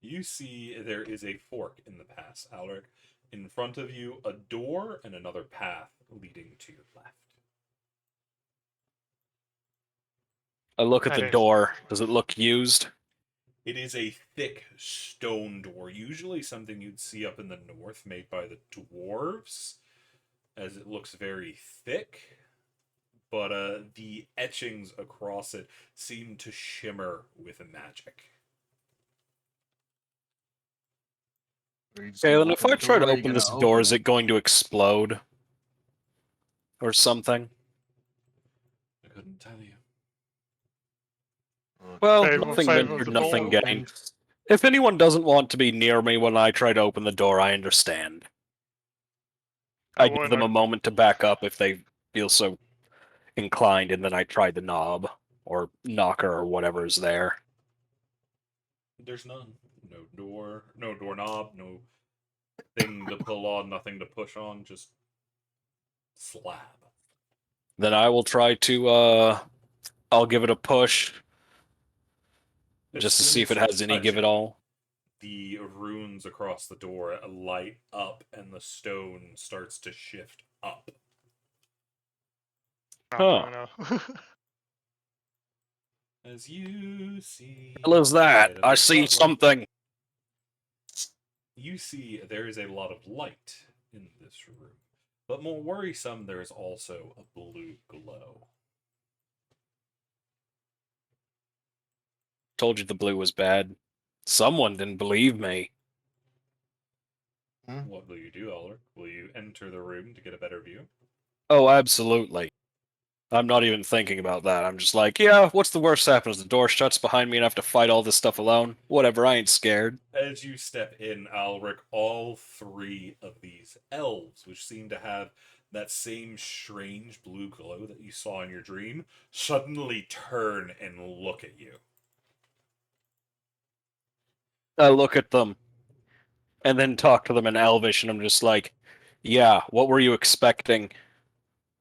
You see there is a fork in the pass, Alric. In front of you, a door and another path leading to your left. I look at That the is- door. Does it look used? It is a thick stone door, usually something you'd see up in the north made by the dwarves, as it looks very thick. But the etchings across it seem to shimmer with magic. Are you just gonna Kalen, if open I the try door, to or are you open gonna this door, open is it going to explode? Or something? I couldn't tell you. Look, Well, Favor nothing of ventured, the nothing bold. gained. If anyone doesn't want to be near me when I try to open the door, I understand. I I give them a wouldn't. moment to back up if they feel so inclined, and then I try the knob, or knocker, or whatever is there. There's none. No door, no doorknob, no thing to pull on, nothing to push on, just slab. Then I will try to, I'll give it a push, As just to soon see if as it you has any touch give it, it all. the runes across the door light up and the stone starts to shift up. Not Huh. doing a. As you see What is that? light in I the see front room, something. you see there is a lot of light in this room. But more worrisome, there is also a blue glow. Told you the blue was bad. Someone didn't believe me. What will you do, Ulrich? Will you enter the room to get a better view? Oh, absolutely. I'm not even thinking about that. I'm just like, yeah, what's the worst that happens? The door shuts behind me and I have to fight all this stuff alone? Whatever, I ain't scared. As you step in, Alric, all three of these elves, which seem to have that same strange blue glow that you saw in your dream, suddenly turn and look at you. I look at them and then talk to them in Elvish, and I'm just like, yeah, what were you expecting?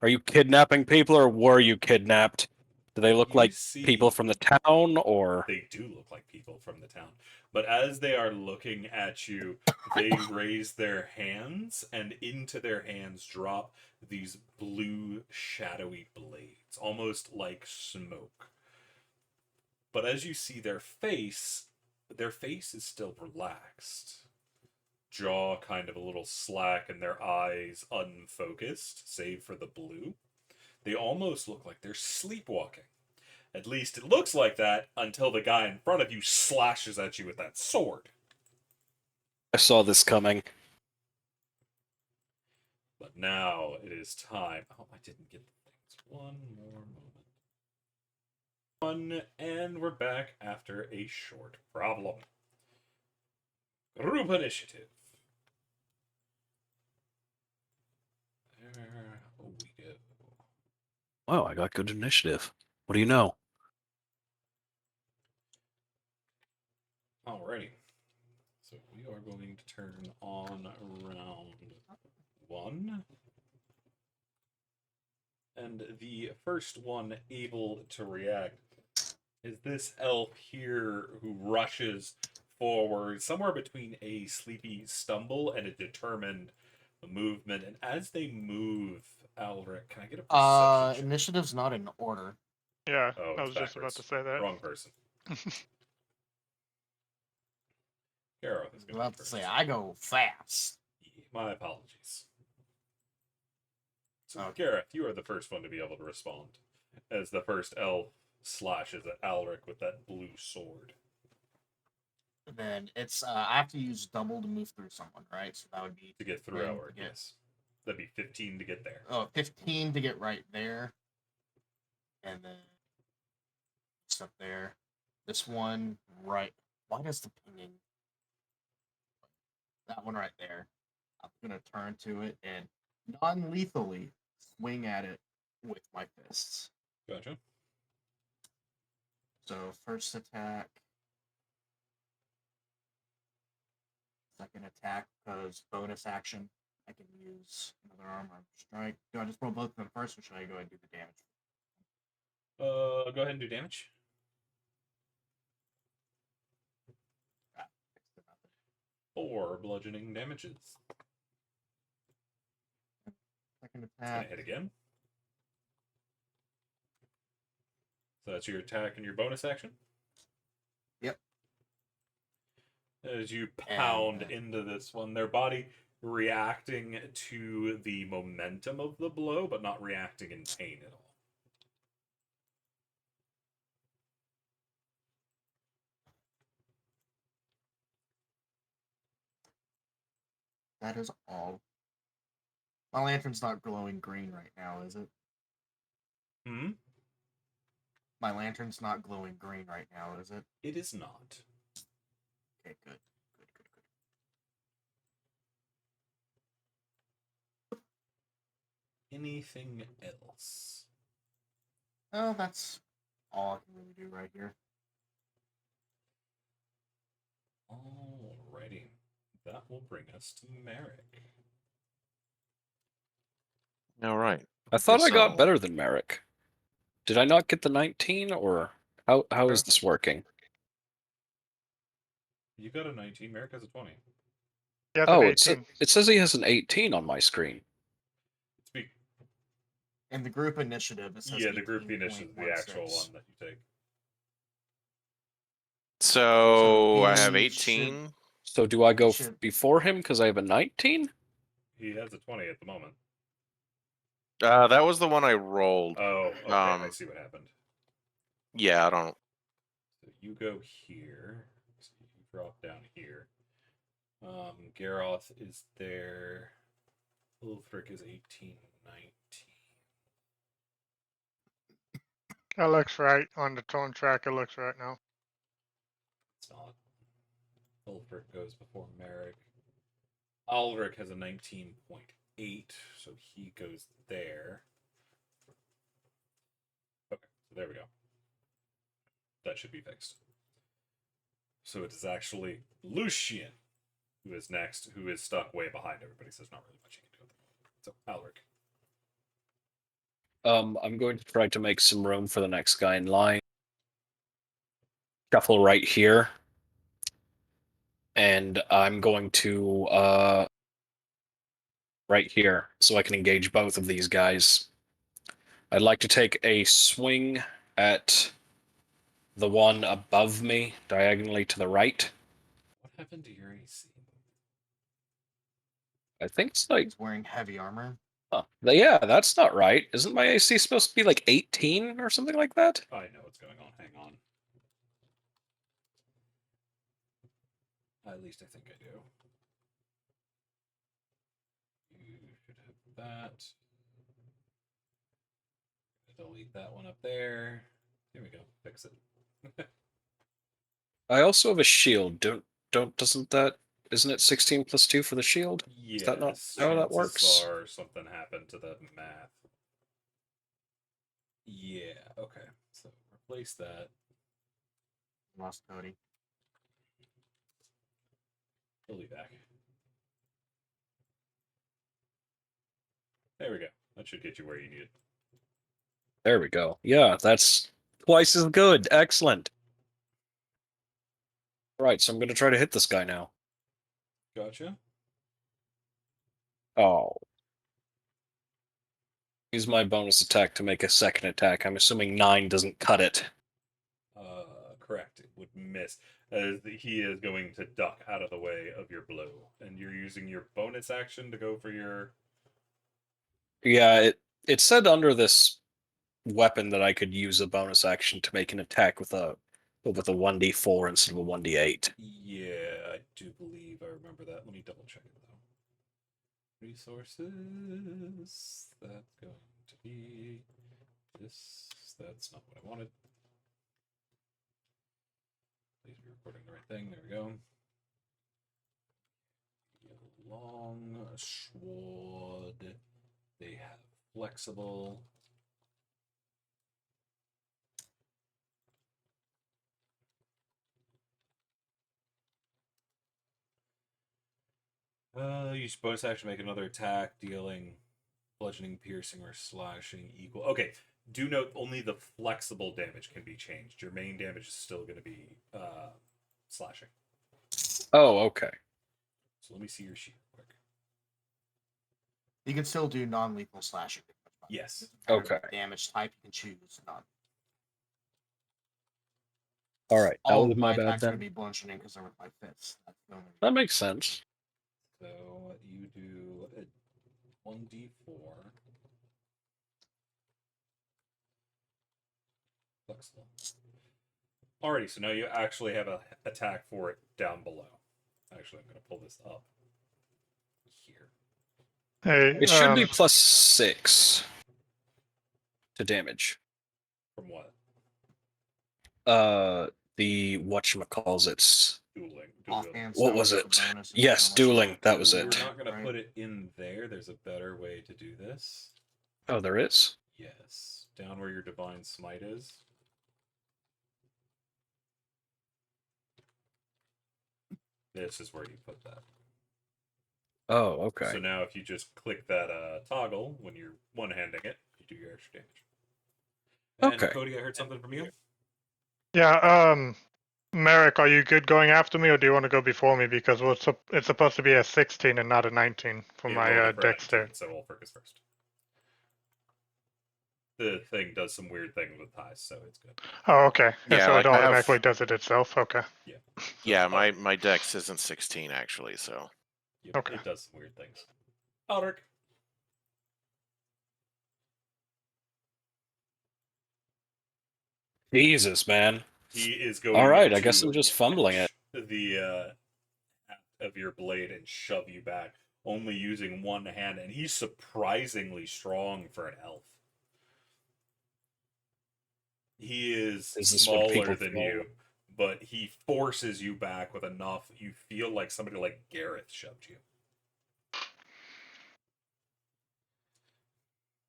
Are you kidnapping people, or were you kidnapped? Do they look You like people see, from the town, or... they do look like people from the town, but as they are looking at you, they raise their hands, and into their hands drop these blue, shadowy blades, almost like smoke. But as you see their face is still relaxed. Jaw kind of a little slack and their eyes unfocused, save for the blue. They almost look like they're sleepwalking. At least it looks like that until the guy in front of you slashes at you with that sword. I saw this coming. But now it is time. Oh, I didn't get the things. One more moment. And we're back after a short problem. Group initiative. There we go. Wow, I got good initiative. What do you know? Alrighty. So we are going to turn on round 1. And the first one able to react is this elf here who rushes forward, somewhere between a sleepy stumble and a determined movement, and as they move, Alric, can I get a perception check? Initiative's not in order. Yeah, Oh, I it's was just about to backwards. say that. Wrong person. Garrow I is was going about to to be say first. I go fast. My apologies. So, Okay. Gareth, you are the first one to be able to respond, as the first elf slashes at Alric with that blue sword. Then it's I have to use double to move through someone, right? So that would be To get through 10 Alric, to get, yes. That'd be 15 to get there. 15 to get right there. And then stuff there. This one right. Why does the pinging? That one right there. I'm gonna turn to it and non-lethally swing at it with my fists. Gotcha. So first attack, second attack, because bonus action, I can use another armor strike. Do I just roll both of them first, or should I go ahead and do the damage? Go ahead and do damage. Ah, next to nothing. 4 bludgeoning damages. Second It's gonna attack. hit again. So that's your attack and your bonus action. Yep. As you pound into this one, their body reacting to the momentum of the blow, but not reacting in pain at all. That is all. My lantern's not glowing green right now, is it? Hmm? My lantern's not glowing green right now, is it? It is not. Okay, good. Good, good, good. Anything else? Oh, that's all I can really do right here. Alrighty. That will bring us to Merrick. All right. I thought I got So- better than Merrick. Did I not get the 19, or how is this working? You got a 19, Merrick has a 20. He has Oh, an it 18. says he has an 18 on my screen. It's be- In the group initiative, it says yeah, the group initiative is the actual 18.16. one that you take. So I have he 18. So do I go should- before him because I have a 19? He has a 20 at the moment. That was the one I rolled. Oh, okay, I see what happened. Yeah, I don't. So you go here. So you drop down here. Garoth is there. Ulfric is 18, 19. That looks right on the tone track. It looks right now. It's not. Ulfric goes before Merrick. Ulrich has a 19.8, so he goes there. Okay, so there we go. That should be fixed. So it is actually Lucian who is next, who is stuck way behind everybody, so there's not really much you can do at the moment. So, Alric. I'm going to try to make some room for the next guy in line. Shuffle right here. And I'm going to right here, so I can engage both of these guys. I'd like to take a swing at the one above me, diagonally to the right. What happened to your AC? I think it's like, He's wearing heavy armor. huh, yeah, that's not right. Isn't my AC supposed to be like 18 or something like that? I know what's going on. Hang on. At least I think I do. You should have that. Delete that one up there. Here we go. Fix it. I also have a shield. Isn't it 16 plus 2 for the shield? Yes. Is that not how that works? Or something happened to the math. Yeah. Okay. So replace that. Lost Cody. Delete back. There we go. That should get you where you need it. There we go. Yeah, that's twice as good. Excellent. Right, so I'm going to try to hit this guy now. Gotcha. Oh. Use my bonus attack to make a second attack. I'm assuming 9 doesn't cut it. Correct. It would miss. As he is going to duck out of the way of your blow, and you're using your bonus action to go for your. Yeah, it said under this weapon that I could use a bonus action to make an attack with a 1d4 instead of a 1d8. Yeah, I do believe I remember that. Let me double check it though. Resources. That's going to be this. That's not what I wanted. Please be recording the right thing. There we go. Long sword. They have flexible. Use bonus action to make another attack, dealing bludgeoning, piercing, or slashing equal. Okay, do note only the flexible damage can be changed. Your main damage is still going to be slashing. Oh, okay. So let me see your sheet real quick. You can still do non-lethal slashing. Yes. Okay. Damage type you can choose. Not All right. That all was of my my bad attacks are then. gonna be bludgeoning because they're with my fists. That's the only. That makes sense. So you do a 1d4. Flexible. Alrighty, so now you actually have a attack for it down below. Actually, I'm going to pull this up here. Hey, It should be +6 to damage. From what? The whatchamacallits. Dueling. Offhand What stuff was is a it? bonus and Yes, bonus. dueling. That was We're it. not going to Right. put it in there. There's a better way to do this. Oh, there is? Yes. Down where your Divine Smite is. This is where you put that. Oh, okay. So now if you just click that toggle when you're one-handing it, you do your extra damage. And Okay. Cody, I heard something from you. yeah, Merrick, are you good going after me, or do you want to go before me? Because it's supposed to be a 16 and not a 19 for It my rolled for a 19, dexterity. so Ulfric is first. The thing does some weird things with ties, so it's good. Oh, okay. Yeah, so like it I have- automatically does it itself. Okay. So Yeah, my dex isn't 16 actually, so. Yep, Okay. it does some weird things. Aldrich. Jesus, man. He is going. All right, to I guess I'm just fumbling it. The of your blade and shove you back, only using one hand, and he's surprisingly strong for an elf. He is Is this what smaller people than call- you, but he forces you back with enough. You feel like somebody like Gareth shoved you.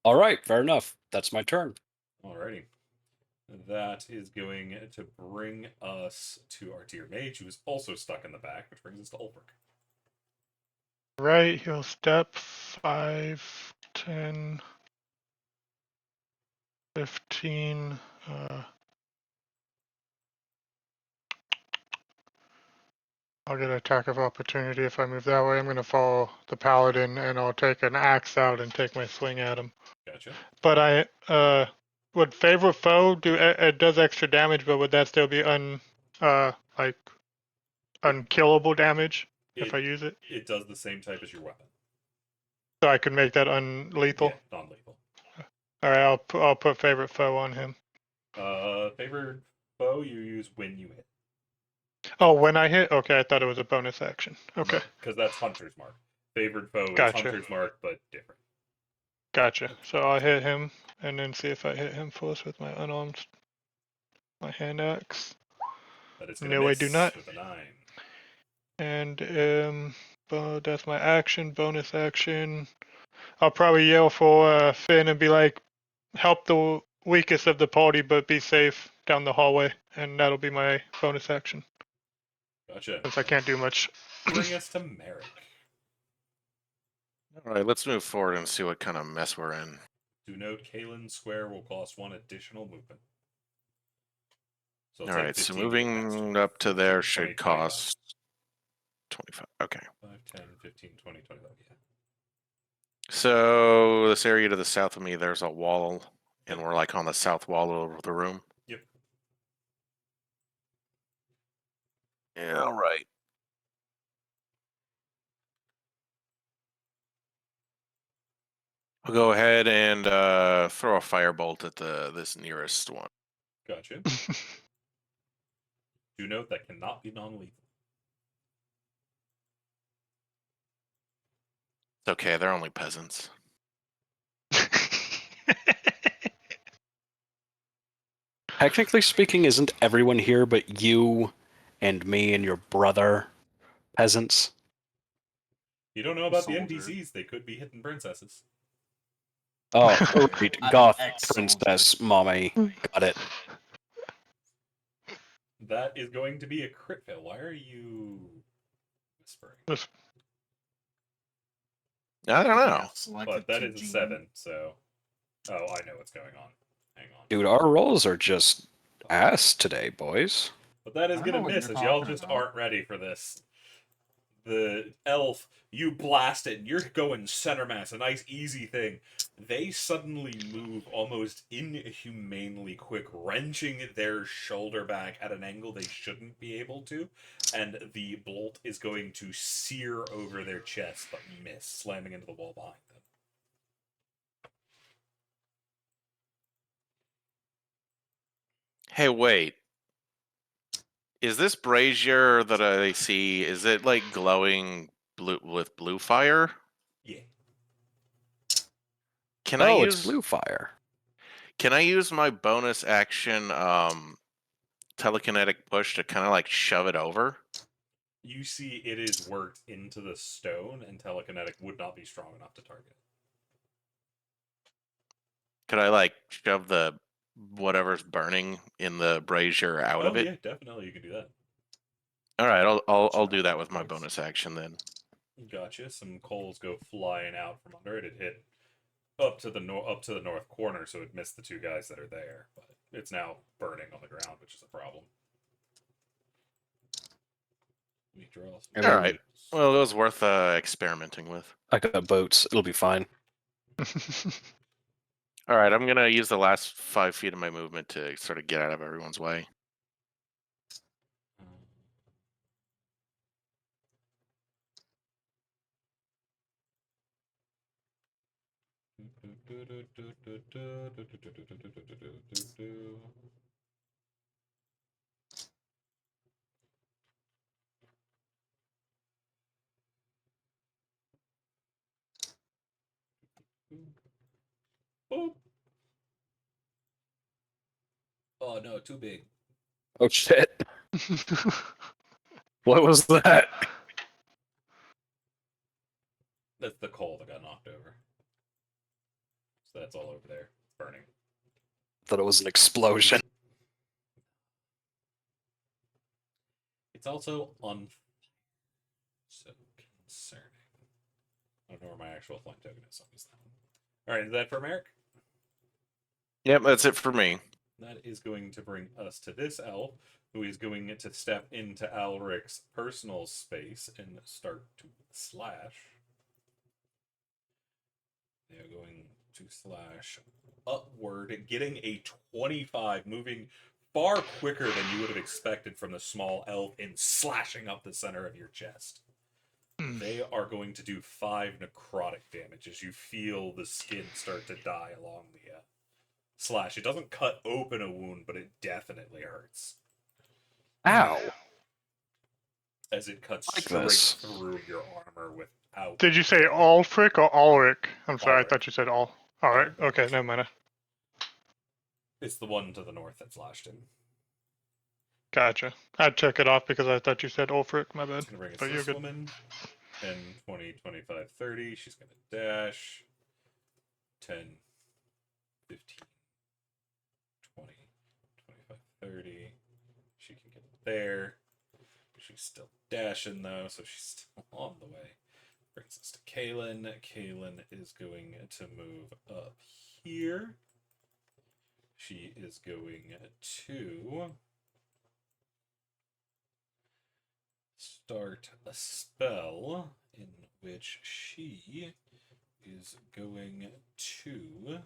All right, fair enough. That's my turn. Alrighty. That is going to bring us to our dear mage, who is also stuck in the back, which brings us to Ulfric. Right, he'll step 5, 10, 15. I'll get an attack of opportunity if I move that way. I'm going to follow the paladin, and I'll take an axe out and take my swing at him. Gotcha. But I would favorite foe do it does extra damage, but would that still be like unkillable damage if I use it? It does the same type as your weapon. So I could make that unlethal. Yeah, non-lethal. All right, I'll put favorite foe on him. Favored foe you use when you hit. Oh, when I hit? Okay, I thought it was a bonus action. Okay, Because that's Hunter's Mark. Favored foe is Gotcha. Hunter's Mark, but different. gotcha. So I'll hit him and then see if I hit him first with my unarmed, my hand axe. But it's going to No, I miss do not. with a 9. And that's my action, bonus action. I'll probably yell for Finn and be like, help the weakest of the party, but be safe down the hallway. And that'll be my bonus action, Gotcha. since I can't do much. Bring us to Merrick. All right, let's move forward and see what kind of mess we're in. Do note Kalen Square will cost 1 additional movement. So All right, so moving up to there should 20, cost 25. Okay. 5, 10, 15, 20, 25. Yeah. So this area to the south of me, there's a wall, and Yep. we're like on the south wall of the room. Yep. Yeah, all right. I'll go ahead and throw a firebolt at this nearest one. Gotcha. Do note that cannot be non-lethal. It's okay, they're only peasants. Technically speaking, isn't everyone here but you and me and your brother peasants? You don't know about the Soldier. NPCs. They could be hidden princesses. Oh, right, I'm an goth ex-soldier. princess, mommy. Got it. That is going to be a crit fail. Why are you whispering? I don't You know. have selected But that to is a GM. 7, so... Oh, I know what's going on. Hang on. Dude, our rolls are just ass today, boys. But that is I don't going know to what miss, you're as y'all talking just about. aren't ready for this. The elf, you blast it, and you're going center mass, a nice easy thing. They suddenly move almost inhumanely quick, wrenching their shoulder back at an angle they shouldn't be able to, and the bolt is going to sear over their chest, but miss, slamming into the wall behind them. Hey, wait. Is this brazier that I see, is it like glowing blue with blue fire? Yeah. Can I It's use blue fire. my bonus action telekinetic push to kind of like shove it over? You see it is worked into the stone, and telekinetic would not be strong enough to target it. Could I like shove the whatever's burning in the brazier out of it? Yeah, definitely you can do that. All right, I'll Sure, do that with my thanks. bonus action then. Gotcha. Some coals go flying out from under it. It hit up to the north corner, so it missed the two guys that are there. But it's now burning on the ground, which is a problem. Let me draw some. I All mean, right. Well, it was worth experimenting with. I got boats. It'll be fine. All right, I'm gonna use the last 5 feet of my movement to sort of get out of everyone's way. Boop. Oh no, too big. Oh shit. What was that? That's the coal that got knocked over. So that's all over there. It's burning. Thought it was an explosion. It's also so concerning. I don't know where my actual flame token is. So I'll use that one. All right, is that for Merrick? Yep, that's it for me. That is going to bring us to this elf, who is going to step into Alric's personal space and start to slash. They are going to slash upward, getting a 25, moving far quicker than you would have expected from the small elf and slashing up the center of your chest. They are going to do 5 necrotic damage as you feel the skin start to die along the slash. It doesn't cut open a wound, but it definitely hurts. Ow. As it cuts Like straight this. through your armor without. Did you say Ulfric or Ulrich? I'm sorry, Ulrich. I thought you said all. All right, Ulrich. okay, never mind. It's the one to the north that slashed him. Gotcha. I'd check it off because I thought you said Ulfric. My bad. It's going to bring us But you're this good. woman. 10, 20, 25, 30. She's going to dash. 10, 15, 20, 25, 30. She can get there. She's still dashing, though, so she's still on the way. Brings us to Kaylin. Kaylin is going to move up here. She is going to start a spell in which she is going to.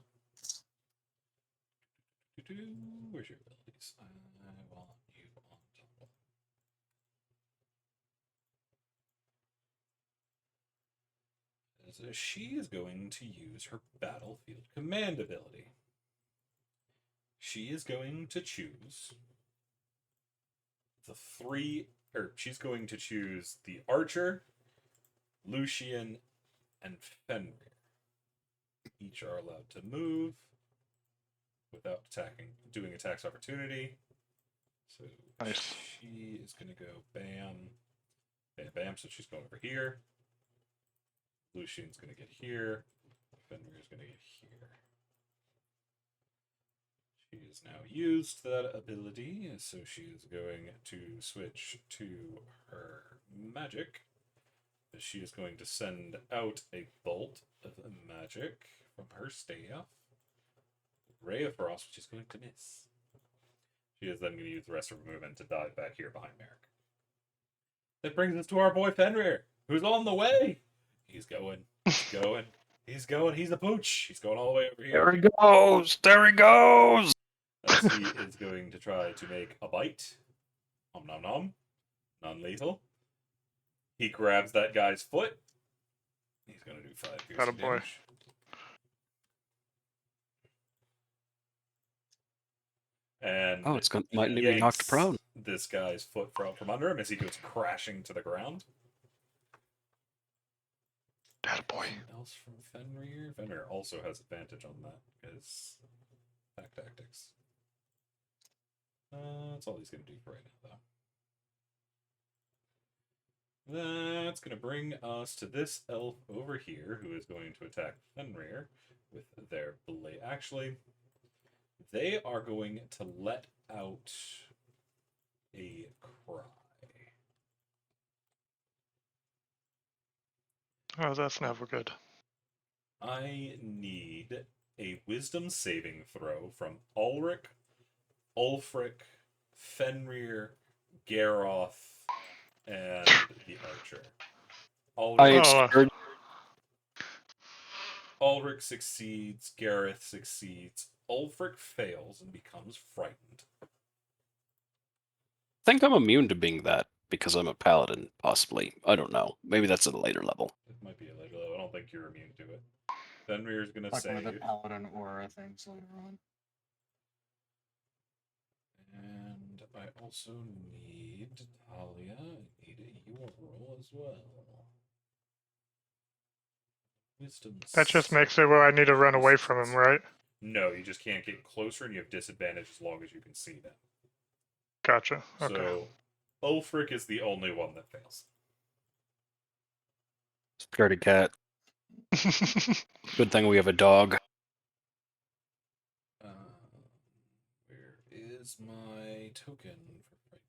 Where's your abilities? I want you on top. She is going to use her battlefield command ability. She is going to choose the three, or she's going to choose the Archer, Lucian, and Fenrir. Each are allowed to move without doing attacks opportunity. So Nice. she is going to go bam, bam, bam. So she's going over here. Lucian's going to get here. Fenrir's going to get here. She is now used that ability, so she is going to switch to her magic. She is going to send out a bolt of magic from her staff. Ray of Frost, which is going to miss. She is then going to use the rest of her movement to dive back here behind Merrick. That brings us to our boy Fenrir, who's on the way. He's going. He's going. He's going. He's a pooch. He's going all the way over here. There he goes. There he goes. As he is going to try to make a bite. Nom nom nom. Non-lethal. He grabs that guy's foot. He's going to do 5 piercing boy. damage. And Oh, might be knocked prone. this guy's foot from under him as he goes crashing to the ground. Boy. Anything else from Fenrir? Fenrir also has advantage on that because pack tactics. That's all he's going to do for right now, though. That's going to bring us to this elf over here who is going to attack Fenrir with their blade. Actually, they are going to let out a cry. Oh, that's never good. I need a wisdom saving throw from Ulrich, Ulfric, Fenrir, Garroth, and the Archer. Ulrich succeeds, Gareth succeeds, Ulfric fails and becomes frightened. I think I'm immune to being that because I'm a paladin, possibly. I don't know. Maybe that's at a later level. It might be a later level. I don't think you're immune to it. Fenrir's going to Like one of the save. paladin aura things later on. And I also need Talia. I need your roll as well. Wisdom. That just makes it where I need to run away from him, right? No, you just can't get closer, and you have disadvantage as long as you can see them. Gotcha. Okay. So, Ulfric is the only one that fails. Scaredy cat. Good thing we have a dog. Where is my token for frightened?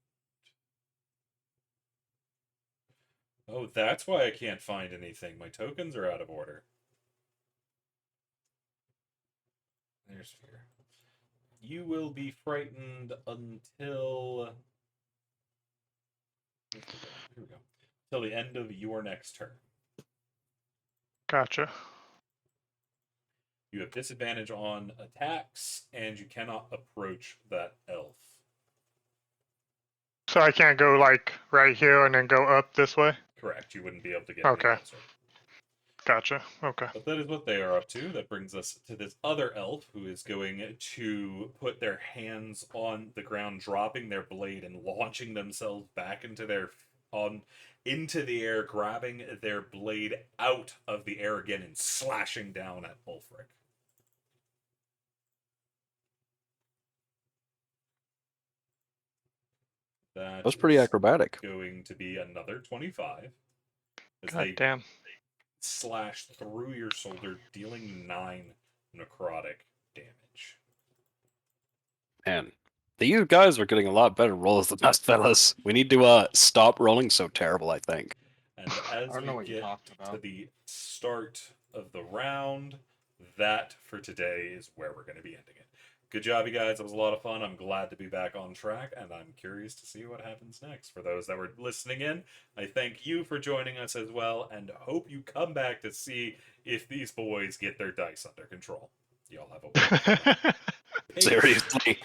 Oh, that's why I can't find anything. My tokens are out of order. There's fear. You will be frightened until... Here we go. Till the end of your next turn. Gotcha. You have disadvantage on attacks, and you cannot approach that elf. So I can't go like right here and then go up this way? Correct. You wouldn't be able to get Okay. any closer. Gotcha. Okay. But that is what they are up to. That brings us to this other elf who is going to put their hands on the ground, dropping their blade and launching themselves back into the air, grabbing their blade out of the air again and slashing down at Ulfric. That was pretty is acrobatic. Going to be another 25. As God damn. slash through your shoulder, dealing 9 necrotic damage. Man, you guys are getting a lot better rolls than us, fellas. We need to stop rolling so terrible, I think. And as I don't know we what you get talked to about. the start of the round, that for today is where we're going to be ending it. good job, you guys. It was a lot of fun. I'm glad to be back on track, and I'm curious to see what happens next. For those that were listening in, I thank you for joining us as well, and hope you come back to see if these boys get their dice under control. Y'all have a wonderful night. Peace. Seriously.